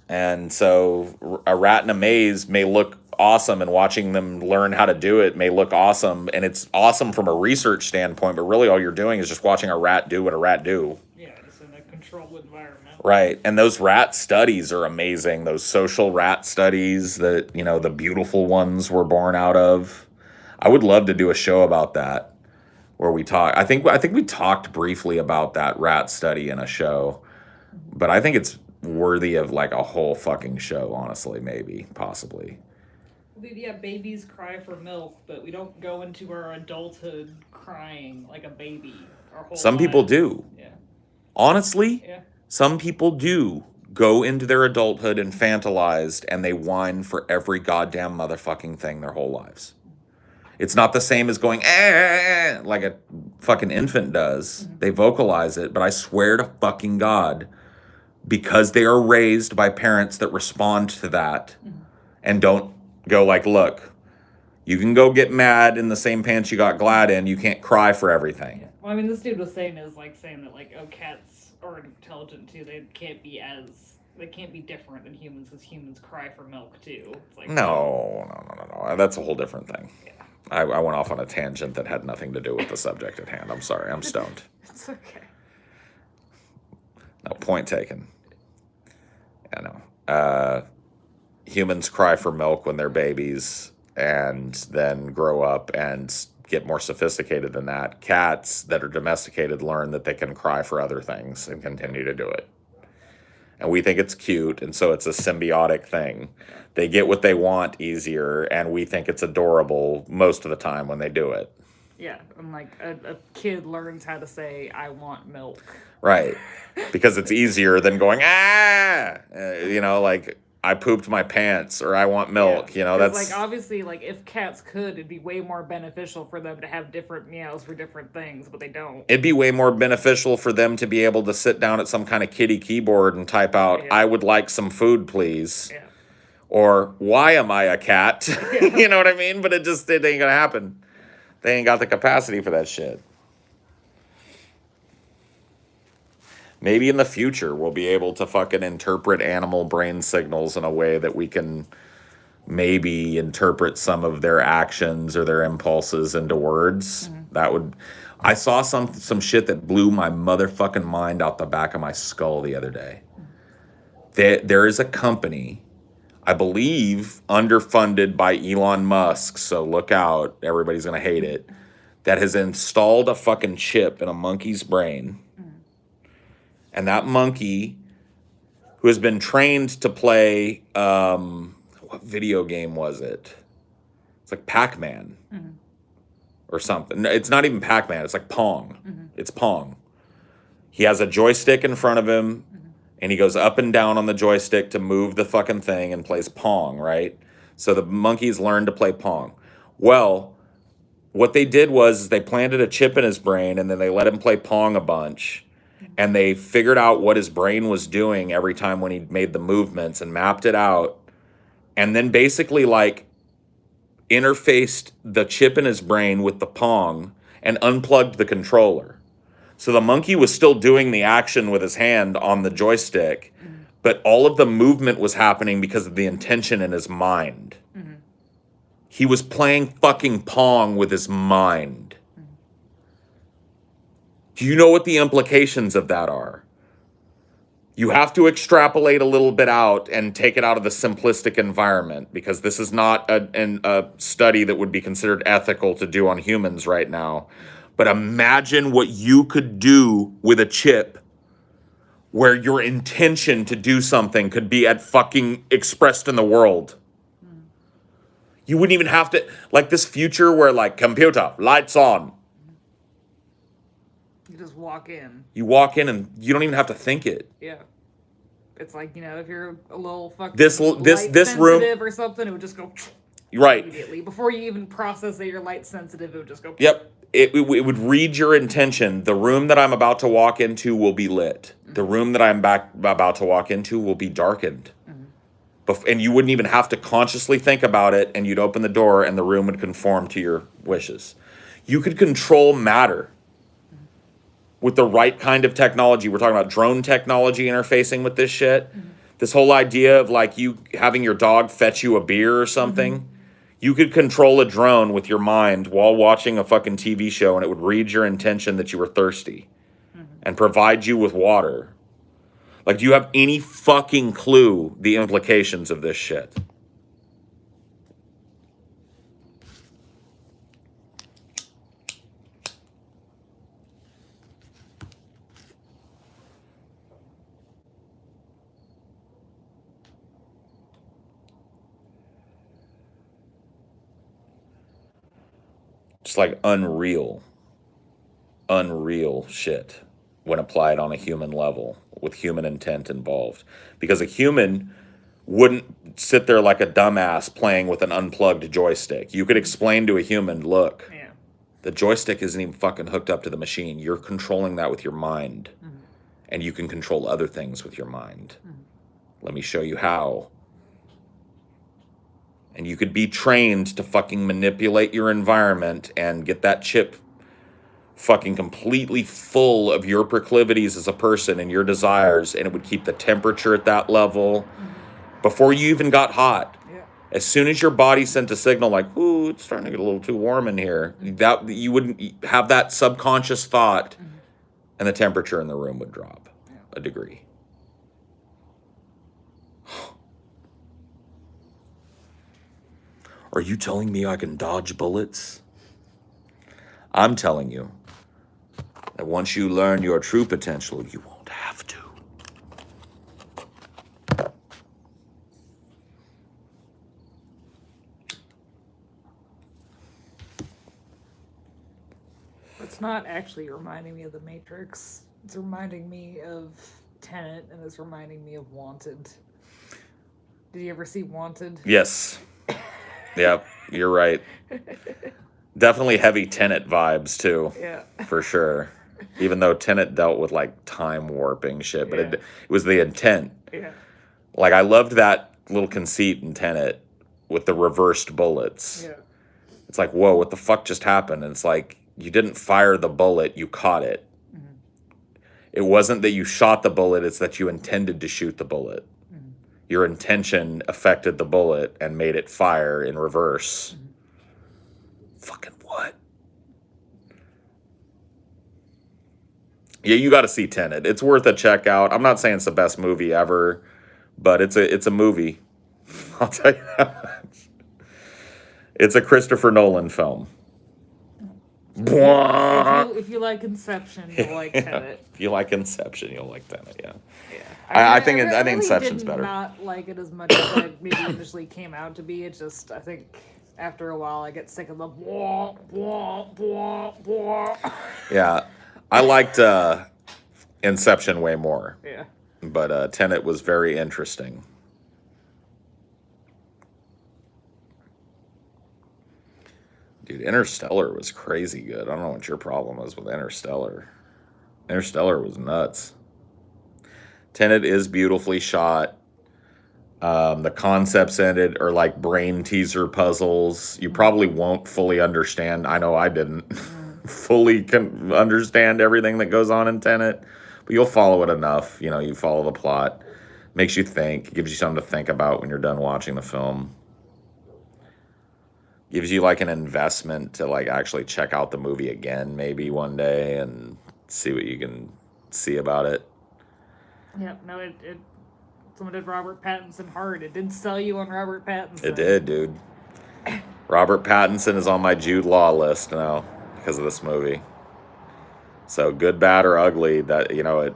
A: And so a rat in a maze may look awesome, and watching them learn how to do it may look awesome, and it's awesome from a research standpoint, but really all you're doing is just watching a rat do what a rat do.
B: Yeah, it's in a controlled environment.
A: Right. And those rat studies are amazing. Those social rat studies that, the beautiful ones were born out of. I would love to do a show about that where we talk. I think we talked briefly about that rat study in a show, but I think it's worthy of like a whole fucking show, honestly, maybe, possibly.
B: Yeah, babies cry for milk, but we don't go into our adulthood crying like a baby our whole
A: Some people do.
B: Yeah.
A: Honestly,
B: yeah.
A: Some people do go into their adulthood infantilized, and they whine for every goddamn motherfucking thing their whole lives. It's not the same as going, like a fucking infant does. Mm-hmm. They vocalize it, but I swear to fucking God, because they are raised by parents that respond to that and don't go like, look, you can go get mad in the same pants you got glad in. You can't cry for everything.
B: Yeah. Well, I mean, this dude was saying that, cats are intelligent too. They can't be different than humans because humans cry for milk too. It's like,
A: No. That's a whole different thing.
B: Yeah.
A: I went off on a tangent that had nothing to do with the subject at hand. I'm sorry. I'm stoned.
B: It's okay.
A: No, point taken. Yeah, no. Humans cry for milk when they're babies and then grow up and get more sophisticated than that. Cats that are domesticated learn that they can cry for other things and continue to do it. And we think it's cute, and so it's a symbiotic thing. They get what they want easier, and we think it's adorable most of the time when they do it.
B: Yeah, and a kid learns how to say, I want milk.
A: Right, because it's easier than going, I pooped my pants, or I want milk, that's...
B: obviously, if cats could, it'd be way more beneficial for them to have different meows for different things, but they don't.
A: It'd be way more beneficial for them to be able to sit down at some kind of kiddie keyboard and type out, I would like some food, please.
B: Yeah.
A: Or, why am I a cat?
B: Yeah.
A: You know what I mean? But it ain't gonna happen. They ain't got the capacity for that shit. Maybe in the future we'll be able to fucking interpret animal brain signals in a way that we can maybe interpret some of their actions or their impulses into words. Mm-hmm. I saw some shit that blew my motherfucking mind out the back of my skull the other day. There is a company, I believe underfunded by Elon Musk, so look out, everybody's gonna hate it, that has installed a fucking chip in a monkey's brain. And that monkey, who has been trained to play, what video game was it? It's like Pac-Man or something. No, it's not even Pac-Man. It's like Pong. Mm-hmm. It's Pong. He has a joystick in front of him, and he goes up and down on the joystick to move the fucking thing and plays Pong, right? So the monkeys learned to play Pong. Well, what they did was they planted a chip in his brain, and then they let him play Pong a bunch. And they figured out what his brain was doing every time when he made the movements and mapped it out. And then basically interfaced the chip in his brain with the Pong and unplugged the controller. So the monkey was still doing the action with his hand on the joystick, but all of the movement was happening because of the intention in his mind. Mm-hmm. He was playing fucking Pong with his mind. Do you know what the implications of that are? You have to extrapolate a little bit out and take it out of the simplistic environment, because this is not a study that would be considered ethical to do on humans right now. But imagine what you could do with a chip where your intention to do something could be at fucking expressed in the world. You wouldn't even have to, like this future where like computer, lights on.
B: You just walk in.
A: You walk in and you don't even have to think it.
B: Yeah. It's like, you know, if you're a little fucking
A: This
B: sensitive
A: room
B: or something, it would just go
A: right
B: immediately. Before you even process that you're light sensitive, it would just go.
A: Yep. It would read your intention. The room that I'm about to walk into will be lit. The room that I'm about to walk into will be darkened. And you wouldn't even have to consciously think about it, and you'd open the door and the room would conform to your wishes. You could control matter with the right kind of technology. We're talking about drone technology interfacing with this shit. This whole idea of like you having your dog fetch you a beer or something. You could control a drone with your mind while watching a fucking TV show, and it would read your intention that you were thirsty and provide you with water. Like, do you have any fucking clue the implications of this shit? It's like unreal shit when applied on a human level with human intent involved. Because a human wouldn't sit there like a dumbass playing with an unplugged joystick. You could explain to a human, look, the joystick isn't even fucking hooked up to the machine. You're controlling that with your mind. And you can control other things with your mind. Let me show you how. And you could be trained to fucking manipulate your environment and get that chip fucking completely full of your proclivities as a person and your desires, and it would keep the temperature at that level before you even got hot. As soon as your body sent a signal like, ooh, it's starting to get a little too warm in here, that you wouldn't have that subconscious thought, and the temperature in the room would drop a degree. Are you telling me I can dodge bullets? I'm telling you that once you learn your true potential, you won't have to.
B: It's not actually reminding me of The Matrix. It's reminding me of Tenet, and it's reminding me of Wanted. Did you ever see Wanted?
A: Yes. Yep, you're right. Definitely heavy Tenet vibes, too.
B: Yeah.
A: For sure. Even though Tenet dealt with, like, time warping shit. But it was the intent.
B: Yeah.
A: Like, I loved that little conceit in Tenet with the reversed bullets.
B: Yeah.
A: It's like, whoa, what the fuck just happened? And it's like, you didn't fire the bullet, you caught it. It wasn't that you shot the bullet, it's that you intended to shoot the bullet. Your intention affected the bullet and made it fire in reverse. Fucking what? Yeah, you got to see Tenet. It's worth a check out. I'm not saying it's the best movie ever, but it's a movie. I'll tell you that much. It's a Christopher Nolan film.
B: If you like Inception, you'll like Tenet.
A: If you like Inception, you'll like Tenet, yeah.
B: I
A: think
B: really
A: Inception's
B: did
A: better.
B: Not like it as much as it maybe initially came out to be. It's just, I think after a while I get sick of the blah, blah, blah, blah.
A: Yeah, I liked Inception way more.
B: Yeah.
A: But Tenet was very interesting. Dude, Interstellar was crazy good. I don't know what your problem is with Interstellar. Interstellar was nuts. Tenet is beautifully shot. The concepts in it are like brain teaser puzzles. You probably won't fully understand. I know I didn't fully understand everything that goes on in Tenet. But you'll follow it enough. You know, you follow the plot. Makes you think. Gives you something to think about when you're done watching the film. Gives you like an investment to like actually check out the movie again maybe one day and see what you can see about it.
B: Yep, no, it someone did Robert Pattinson hard. It did sell you on Robert Pattinson.
A: It did, dude. Robert Pattinson is on my Jude Law list now because of this movie. So good, bad, or ugly, that, you know, it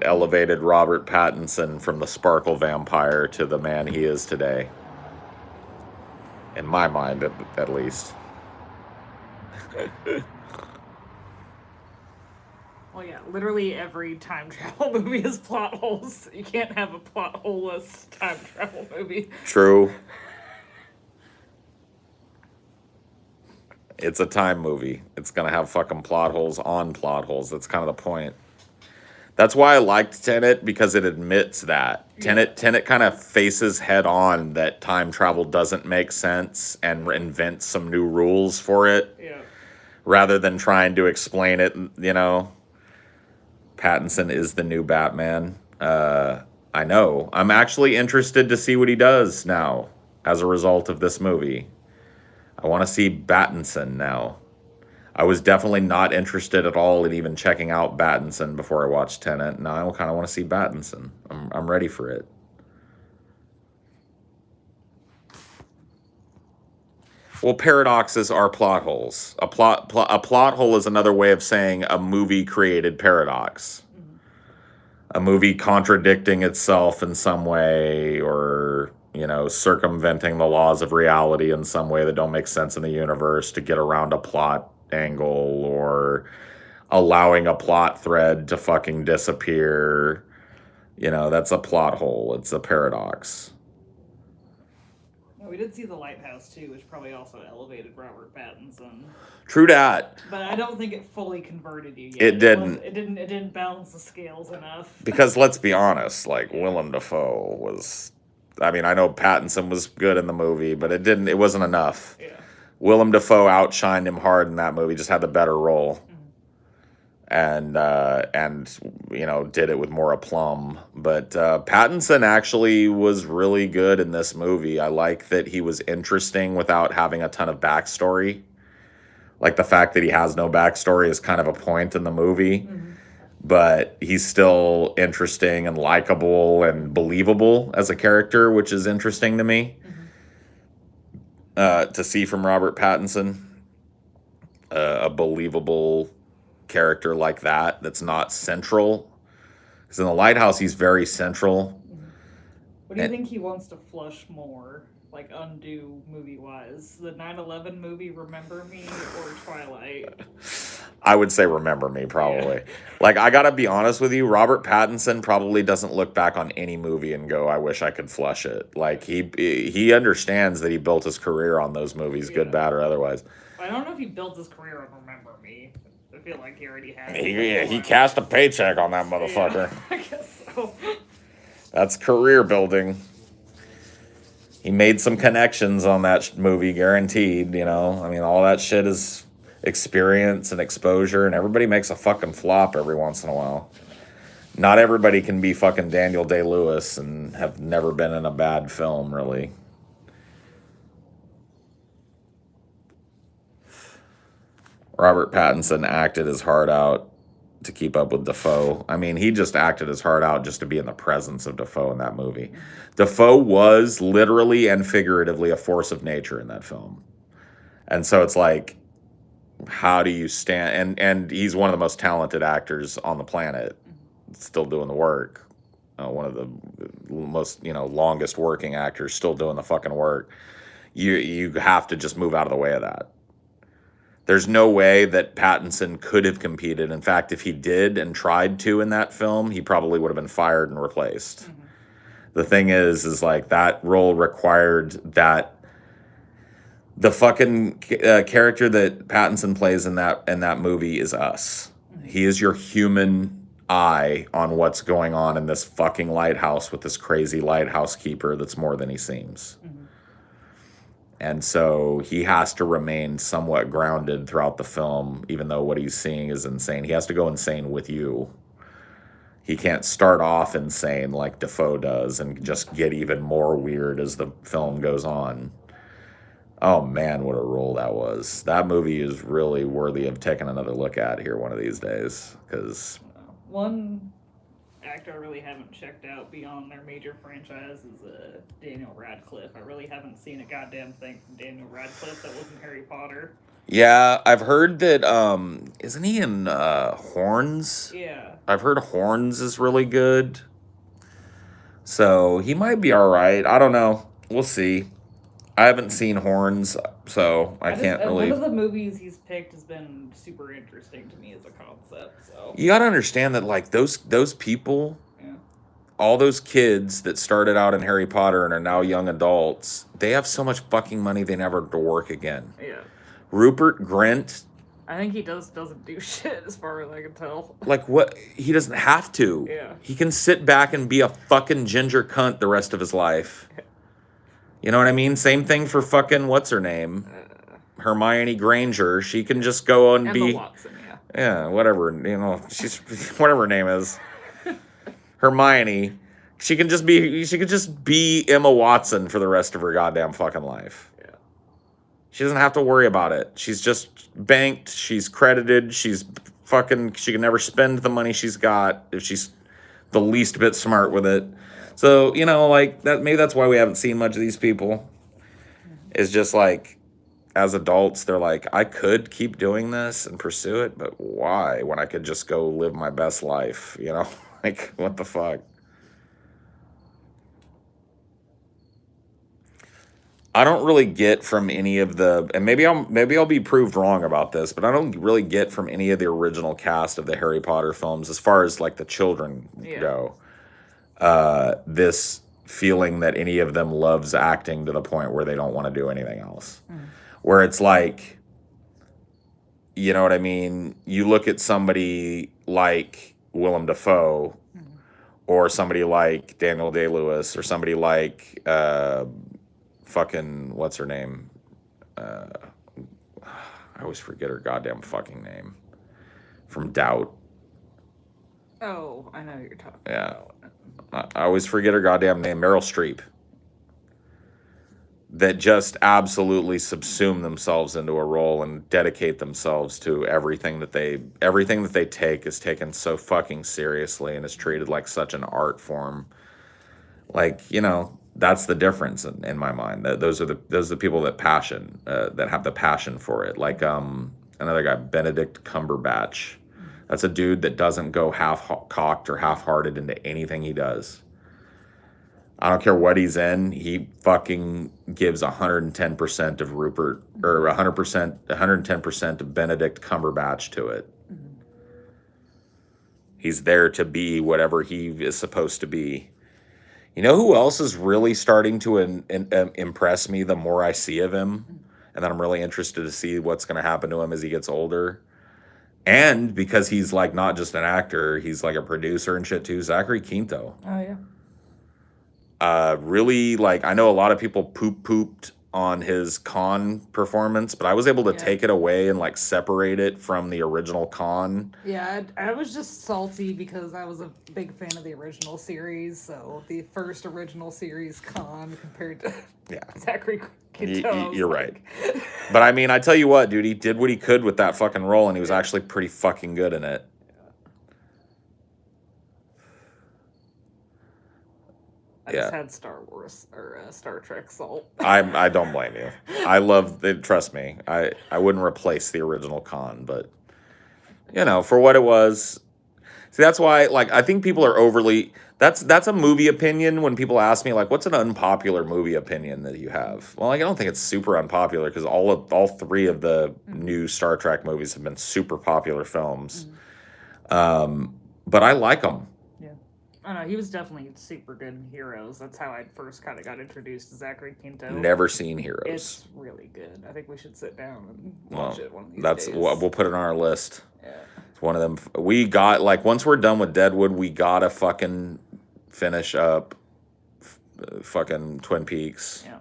A: elevated Robert Pattinson from the sparkle vampire to the man he is today. in my mind, at least.
B: Well, yeah, literally every time travel movie is plot holes. You can't have a plot hole-less time travel movie.
A: True. It's a time movie. It's gonna have fucking plot holes on plot holes. That's kind of the point. That's why I liked Tenet, because it admits that. Tenet kind of faces head on that time travel doesn't make sense and invents some new rules for it.
B: Yeah.
A: Rather than trying to explain it, you know. Pattinson is the new Batman. I know. I'm actually interested to see what he does now as a result of this movie. I want to see Pattinson now. I was definitely not interested at all in even checking out Pattinson before I watched Tenet. Now I kind of want to see Pattinson. I'm ready for it. Well, paradoxes are plot holes. A plot hole is another way of saying a movie created paradox. A movie contradicting itself in some way, or, you know, circumventing the laws of reality in some way that don't make sense in the universe to get around a plot angle, or allowing a plot thread to fucking disappear. You know, that's a plot hole. It's a paradox.
B: Well, we did see The Lighthouse too, which probably also elevated Robert Pattinson.
A: True that.
B: But I don't think it fully converted you yet.
A: It didn't.
B: It didn't balance the scales enough.
A: Because let's be honest, like, Willem Dafoe was, I mean, I know Pattinson was good in the movie, but it wasn't enough.
B: Yeah.
A: Willem Dafoe outshined him hard in that movie, just had the better role. And you know, did it with more aplomb. But Pattinson actually was really good in this movie. I like that he was interesting without having a ton of backstory. Like, the fact that he has no backstory is kind of a point in the movie. But he's still interesting and likable and believable as a character, which is interesting to me to see from Robert Pattinson. A believable character like that's not central. Because in The Lighthouse, he's very central.
B: What do you think he wants to flush more, like undo movie-wise? The 9/11 movie, Remember Me, or Twilight?
A: I would say Remember Me, probably. Yeah. Like, I gotta be honest with you, Robert Pattinson probably doesn't look back on any movie and go, I wish I could flush it. Like, he understands that he built his career on those movies, good, bad, or otherwise.
B: I don't know if he built his career on Remember Me. I feel like he already had
A: it. He cashed a paycheck on that motherfucker.
B: Yeah, I guess so.
A: That's career building. He made some connections on that movie, guaranteed, you know. I mean, all that shit is experience and exposure, and everybody makes a fucking flop every once in a while. Not everybody can be fucking Daniel Day-Lewis and have never been in a bad film, really. Robert Pattinson acted his heart out to keep up with Dafoe. I mean, he just acted his heart out just to be in the presence of Dafoe in that movie. Dafoe was literally and figuratively a force of nature in that film. And so it's like, how do you stand? And he's one of the most talented actors on the planet, still doing the work. One of the most, longest working actors, still doing the fucking work. You have to just move out of the way of that. There's no way that Pattinson could have competed. In fact, if he did and tried to in that film, he probably would have been fired and replaced. The thing is like, that role required that the fucking character that Pattinson plays in that movie is us. He is your human eye on what's going on in this fucking lighthouse with this crazy lighthouse keeper that's more than he seems. And so he has to remain somewhat grounded throughout the film, even though what he's seeing is insane. He has to go insane with you. He can't start off insane like Dafoe does and just get even more weird as the film goes on. Oh man, what a role that was. That movie is really worthy of taking another look at here one of these days. Because
B: one actor I really haven't checked out beyond their major franchise is Daniel Radcliffe. I really haven't seen a goddamn thing from Daniel Radcliffe that wasn't Harry Potter.
A: Yeah, I've heard that, isn't he in Horns?
B: Yeah.
A: I've heard Horns is really good. So he might be alright. I don't know. We'll see. I haven't seen Horns, so I can't really.
B: None of the movies he's picked has been super interesting to me as a concept. So
A: You gotta understand that, like, those people,
B: yeah.
A: all those kids that started out in Harry Potter and are now young adults, they have so much fucking money they never have to work again.
B: Yeah.
A: Rupert Grint,
B: I think he doesn't do shit as far as I can tell.
A: like, what? He doesn't have to.
B: Yeah.
A: He can sit back and be a fucking ginger cunt the rest of his life. You know what I mean? Same thing for fucking what's her name, Hermione Granger. She can just go and be
B: Watson, yeah.
A: Yeah, whatever, she's whatever her name is. Hermione. She could just be Emma Watson for the rest of her goddamn fucking life.
B: Yeah.
A: She doesn't have to worry about it. She's just banked, she's credited, she can never spend the money she's got if she's the least bit smart with it. So, like that, maybe that's why we haven't seen much of these people. It's just like, as adults, they're like, I could keep doing this and pursue it, but why? When I could just go live my best life, Like, what the fuck? I don't really get from any of the, and maybe I'll be proved wrong about this, but I don't really get from any of the original cast of the Harry Potter films, as far as like the children go, this feeling that any of them loves acting to the point where they don't want to do anything else. Where it's like, you know what I mean? You look at somebody like Willem Dafoe, or somebody like Daniel Day-Lewis, or somebody like fucking, what's her name? I always forget her goddamn fucking name. From Doubt.
B: Oh, I know who you're talking
A: about. I always forget her goddamn name. Meryl Streep. That just absolutely subsume themselves into a role and dedicate themselves to everything that they take is taken so fucking seriously and is treated like such an art form. Like, that's the difference in my mind. Those are the people that have the passion for it. Like another guy, Benedict Cumberbatch. That's a dude that doesn't go half-cocked or half-hearted into anything he does. I don't care what he's in. He fucking gives 110% of Rupert, or 110% of Benedict Cumberbatch to it. He's there to be whatever he is supposed to be. You know who else is really starting to impress me the more I see of him? And then I'm really interested to see what's going to happen to him as he gets older. And because he's like not just an actor, he's like a producer and shit too. Zachary Quinto.
B: Oh, yeah.
A: Really, like, I know a lot of people pooped on his Con performance, but I was able to take it away and like separate it from the original Con.
B: Yeah, I was just salty because I was a big fan of the original series, so the first original series Con compared to Zachary Quinto.
A: You're right. But I mean, I tell you what, dude, he did what he could with that fucking role, and he was actually pretty fucking good in it.
B: I just had Star Wars or Star Trek salt.
A: I don't blame you. I love it. Trust me. I wouldn't replace the original Con, but for what it was. See, that's why, like, I think people are overly. That's a movie opinion. When people ask me, like, what's an unpopular movie opinion that you have? Well, like, I don't think it's super unpopular because all three of the new Star Trek movies have been super popular films. But I like them.
B: I don't know, he was definitely super good in Heroes. That's how I first kind of got introduced to Zachary Quinto.
A: Never seen Heroes.
B: It's really good. I think we should sit down and watch it one of these days.
A: We'll put it on our list.
B: Yeah.
A: It's one of them. We got, like, once we're done with Deadwood, we gotta fucking finish up fucking Twin Peaks.
B: Yeah.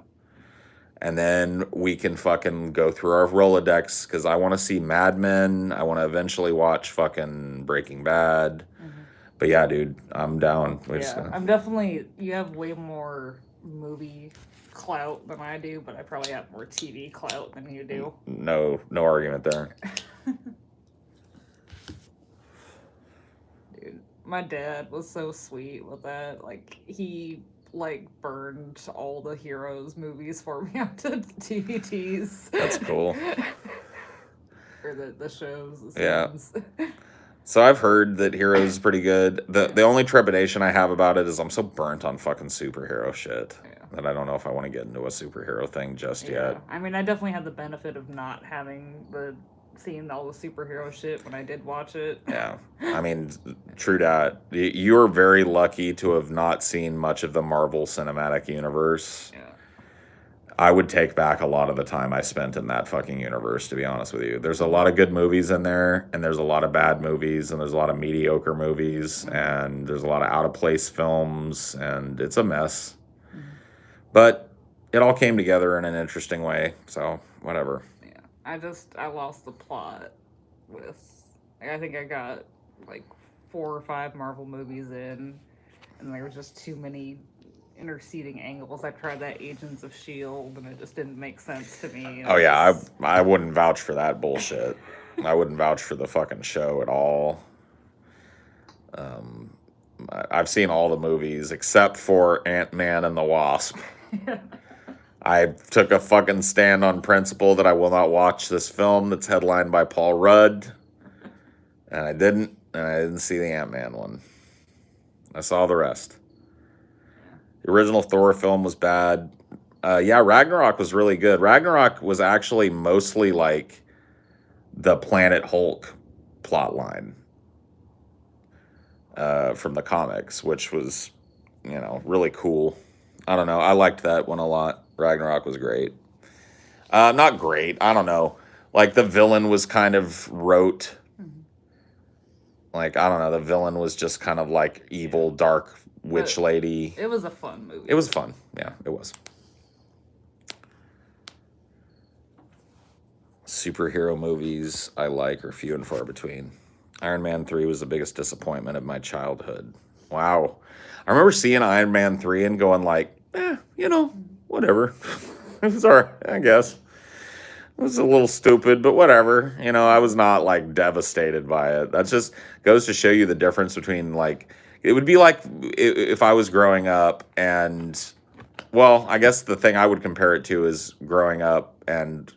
A: And then we can fucking go through our Rolodex, because I want to see Mad Men. I want to eventually watch fucking Breaking Bad. But yeah, dude, I'm down.
B: I'm definitely, you have way more movie clout than I do, but I probably have more TV clout than you do.
A: No argument there.
B: Dude, my dad was so sweet with that. Like, he, like, burned all the Heroes movies for me onto DVDs.
A: That's cool.
B: Or the shows.
A: Yeah. So I've heard that Heroes is pretty good. The only trepidation I have about it is I'm so burnt on fucking superhero shit.
B: Yeah.
A: that I don't know if I want to get into a superhero thing just yet.
B: I mean, I definitely had the benefit of not having seeing all the superhero shit when I did watch it.
A: Yeah. I mean, true that. You're very lucky to have not seen much of the Marvel Cinematic Universe.
B: Yeah.
A: I would take back a lot of the time I spent in that fucking universe, to be honest with you. There's a lot of good movies in there, and there's a lot of bad movies, and there's a lot of mediocre movies, and there's a lot of out-of-place films, and it's a mess. But it all came together in an interesting way, so whatever.
B: Yeah. I lost the plot with, I think I got like 4 or 5 Marvel movies in, and there was just too many interceding angles. I tried that Agents of S.H.I.E.L.D. and it just didn't make sense to me.
A: Oh yeah, I wouldn't vouch for that bullshit. I wouldn't vouch for the fucking show at all. I've seen all the movies except for Ant-Man and the Wasp. I took a fucking stand on principle that I will not watch this film that's headlined by Paul Rudd. And I didn't see the Ant-Man one. I saw the rest. The original Thor film was bad. Ragnarok was really good. Ragnarok was actually mostly like the Planet Hulk plotline from the comics, which was, really cool. I don't know. I liked that one a lot. Ragnarok was great. Not great. I don't know. Like, the villain was kind of rote. Like, I don't know. The villain was just kind of like evil, dark witch lady.
B: It was a fun movie.
A: It was fun. Yeah, it was. Superhero movies I like are few and far between. Iron Man 3 was the biggest disappointment of my childhood. Wow. I remember seeing Iron Man 3 and going like, whatever. It was alright, I guess. It was a little stupid, but whatever. I was not like devastated by it. That just goes to show you the difference between like, it would be like if I was growing up and, well, I guess the thing I would compare it to is growing up and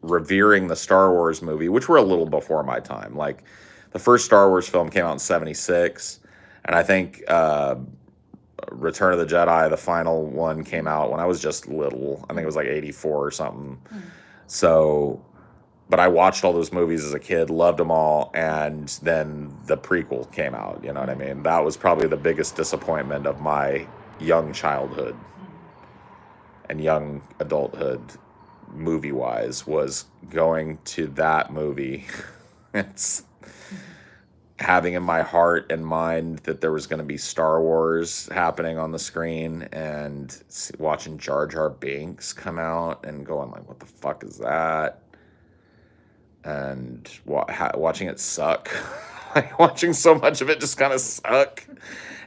A: revering the Star Wars movie, which were a little before my time. Like, the first Star Wars film came out in 1976, and I think Return of the Jedi, the final one, came out when I was just little. I think it was like 1984 or something. So, but I watched all those movies as a kid, loved them all, and then the prequel came out, you know what I mean? That was probably the biggest disappointment of my young childhood and young adulthood, movie-wise, was going to that movie. It's having in my heart and mind that there was going to be Star Wars happening on the screen, and watching Jar Jar Binks come out and going like, what the fuck is that? And watching it suck. Like, watching so much of it just kind of suck,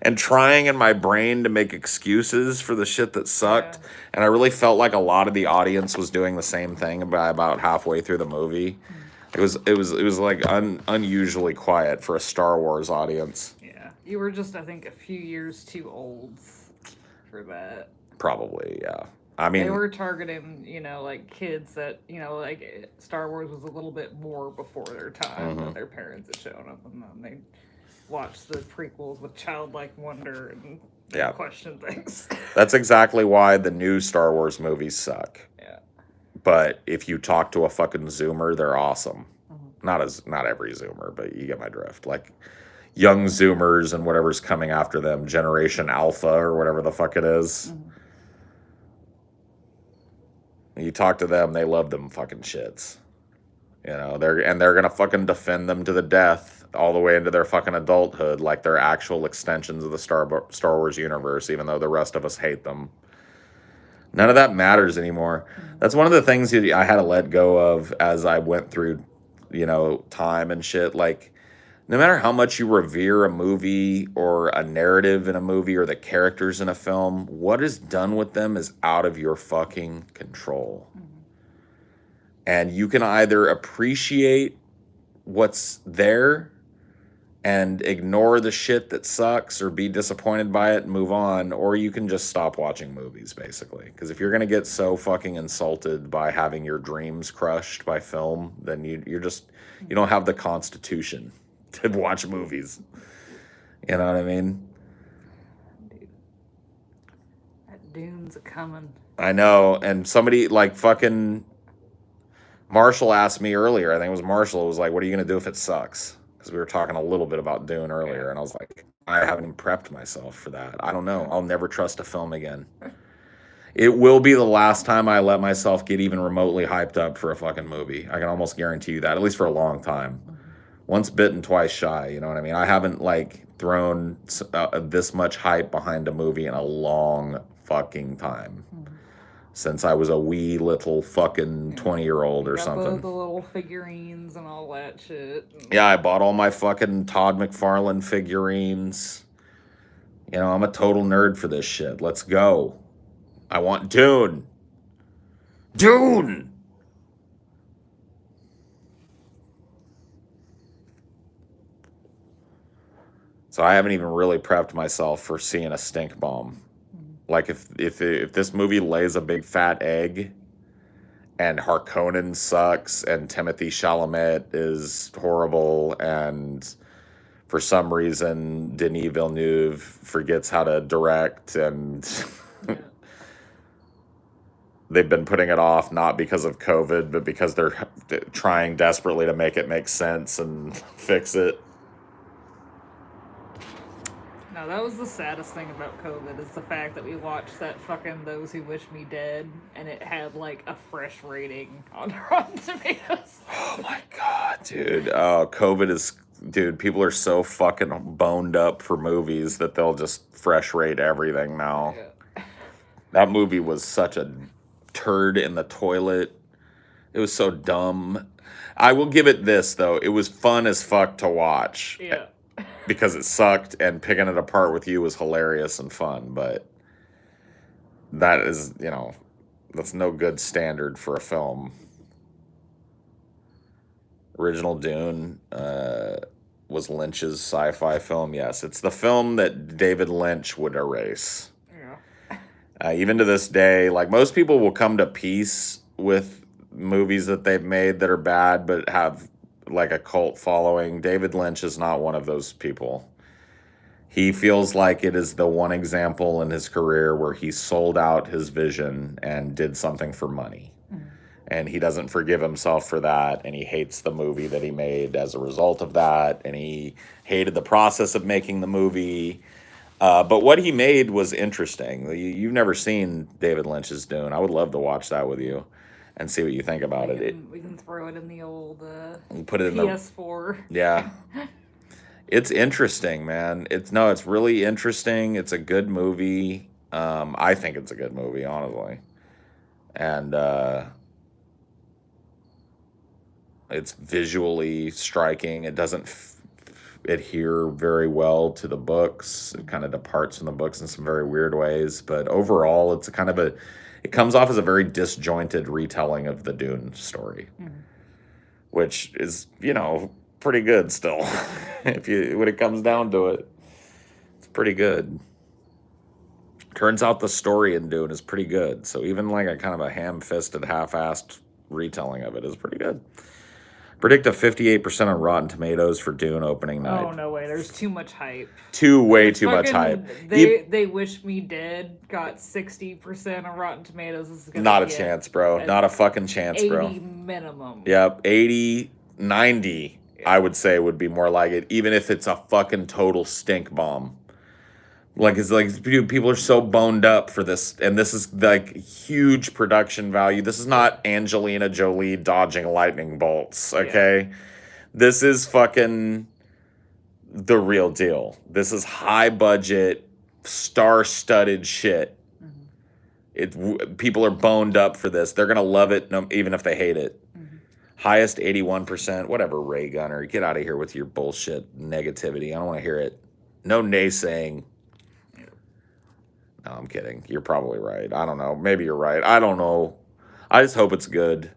A: and trying in my brain to make excuses for the shit that sucked. Yeah. And I really felt like a lot of the audience was doing the same thing by about halfway through the movie. It was like unusually quiet for a Star Wars audience.
B: Yeah, you were just, I think, a few years too old for that.
A: Probably, yeah. I mean,
B: they were targeting, like kids that, like Star Wars was a little bit more before their time than their parents had shown them, and then they watched the prequels with childlike wonder and question things.
A: That's exactly why the new Star Wars movies suck.
B: Yeah.
A: But if you talk to a fucking Zoomer, they're awesome. Not every Zoomer, but you get my drift. Like, young Zoomers and whatever's coming after them, Generation Alpha or whatever the fuck it is. You talk to them, they love them fucking shits. They're gonna fucking defend them to the death all the way into their fucking adulthood, like they're actual extensions of the Star Wars universe, even though the rest of us hate them. None of that matters anymore. That's one of the things I had to let go of as I went through, time and shit. Like, no matter how much you revere a movie or a narrative in a movie or the characters in a film, what is done with them is out of your fucking control. And you can either appreciate what's there and ignore the shit that sucks or be disappointed by it and move on, or you can just stop watching movies, basically. Because if you're going to get so fucking insulted by having your dreams crushed by film, then you don't have the constitution to watch movies. You know what I mean?
B: Dune's a coming.
A: I know, and somebody like fucking Marshall asked me earlier. I think it was Marshall. Was like, "What are you gonna do if it sucks?" Because we were talking a little bit about Dune earlier, and I was like, "I haven't even prepped myself for that. I don't know. I'll never trust a film again. It will be the last time I let myself get even remotely hyped up for a fucking movie. I can almost guarantee you that, at least for a long time. Once bitten, twice shy. You know what I mean? I haven't like thrown this much hype behind a movie in a long fucking time. Since I was a wee little fucking 20-year-old or something.
B: The little figurines and all that shit.
A: Yeah, I bought all my fucking Todd McFarlane figurines. You know, I'm a total nerd for this shit. Let's go. I want Dune. Dune! So I haven't even really prepped myself for seeing a stink bomb. Like if this movie lays a big fat egg and Harkonnen sucks and Timothée Chalamet is horrible and for some reason Denis Villeneuve forgets how to direct and they've been putting it off not because of COVID but because they're trying desperately to make it make sense and fix it.
B: No, that was the saddest thing about COVID is the fact that we watched that fucking Those Who Wish Me Dead and it had like a fresh rating on Rotten Tomatoes.
A: Oh my god, dude. COVID is... Dude, people are so fucking boned up for movies that they'll just fresh rate everything now. Yeah. That movie was such a turd in the toilet. It was so dumb. I will give it this, though. It was fun as fuck to watch.
B: Yeah.
A: Because it sucked, and picking it apart with you was hilarious and fun, but that is, you know, that's no good standard for a film. Original Dune was Lynch's sci-fi film. Yes, it's the film that David Lynch would erase. Yeah. Even to this day, like most people will come to peace with movies that they've made that are bad but have like a cult following. David Lynch is not one of those people. He feels like it is the one example in his career where he sold out his vision and did something for money. And he doesn't forgive himself for that, and he hates the movie that he made as a result of that, and he hated the process of making the movie. But what he made was interesting. You've never seen David Lynch's Dune. I would love to watch that with you and see what you think about it.
B: We can throw it in the old
A: put it in
B: PS4.
A: Yeah. It's interesting, man. It's really interesting. It's a good movie. I think it's a good movie, honestly. And it's visually striking. It doesn't adhere very well to the books. It kind of departs from the books in some very weird ways. But overall, it's it comes off as a very disjointed retelling of the Dune story, which is, you know, pretty good still. When it comes down to it, it's pretty good. Turns out the story in Dune is pretty good. So even like a kind of a ham-fisted, half-assed retelling of it is pretty good. Predict a 58% on Rotten Tomatoes for Dune opening night.
B: Oh, no way. There's too much hype.
A: Way too much hype.
B: They Wish Me Dead got 60% on Rotten Tomatoes. This is
A: not a chance, bro. Not a fucking chance,
B: 80
A: bro.
B: 80 minimum.
A: Yep. 80, 90, I would say would be more like it, even if it's a fucking total stink bomb. Like, it's like, dude, people are so boned up for this, and this is like huge production value. This is not Angelina Jolie dodging lightning bolts, okay? Yeah. This is fucking the real deal. This is high budget, star-studded shit. People are boned up for this. They're gonna love it, even if they hate it. Highest 81%. Whatever, Ray Gunner. Get out of here with your bullshit negativity. I don't want to hear it. No naysaying. No, I'm kidding. You're probably right. I don't know. Maybe you're right. I don't know. I just hope it's good.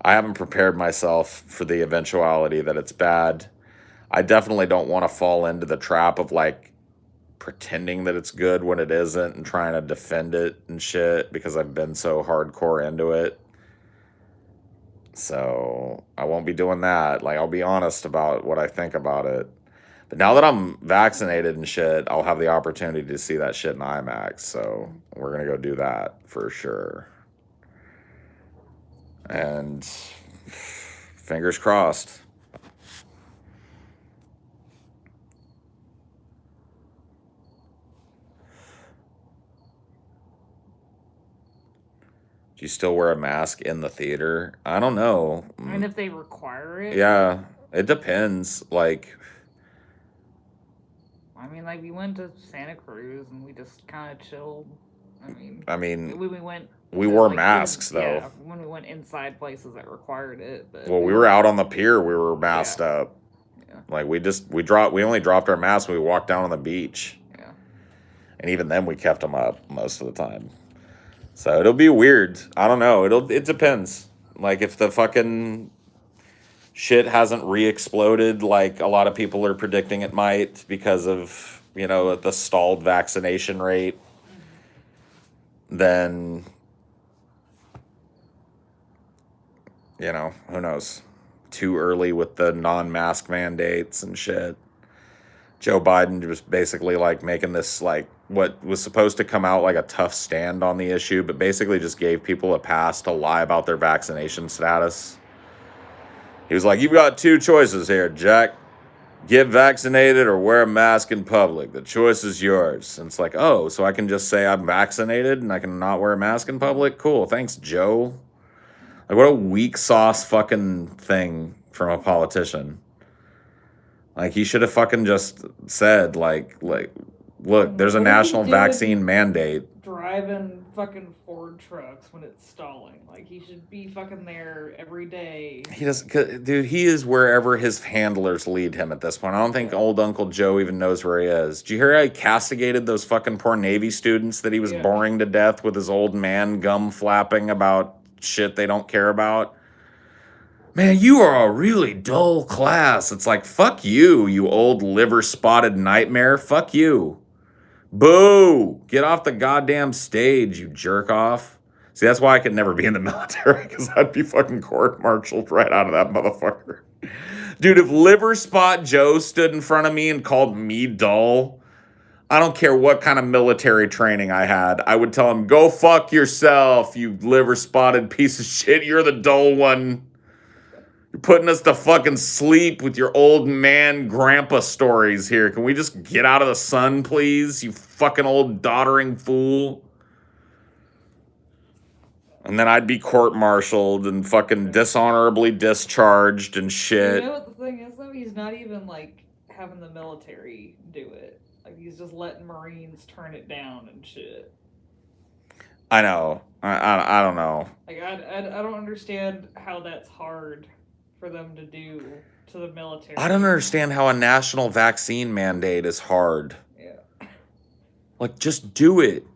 A: I haven't prepared myself for the eventuality that it's bad. I definitely don't want to fall into the trap of like pretending that it's good when it isn't and trying to defend it and shit because I've been so hardcore into it. So I won't be doing that. Like, I'll be honest about what I think about it. But now that I'm vaccinated and shit, I'll have the opportunity to see that shit in IMAX. So we're gonna go do that for sure. And fingers crossed. Do you still wear a mask in the theater? I don't know.
B: And if they require it?
A: Yeah, it depends. Like,
B: I mean, like, we went to Santa Cruz and we just kind of chilled.
A: I mean, we
B: to,
A: wore
B: like,
A: masks though.
B: Yeah, when we went inside places that required it. But
A: Well, we were out on the pier. We were masked up.
B: Yeah.
A: Like we only dropped our masks when we walked down on the beach.
B: Yeah.
A: And even then, we kept them up most of the time. So it'll be weird. I don't know. It depends. Like if the fucking shit hasn't re-exploded like a lot of people are predicting it might because of, the stalled vaccination rate, then, who knows? Too early with the non-mask mandates and shit. Joe Biden was basically like making this like what was supposed to come out like a tough stand on the issue, but basically just gave people a pass to lie about their vaccination status. He was like, you've got two choices here, Jack. Get vaccinated or wear a mask in public. The choice is yours. And it's like, oh, so I can just say I'm vaccinated and I can not wear a mask in public? Cool. Thanks, Joe. Like, what a weak sauce fucking thing from a politician. Like, he should have fucking just said, like, look, there's a national vaccine mandate.
B: Driving fucking Ford trucks when it's stalling. Like, he should be fucking there every day.
A: He is wherever his handlers lead him at this point. I don't think old Uncle Joe even knows where he is. Did you hear how he castigated those fucking poor Navy students that he was boring to death with his old man gum flapping about shit they don't care about? Man, you are a really dull class. It's like, fuck you, you old liver-spotted nightmare. Fuck you. Boo! Get off the goddamn stage, you jerk off. See, that's why I could never be in the military, because I'd be fucking court-martialed right out of that motherfucker. Dude, if Liver Spot Joe stood in front of me and called me dull, I don't care what kind of military training I had. I would tell him, go fuck yourself, you liver-spotted piece of shit. You're the dull one. You're putting us to fucking sleep with your old man grandpa stories here. Can we just get out of the sun, please? You fucking old doddering fool. And then I'd be court-martialed and fucking dishonorably discharged and shit.
B: You know what the thing is, though? He's not even, like, having the military do it. Like, he's just letting Marines turn it down and shit.
A: I know. I don't know.
B: Like, I don't understand how that's hard for them to do to the military.
A: I don't understand how a national vaccine mandate is hard.
B: Yeah.
A: Like, just do it.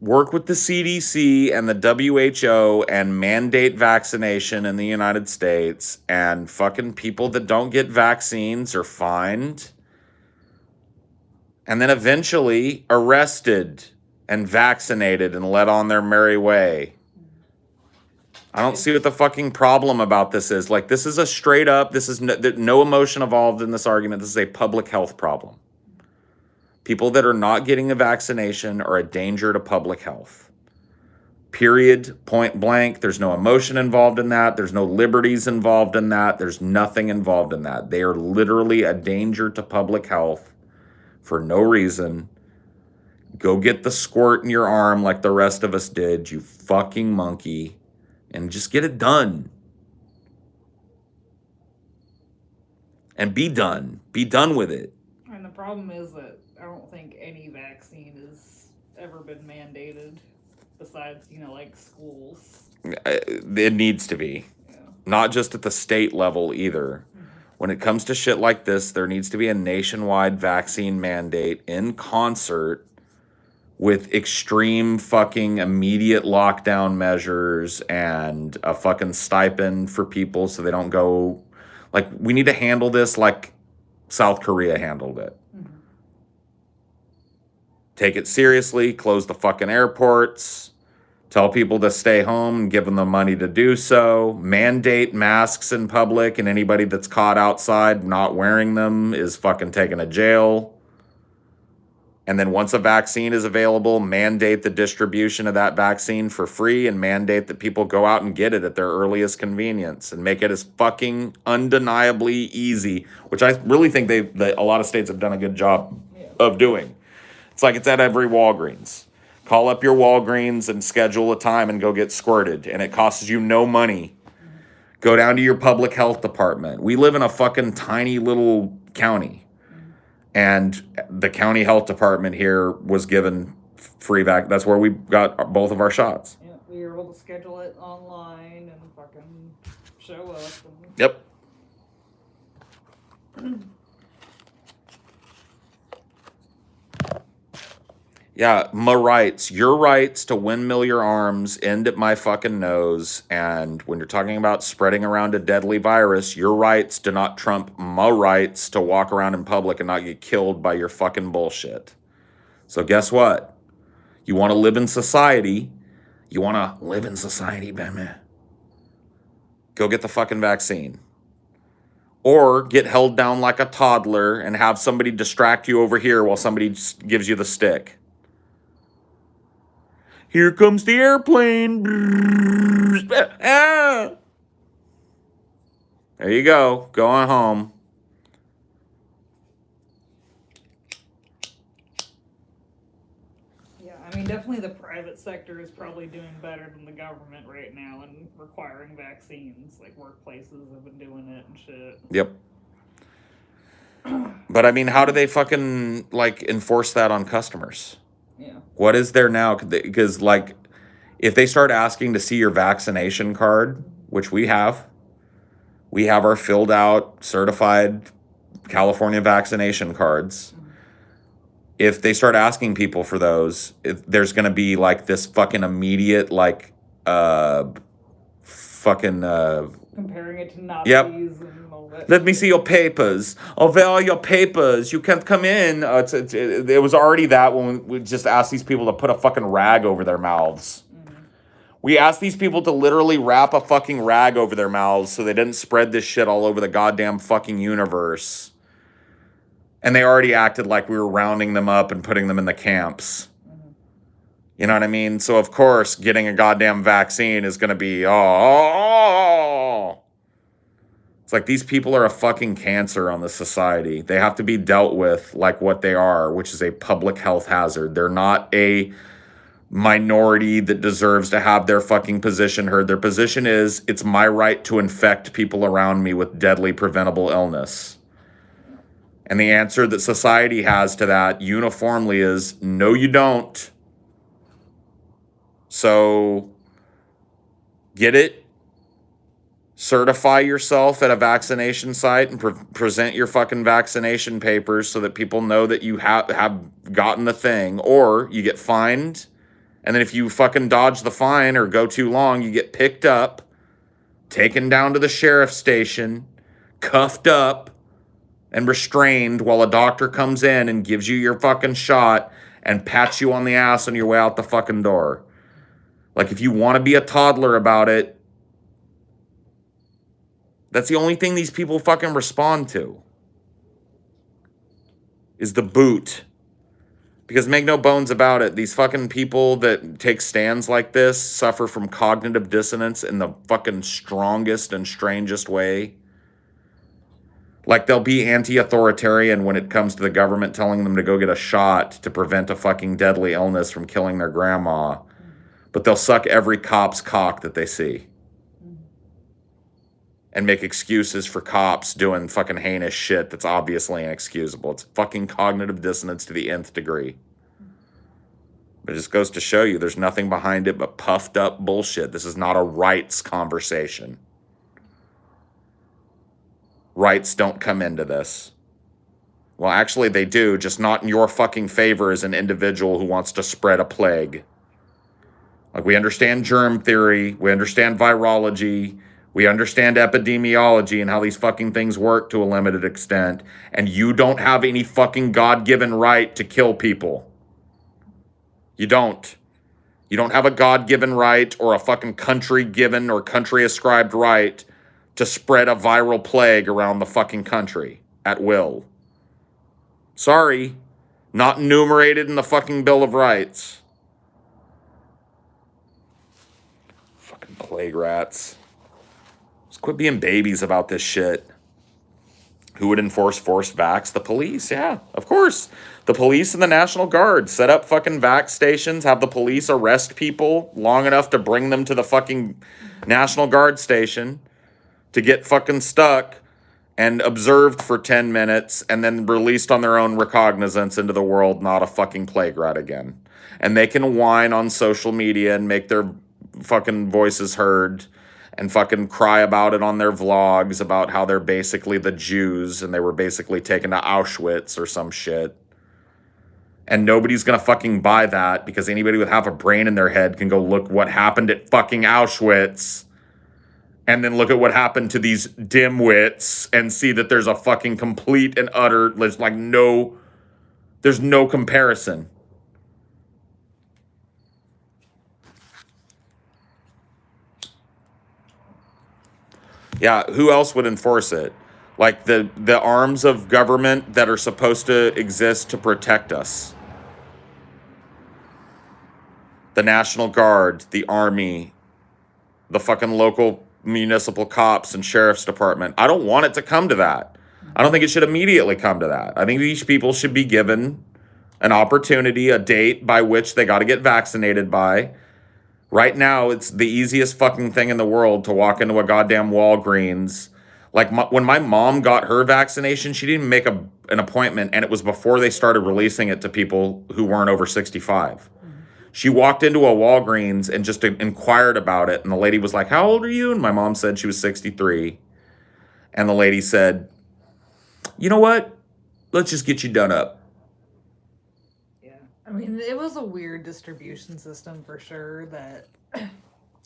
A: Work with the CDC and the WHO and mandate vaccination in the United States, and fucking people that don't get vaccines are fined. And then eventually arrested and vaccinated and led on their merry way. I don't see what the fucking problem about this is. Like, this is a straight up, this is no emotion involved in this argument. This is a public health problem. People that are not getting a vaccination are a danger to public health. Period. Point blank. There's no emotion involved in that. There's no liberties involved in that. There's nothing involved in that. They are literally a danger to public health for no reason. Go get the squirt in your arm like the rest of us did, you fucking monkey. And just get it done. And be done. Be done with it.
B: And the problem is that I don't think any vaccine has ever been mandated besides, like schools.
A: It needs to be.
B: Yeah.
A: Not just at the state level either. Mm-hmm. When it comes to shit like this, there needs to be a nationwide vaccine mandate in concert with extreme fucking immediate lockdown measures and a fucking stipend for people so they don't go. Like, we need to handle this like South Korea handled it. Mm-hmm. Take it seriously, close the fucking airports, Tell people to stay home and give them the money to do so. Mandate masks in public, and anybody that's caught outside not wearing them is fucking taken to jail. And then once a vaccine is available, mandate the distribution of that vaccine for free and mandate that people go out and get it at their earliest convenience and make it as fucking undeniably easy, which I really think a lot of states have done a good job of doing. It's like it's at every Walgreens. Call up your Walgreens and schedule a time and go get squirted, and it costs you no money. Go down to your public health department. We live in a fucking tiny little county, and the county health department here was given free vac. That's where we got both of our shots.
B: Yeah, we were able to schedule it online and fucking show up.
A: Yep. Yeah, my rights. Your rights to windmill your arms end at my fucking nose. And when you're talking about spreading around a deadly virus, your rights do not trump my rights to walk around in public and not get killed by your fucking bullshit. So guess what? You want to live in society. You want to live in society, baby. Go get the fucking vaccine. Or get held down like a toddler and have somebody distract you over here while somebody gives you the stick. Here comes the airplane. Ah. There you go. Going home.
B: Yeah, I mean, definitely the private sector is probably doing better than the government right now in requiring vaccines. Like, workplaces have been doing it and shit.
A: Yep. But, I mean, how do they fucking, like, enforce that on customers?
B: Yeah.
A: What is there now? Because, like, if they start asking to see your vaccination card, which we have our filled out, certified California vaccination cards. If they start asking people for those, there's going to be, like, this fucking immediate, like, fucking...
B: comparing it to Nazis and all that.
A: Let me see your papers. Oh, where are your papers? You can't come in. It was already that when we just asked these people to put a fucking rag over their mouths. Mm-hmm. We asked these people to literally wrap a fucking rag over their mouths so they didn't spread this shit all over the goddamn fucking universe. And they already acted like we were rounding them up and putting them in the camps. Mm-hmm. You know what I mean? So, of course, getting a goddamn vaccine is going to be, It's like these people are a fucking cancer on the society. They have to be dealt with like what they are, which is a public health hazard. They're not a minority that deserves to have their fucking position heard. Their position is, it's my right to infect people around me with deadly preventable illness. And the answer that society has to that uniformly is, no, you don't. So, get it. Certify yourself at a vaccination site and present your fucking vaccination papers so that people know that you have gotten the thing. Or you get fined, and then if you fucking dodge the fine or go too long, you get picked up, taken down to the sheriff's station, cuffed up, and restrained while a doctor comes in and gives you your fucking shot and pats you on the ass on your way out the fucking door. Like, if you want to be a toddler about it, that's the only thing these people fucking respond to. Is the boot. Because make no bones about it, these fucking people that take stands like this suffer from cognitive dissonance in the fucking strongest and strangest way. Like, they'll be anti-authoritarian when it comes to the government telling them to go get a shot to prevent a fucking deadly illness from killing their grandma. But they'll suck every cop's cock that they see. And make excuses for cops doing fucking heinous shit that's obviously inexcusable. It's fucking cognitive dissonance to the nth degree. But it just goes to show you there's nothing behind it but puffed up bullshit. This is not a rights conversation. Rights don't come into this. Well, actually they do, just not in your fucking favor as an individual who wants to spread a plague. Like, we understand germ theory, we understand virology, we understand epidemiology and how these fucking things work to a limited extent, and you don't have any fucking God-given right to kill people. You don't. You don't have a God-given right or a fucking country-given or country-ascribed right to spread a viral plague around the fucking country at will. Sorry, not enumerated in the fucking Bill of Rights. Fucking plague rats. Just quit being babies about this shit. Who would enforce forced vax? The police, yeah, of course. The police and the National Guard set up fucking vax stations, have the police arrest people long enough to bring them to the fucking National Guard station to get fucking stuck and observed for 10 minutes and then released on their own recognizance into the world, not a fucking plague rat again. And they can whine on social media and make their fucking voices heard and fucking cry about it on their vlogs about how they're basically the Jews and they were basically taken to Auschwitz or some shit. And nobody's gonna fucking buy that because anybody with half a brain in their head can go look what happened at fucking Auschwitz and then look at what happened to these dimwits and see that there's a fucking complete and utter, there's no comparison. Yeah, who else would enforce it? Like the arms of government that are supposed to exist to protect us. The National Guard, the Army, the fucking local municipal cops and sheriff's department. I don't want it to come to that. I don't think it should immediately come to that. I think these people should be given an opportunity, a date by which they got to get vaccinated by. Right now, it's the easiest fucking thing in the world to walk into a goddamn Walgreens. Like, when my mom got her vaccination, she didn't make an appointment, and it was before they started releasing it to people who weren't over 65. She walked into a Walgreens and just inquired about it, and the lady was like, "How old are you?" And my mom said she was 63. And the lady said, "You know what? Let's just get you done up."
B: I mean, it was a weird distribution system for sure that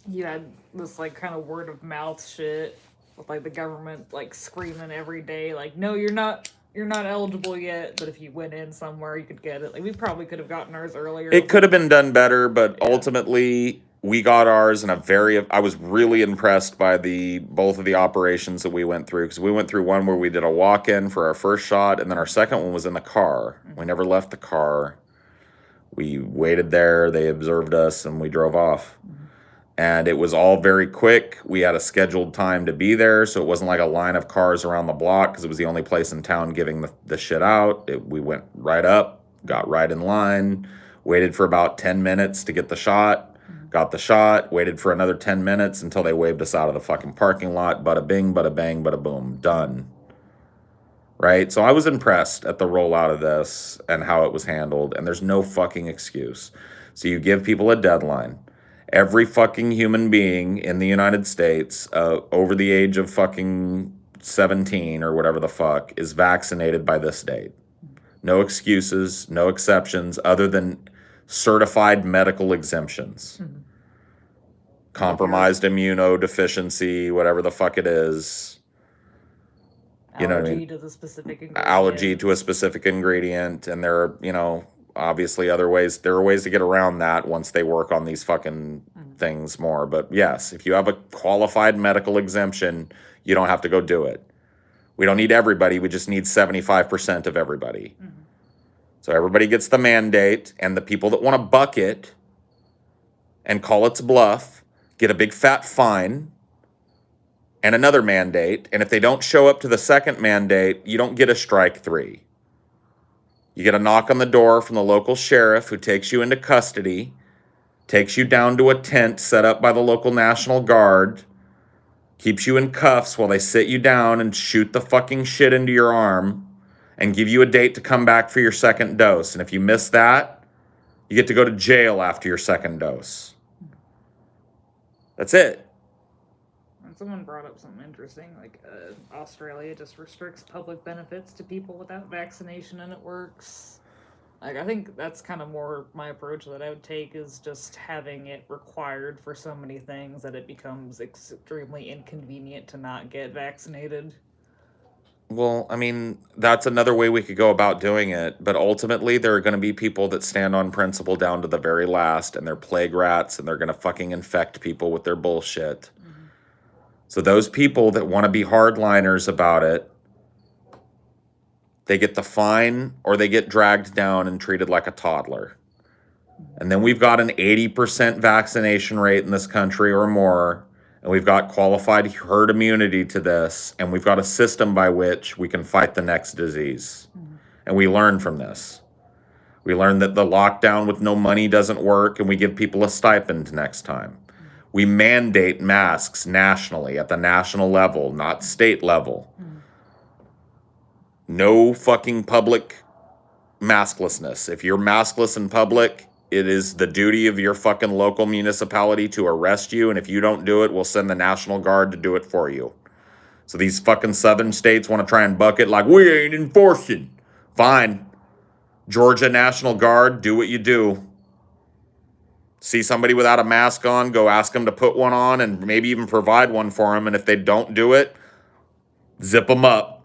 B: you had this, like, kind of word of mouth shit with, like, the government, like, screaming every day, like, "No, you're not eligible yet," but if you went in somewhere, you could get it. Like, we probably could have gotten ours earlier.
A: It could have been done better, but ultimately we got ours in I was really impressed by both of the operations that we went through, because we went through one where we did a walk-in for our first shot, and then our second one was in the car. We never left the car. We waited there, they observed us, and we drove off. And it was all very quick. We had a scheduled time to be there, so it wasn't like a line of cars around the block, because it was the only place in town giving the shit out. We went right up, got right in line, waited for about 10 minutes to get the shot, got the shot, waited for another 10 minutes until they waved us out of the fucking parking lot. Bada bing, bada bang, bada boom, done. Right? So I was impressed at the rollout of this and how it was handled, and there's no fucking excuse. So you give people a deadline. Every fucking human being in the United States over the age of fucking 17 or whatever the fuck is vaccinated by this date. No excuses, no exceptions other than certified medical exemptions. Compromised immunodeficiency, whatever the fuck it is. You know what I mean?
B: To the specific ingredient.
A: Allergy to a specific ingredient, and there are, obviously other ways. There are ways to get around that once they work on these fucking things more. But yes, if you have a qualified medical exemption, you don't have to go do it. We don't need everybody. We just need 75% of everybody. So everybody gets the mandate, and the people that want to buck it and call its bluff get a big fat fine and another mandate. And if they don't show up to the second mandate, you don't get a strike 3. You get a knock on the door from the local sheriff who takes you into custody, takes you down to a tent set up by the local National Guard, keeps you in cuffs while they sit you down and shoot the fucking shit into your arm and give you a date to come back for your second dose. And if you miss that, you get to go to jail after your second dose. That's it.
B: Someone brought up something interesting, like Australia just restricts public benefits to people without vaccination, and it works. Like, I think that's kind of more my approach that I would take, is just having it required for so many things that it becomes extremely inconvenient to not get vaccinated.
A: Well, I mean, that's another way we could go about doing it. But ultimately, there are going to be people that stand on principle down to the very last, and they're plague rats, and they're going to fucking infect people with their bullshit.
B: Mm-hmm.
A: So those people that want to be hardliners about it, they get the fine or they get dragged down and treated like a toddler. And then we've got an 80% vaccination rate in this country or more. And we've got qualified herd immunity to this. And we've got a system by which we can fight the next disease. Mm-hmm. And we learn from this. We learn that the lockdown with no money doesn't work, and we give people a stipend next time. Mm-hmm. We mandate masks nationally at the national level, not state level. Mm-hmm. No fucking public masklessness. If you're maskless in public, it is the duty of your fucking local municipality to arrest you, and if you don't do it, we'll send the National Guard to do it for you. So these fucking southern states want to try and buck it like, we ain't enforcing. Fine. Georgia National Guard, do what you do. See somebody without a mask on, go ask them to put one on and maybe even provide one for them, and if they don't do it, zip them up.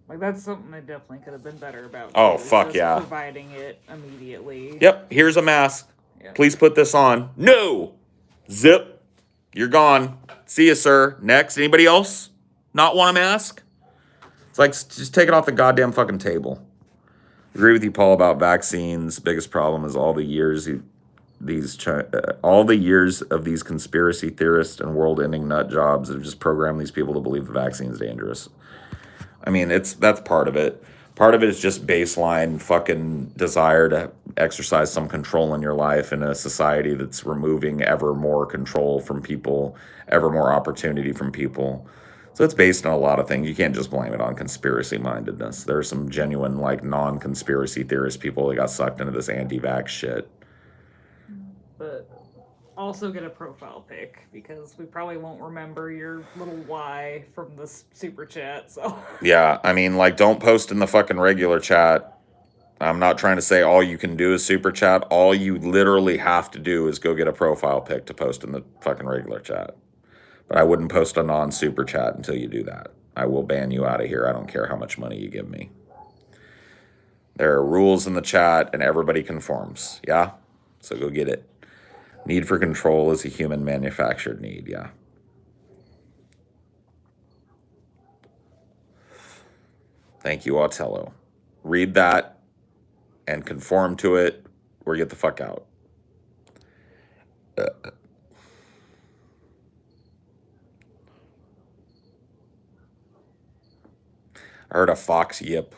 B: Like, that's something that definitely could have been better about.
A: Oh, fuck yeah.
B: Providing it immediately.
A: Yep, here's a mask. Yeah. Please put this on. No! Zip. You're gone. See you, sir. Next. Anybody else not want a mask? It's like, just take it off the goddamn fucking table. Agree with you, Paul, about vaccines. Biggest problem is all the years of these conspiracy theorists and world-ending nut jobs that have just programmed these people to believe the vaccine is dangerous. I mean, that's part of it. Part of it is just baseline fucking desire to exercise some control in your life in a society that's removing ever more control from people, ever more opportunity from people. So it's based on a lot of things. You can't just blame it on conspiracy mindedness. There are some genuine, like, non-conspiracy theorist people that got sucked into this anti-vax shit.
B: But also get a profile pic, because we probably won't remember your little Y from this super chat, so.
A: Yeah, I mean, like, don't post in the fucking regular chat. I'm not trying to say all you can do is super chat. All you literally have to do is go get a profile pic to post in the fucking regular chat. But I wouldn't post a non-super chat until you do that. I will ban you out of here. I don't care how much money you give me. There are rules in the chat, and everybody conforms, yeah? So go get it. Need for control is a human manufactured need, yeah. Thank you, Otello. Read that and conform to it or get the fuck out. I heard a fox yip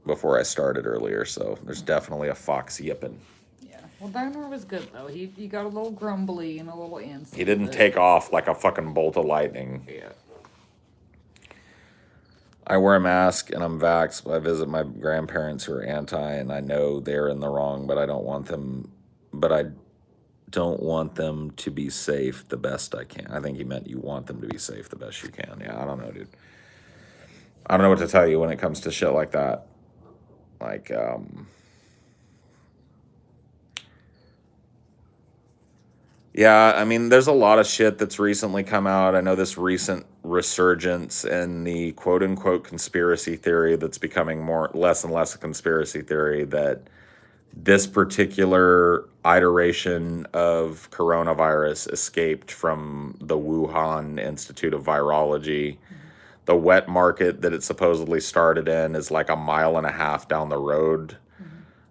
A: before I started earlier, so there's definitely a fox yipping.
B: Well, Diner was good, though. He got a little grumbly and a little antsy.
A: He didn't take off like a fucking bolt of lightning.
B: Yeah.
A: I wear a mask and I'm vaxxed, but I visit my grandparents who are anti, and I know they're in the wrong, but I don't want them to be safe the best I can. I think he meant you want them to be safe the best you can. Yeah, I don't know, dude. I don't know what to tell you when it comes to shit like that. Like, yeah, I mean, there's a lot of shit that's recently come out. I know this recent resurgence in the quote-unquote conspiracy theory that's becoming less and less a conspiracy theory, that this particular iteration of coronavirus escaped from the Wuhan Institute of Virology. Mm-hmm. The wet market that it supposedly started in is like a mile and a half down the road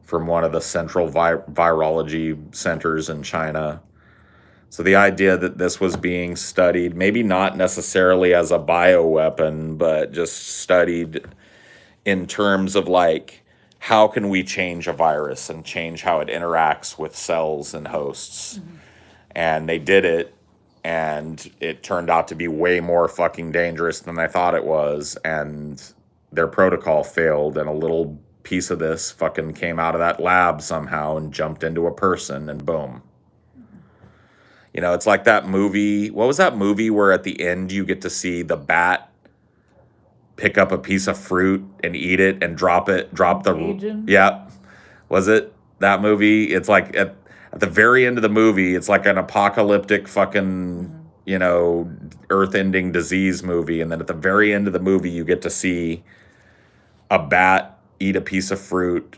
A: from one of the central virology centers in China. So the idea that this was being studied, maybe not necessarily as a bioweapon, but just studied in terms of, like, how can we change a virus and change how it interacts with cells and hosts? Mm-hmm. And they did it, and it turned out to be way more fucking dangerous than they thought it was, and their protocol failed, and a little piece of this fucking came out of that lab somehow and jumped into a person, and boom. You know, it's like that movie. What was that movie where at the end you get to see the bat pick up a piece of fruit and eat it and drop the...
B: Agent?
A: Yeah. Was it that movie? It's like at the very end of the movie, it's like an apocalyptic fucking... Mm-hmm. earth-ending disease movie, and then at the very end of the movie you get to see a bat eat a piece of fruit,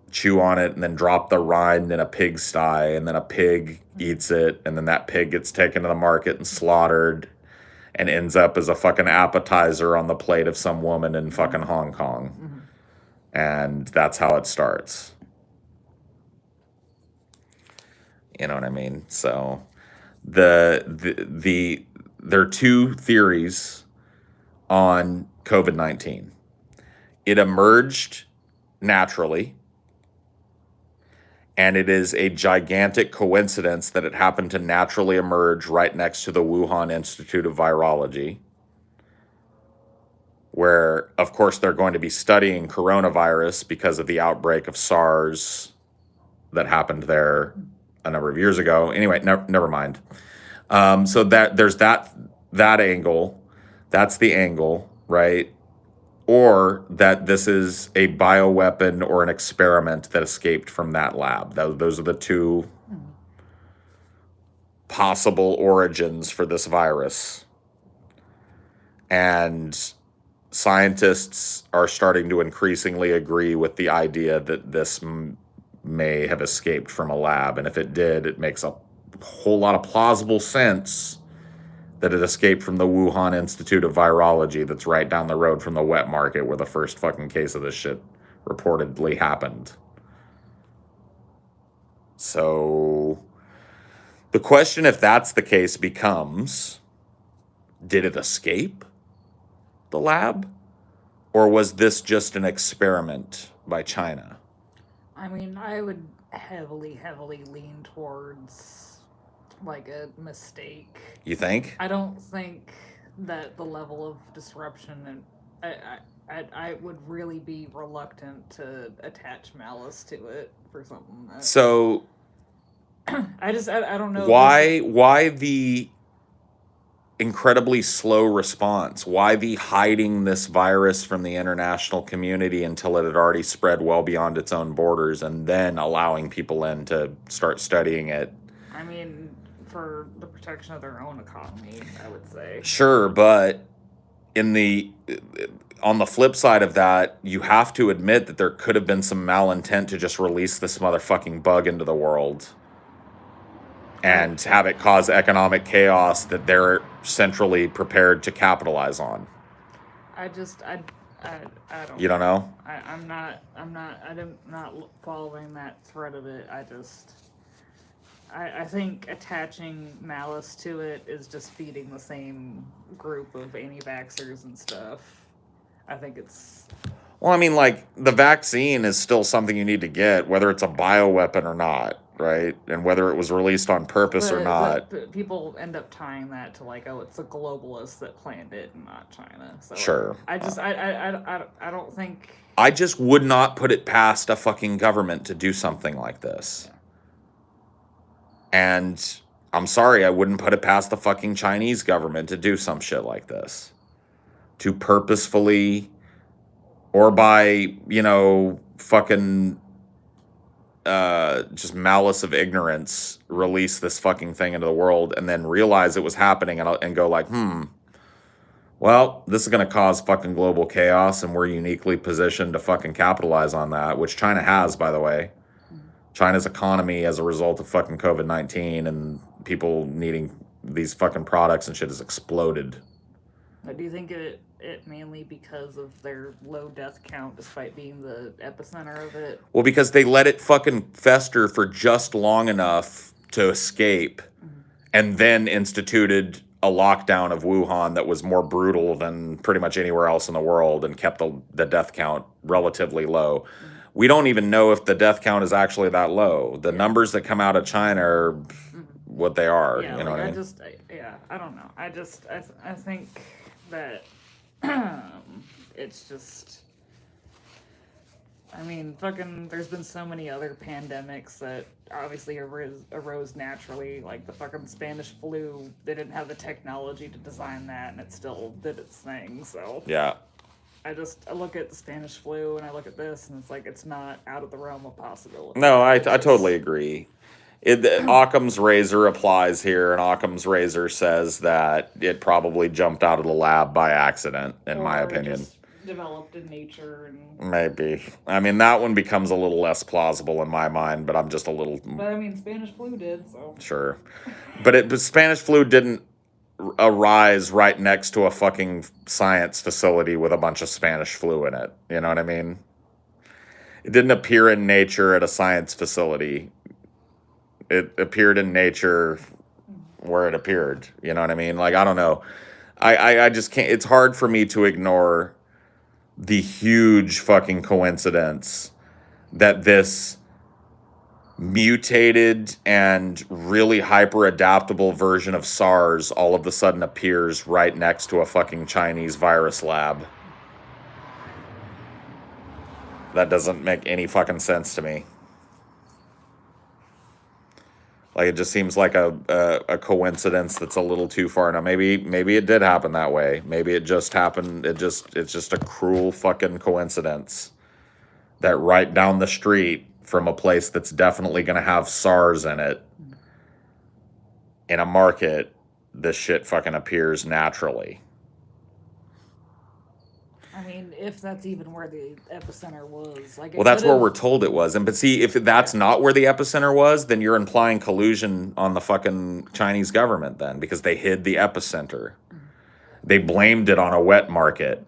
A: chew on it, and then drop the rind in a pigsty, and then a pig eats it, and then that pig gets taken to the market and slaughtered and ends up as a fucking appetizer on the plate of some woman in fucking Hong Kong.
B: Mm-hmm.
A: And that's how it starts. You know what I mean? So there are two theories on COVID-19. It emerged naturally, and it is a gigantic coincidence that it happened to naturally emerge right next to the Wuhan Institute of Virology, where, of course, they're going to be studying coronavirus because of the outbreak of SARS that happened there a number of years ago. Anyway, never mind. So that there's that angle. That's the angle, right? Or that this is a bioweapon or an experiment that escaped from that lab. Those are the two possible origins for this virus. And scientists are starting to increasingly agree with the idea that this may have escaped from a lab. And if it did, it makes a whole lot of plausible sense that it escaped from the Wuhan Institute of Virology that's right down the road from the wet market where the first fucking case of this shit reportedly happened. So the question, if that's the case, becomes, did it escape the lab? Or was this just an experiment by China?
B: I mean, I would heavily lean towards like a mistake.
A: You think?
B: I don't think that the level of disruption, and I would really be reluctant to attach malice to it for something.
A: So
B: I don't know
A: why the incredibly slow response? Why the hiding this virus from the international community until it had already spread well beyond its own borders, and then allowing people in to start studying it?
B: I mean, for the protection of their own economy, I would say.
A: Sure, but on the flip side of that, you have to admit that there could have been some malintent to just release this motherfucking bug into the world and have it cause economic chaos that they're centrally prepared to capitalize on.
B: I don't.
A: You don't know?
B: I'm not following that thread of it. I think attaching malice to it is just feeding the same group of anti-vaxxers and stuff. I think it's...
A: Well, I mean, like, the vaccine is still something you need to get, whether it's a bioweapon or not, right? And whether it was released on purpose or not.
B: But people end up tying that to, like, oh, it's the globalists that planned it and not China. So
A: sure.
B: I don't think...
A: I just would not put it past a fucking government to do something like this. Yeah. And I'm sorry, I wouldn't put it past the fucking Chinese government to do some shit like this. To purposefully, or by, fucking just malice of ignorance, release this fucking thing into the world and then realize it was happening and go like, well, this is going to cause fucking global chaos and we're uniquely positioned to fucking capitalize on that, which China has, by the way. China's economy as a result of fucking COVID-19 and people needing these fucking products and shit has exploded.
B: Do you think it mainly because of their low death count despite being the epicenter of it?
A: Well, because they let it fucking fester for just long enough to escape and then instituted a lockdown of Wuhan that was more brutal than pretty much anywhere else in the world and kept the death count relatively low. We don't even know if the death count is actually that low. The numbers that come out of China are what they are.
B: Yeah,
A: you know what I mean?
B: I don't know. I think that it's just... I mean, fucking, there's been so many other pandemics that obviously arose naturally, like the fucking Spanish flu. They didn't have the technology to design that, and it still did its thing, so...
A: Yeah.
B: I look at the Spanish flu and I look at this and it's like it's not out of the realm of possibility.
A: No, I totally agree. Occam's razor applies here, and Occam's razor says that it probably jumped out of the lab by accident, in my
B: Or
A: opinion.
B: just developed in nature and
A: Maybe. I mean, that one becomes a little less plausible in my mind, but I'm just a little
B: but I mean Spanish flu did, so
A: sure. But Spanish flu didn't arise right next to a fucking science facility with a bunch of Spanish flu in it. You know what I mean? It didn't appear in nature at a science facility. It appeared in nature where it appeared. You know what I mean? Like, I don't know. I just can't. It's hard for me to ignore the huge fucking coincidence that this mutated and really hyper adaptable version of SARS all of a sudden appears right next to a fucking Chinese virus lab. That doesn't make any fucking sense to me. Like, it just seems like a coincidence that's a little too far. Now, maybe it did happen that way. Maybe it just happened. It's just a cruel fucking coincidence that right down the street from a place that's definitely going to have SARS in it, in a market, this shit fucking appears naturally.
B: I mean, if that's even where the epicenter was, like,
A: Well, that's where we're told it was. And but see, if that's not where the epicenter was, then you're implying collusion on the fucking Chinese government then, because they hid the epicenter. They blamed it on a wet market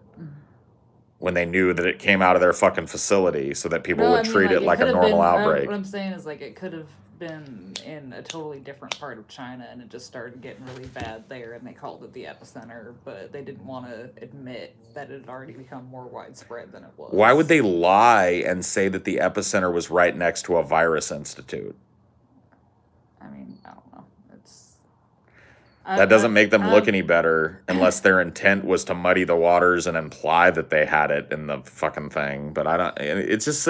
A: when they knew that it came out of their fucking facility, so that people would treat it like a normal outbreak.
B: What I'm saying is, like, it could have been in a totally different part of China, and it just started getting really bad there, and they called it the epicenter, but they didn't want to admit that it had already become more widespread than it was.
A: Why would they lie and say that the epicenter was right next to a virus institute?
B: I mean, I don't know.
A: That doesn't make them look any better, unless their intent was to muddy the waters and imply that they had it in the fucking thing. But I don't. It's just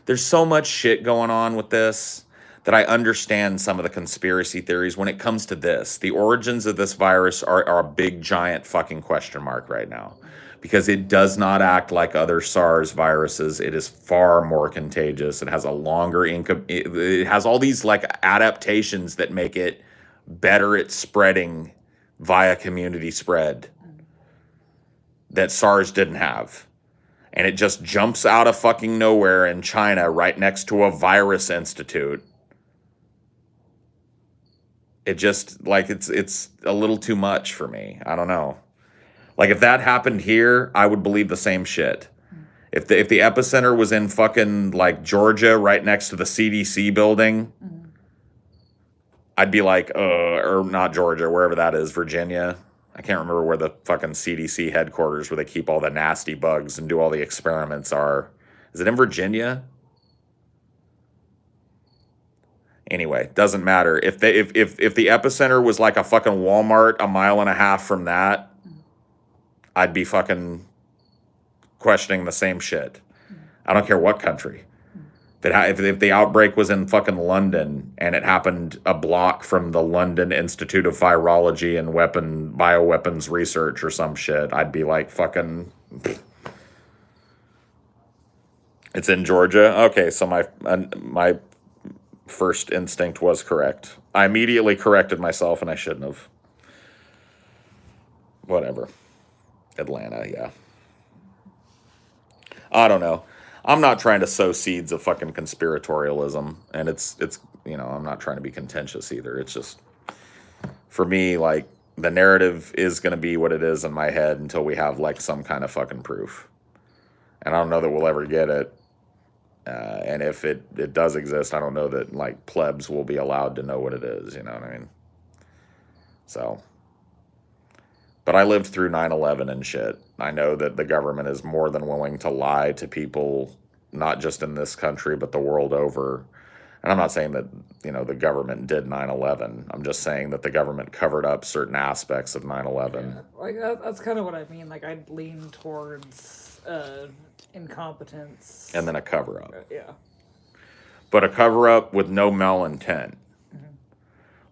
A: there's so much shit going on with this that I understand some of the conspiracy theories. When it comes to this, the origins of this virus are a big giant fucking question mark right now, because it does not act like other SARS viruses. It is far more contagious. It has a longer it has all these like adaptations that make it better at spreading via community spread that SARS didn't have. And it just jumps out of fucking nowhere in China right next to a virus institute. It just, like, it's a little too much for me. I don't know. Like, if that happened here, I would believe the same shit. If the epicenter was in fucking, like, Georgia right next to the CDC building, I'd be like, or not Georgia, wherever that is, Virginia. I can't remember where the fucking CDC headquarters where they keep all the nasty bugs and do all the experiments are. Is it in Virginia? Anyway, doesn't matter. If the epicenter was like a fucking Walmart a mile and a half from that, I'd be fucking questioning the same shit. I don't care what country. If the outbreak was in fucking London and it happened a block from the London Institute of Virology and Bioweapons Research or some shit, I'd be like, fucking, it's in Georgia? Okay, so my first instinct was correct. I immediately corrected myself, and I shouldn't have. Whatever. Atlanta, yeah. I don't know. I'm not trying to sow seeds of fucking conspiratorialism, and it's I'm not trying to be contentious either. It's just, for me, like, the narrative is going to be what it is in my head until we have, like, some kind of fucking proof. And I don't know that we'll ever get it. And if it does exist, I don't know that, like, plebs will be allowed to know what it is, you know what I mean? So, but I lived through 9/11 and shit. I know that the government is more than willing to lie to people, not just in this country, but the world over. And I'm not saying that, the government did 9/11. I'm just saying that the government covered up certain aspects of 9/11.
B: Yeah, like, that's kind of what I mean. Like, I'd lean towards incompetence.
A: And then a cover-up.
B: Yeah. But
A: a cover-up with no malintent.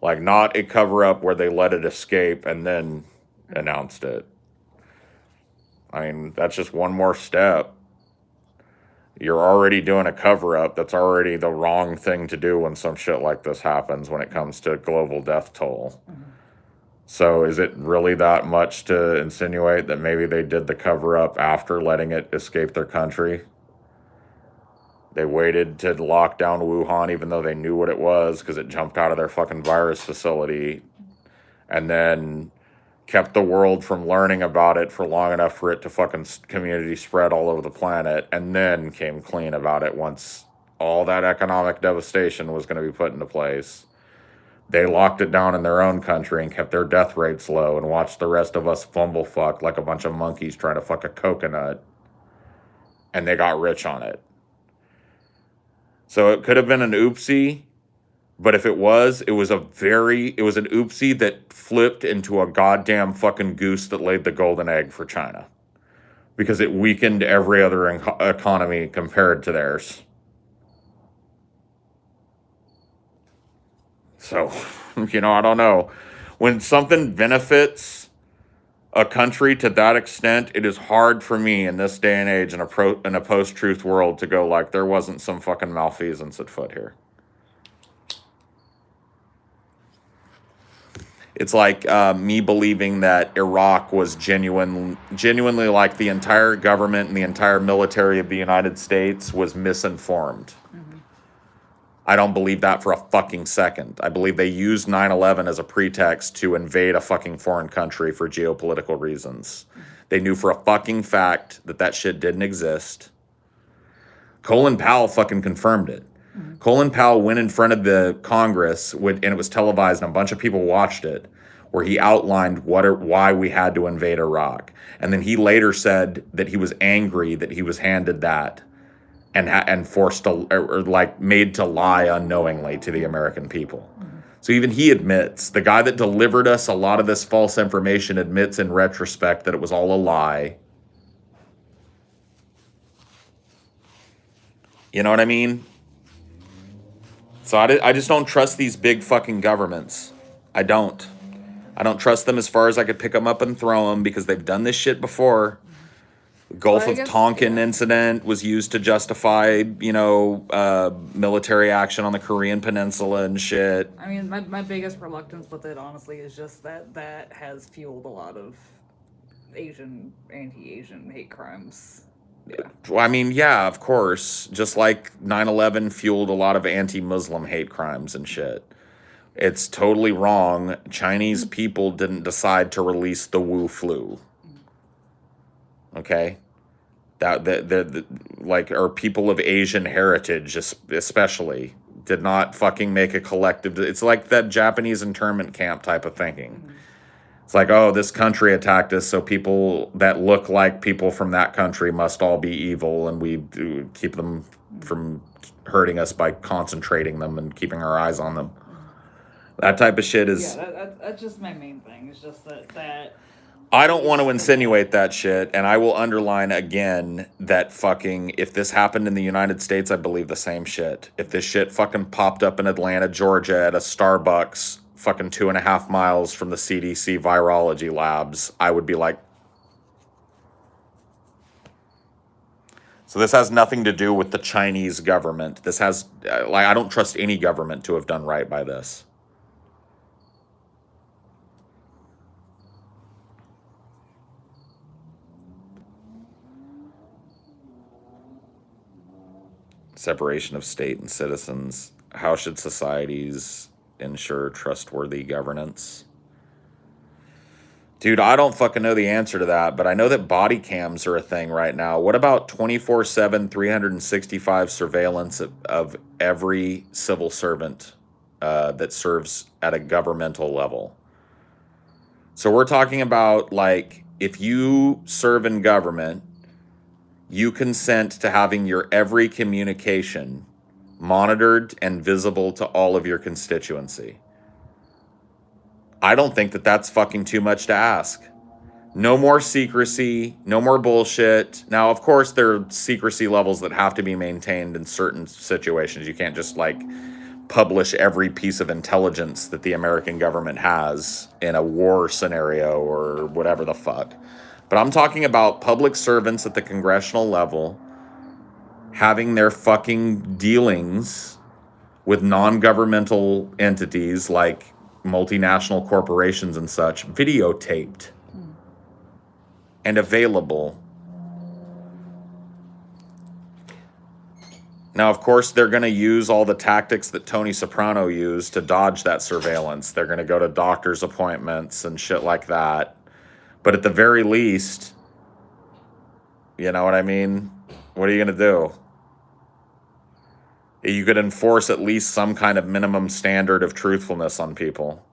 A: Like, not a cover-up where they let it escape and then announced it. I mean, that's just one more step. You're already doing a cover-up. That's already the wrong thing to do when some shit like this happens when it comes to global death toll. So is it really that much to insinuate that maybe they did the cover-up after letting it escape their country? They waited to lock down Wuhan even though they knew what it was because it jumped out of their fucking virus facility, and then kept the world from learning about it for long enough for it to fucking community spread all over the planet, and then came clean about it once all that economic devastation was going to be put into place. They locked it down in their own country and kept their death rates low and watched the rest of us fumble fuck like a bunch of monkeys trying to fuck a coconut. And they got rich on it. So it could have been an oopsie, but if it was an oopsie that flipped into a goddamn fucking goose that laid the golden egg for China. Because it weakened every other economy compared to theirs. So, I don't know. When something benefits a country to that extent, it is hard for me in this day and age in a post-truth world to go like, there wasn't some fucking malfeasance at foot here. It's like me believing that Iraq was genuinely like the entire government and the entire military of the United States was misinformed. I don't believe that for a fucking second. I believe they used 9/11 as a pretext to invade a fucking foreign country for geopolitical reasons. They knew for a fucking fact that shit didn't exist. Colin Powell fucking confirmed it. Colin Powell went in front of the Congress, and it was televised, and a bunch of people watched it, where he outlined why we had to invade Iraq. And then he later said that he was angry that he was handed that and forced to, or like made to lie unknowingly to the American people. So even he admits, the guy that delivered us a lot of this false information admits in retrospect that it was all a lie. You know what I mean? So I just don't trust these big fucking governments. I don't trust them as far as I could pick them up and throw them because they've done this shit before. The Gulf of Tonkin incident was used to justify, military action on the Korean Peninsula and shit.
B: I mean, my biggest reluctance with it, honestly, is just that has fueled a lot of anti-Asian hate crimes. Yeah.
A: Well, I mean, yeah, of course. Just like 9/11 fueled a lot of anti-Muslim hate crimes and shit. It's totally wrong. Chinese people didn't decide to release the Wu flu. Okay? Or people of Asian heritage, especially, did not fucking make a collective. It's like that Japanese internment camp type of thinking. It's like, oh, this country attacked us, so people that look like people from that country must all be evil, and we do keep them from hurting us by concentrating them and keeping our eyes on them. That type of shit is...
B: Yeah, that's just my main thing. It's just that...
A: I don't want to insinuate that shit, and I will underline again that fucking... If this happened in the United States, I believe the same shit. If this shit fucking popped up in Atlanta, Georgia at a Starbucks fucking 2.5 miles from the CDC virology labs, I would be like... So this has nothing to do with the Chinese government. This has... I don't trust any government to have done right by this. Separation of state and citizens. How should societies ensure trustworthy governance? Dude, I don't fucking know the answer to that, but I know that body cams are a thing right now. What about 24/7, 365 surveillance of every civil servant that serves at a governmental level? So we're talking about, like, if you serve in government, you consent to having your every communication monitored and visible to all of your constituency. I don't think that that's fucking too much to ask. No more secrecy, no more bullshit. Now, of course, there are secrecy levels that have to be maintained in certain situations. You can't just, like, publish every piece of intelligence that the American government has in a war scenario or whatever the fuck. But I'm talking about public servants at the congressional level having their fucking dealings with non-governmental entities like multinational corporations and such videotaped and available. Now, of course, they're going to use all the tactics that Tony Soprano used to dodge that surveillance. They're going to go to doctor's appointments and shit like that. But at the very least, you know what I mean? What are you going to do? You could enforce at least some kind of minimum standard of truthfulness on people.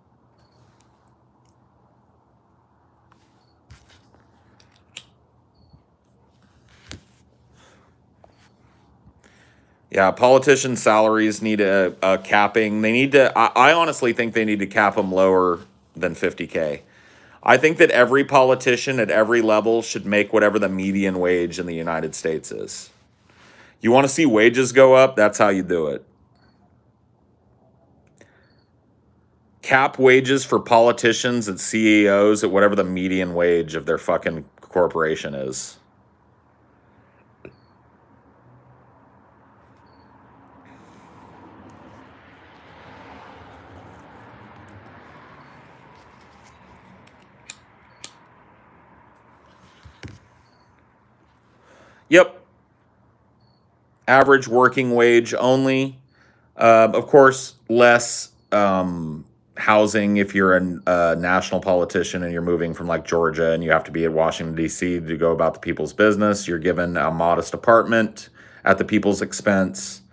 A: Yeah, politicians' salaries need a capping. They need to, I honestly think they need to cap them lower than 50K. I think that every politician at every level should make whatever the median wage in the United States is. You want to see wages go up? That's how you do it. Cap wages for politicians and CEOs at whatever the median wage of their fucking corporation is. Yep. Average working wage only. Of course, less housing if you're a national politician and you're moving from like Georgia and you have to be at Washington, D.C. to go about the people's business. You're given a modest apartment at the people's expense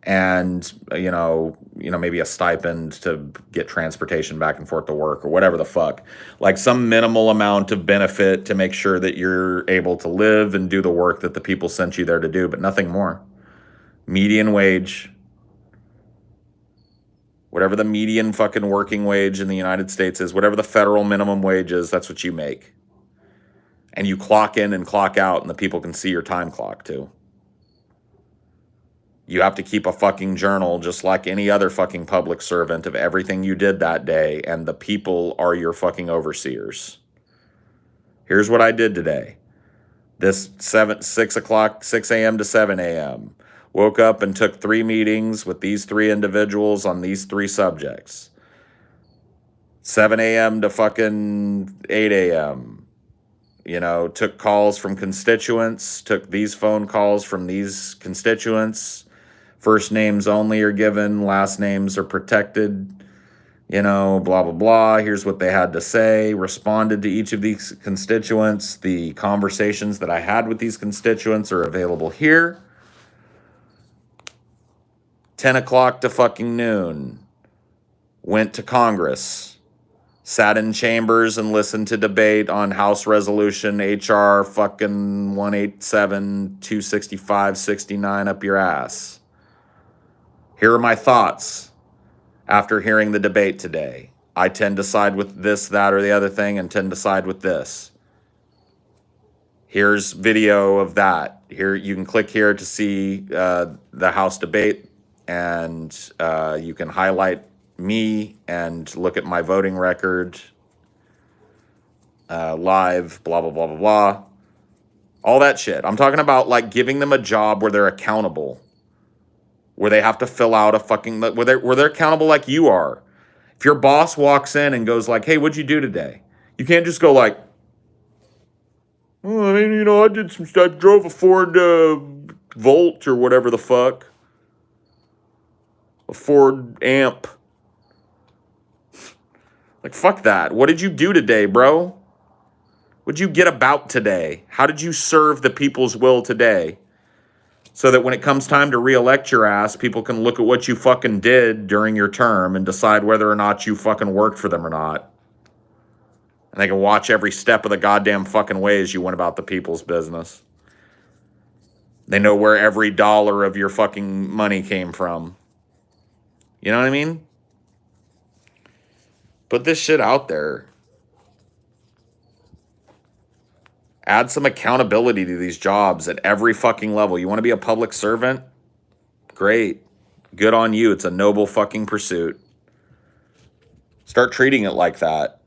A: and, you know, maybe a stipend to get transportation back and forth to work or whatever the fuck. Like some minimal amount of benefit to make sure that you're able to live and do the work that the people sent you there to do, but nothing more. Median wage. Whatever the median fucking working wage in the United States is, whatever the federal minimum wage is, that's what you make. And you clock in and clock out, and the people can see your time clock too. You have to keep a fucking journal just like any other fucking public servant of everything you did that day, and the people are your fucking overseers. Here's what I did today. This 6 a.m. to 7 a.m. Woke up and took 3 meetings with these 3 individuals on these 3 subjects. 7 a.m. to fucking 8 a.m. You know, took calls from constituents, took these phone calls from these constituents. First names only are given, last names are protected, you know, blah, blah, blah. Here's what they had to say. Responded to each of these constituents. The conversations that I had with these constituents are available here. 10 o'clock to fucking noon. Went to Congress. Sat in chambers and listened to debate on House Resolution HR fucking 187 265 69 up your ass. Here are my thoughts after hearing the debate today. I tend to side with this, that, or the other thing, and tend to side with this. Here's video of that. Here, you can click here to see the House debate, and you can highlight me and look at my voting record live, blah, blah, blah, blah, blah. All that shit. I'm talking about like giving them a job where they're accountable. Where they have to fill out a fucking, where they're accountable like you are. If your boss walks in and goes like, hey, what'd you do today? You can't just go like, oh, I mean, you know, I did some stuff, drove a Ford Volt or whatever the fuck. A Ford Amp. Like, fuck that. What did you do today, bro? What'd you get about today? How did you serve the people's will today? So that when it comes time to reelect your ass, people can look at what you fucking did during your term and decide whether or not you fucking worked for them or not. And they can watch every step of the goddamn fucking ways you went about the people's business. They know where every dollar of your fucking money came from. You know what I mean? Put this shit out there. Add some accountability to these jobs at every fucking level. You want to be a public servant? Great. Good on you. It's a noble fucking pursuit. Start treating it like that.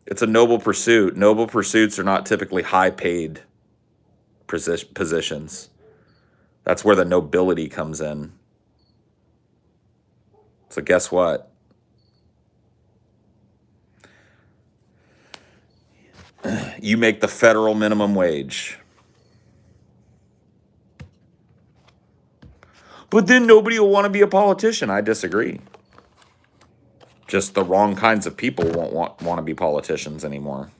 A: It's a noble pursuit. Noble pursuits are not typically high-paid positions. That's where the nobility comes in. So guess what? You make the federal minimum wage. But then nobody will want to be a politician. I disagree. Just the wrong kinds of people won't want to be politicians anymore.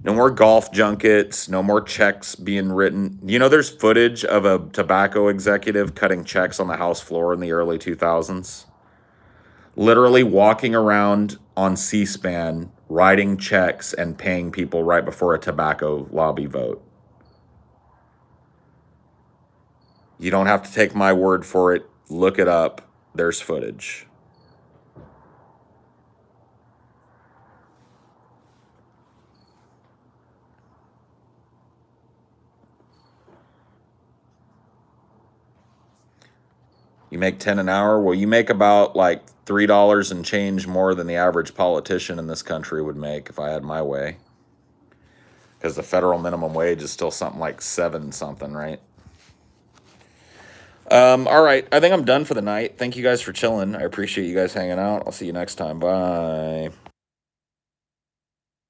A: No more golf junkets, no more checks being written. You know, there's footage of a tobacco executive cutting checks on the House floor in the early 2000s. Literally walking around on C-SPAN, writing checks and paying people right before a tobacco lobby vote. You don't have to take my word for it. Look it up. There's footage. You make 10 an hour. Well, you make about like $3 and change more than the average politician in this country would make if I had my way. Because the federal minimum wage is still something like 7 something, right? All right. I think I'm done for the night. Thank you guys for chilling. I appreciate you guys hanging out. I'll see you next time. Bye.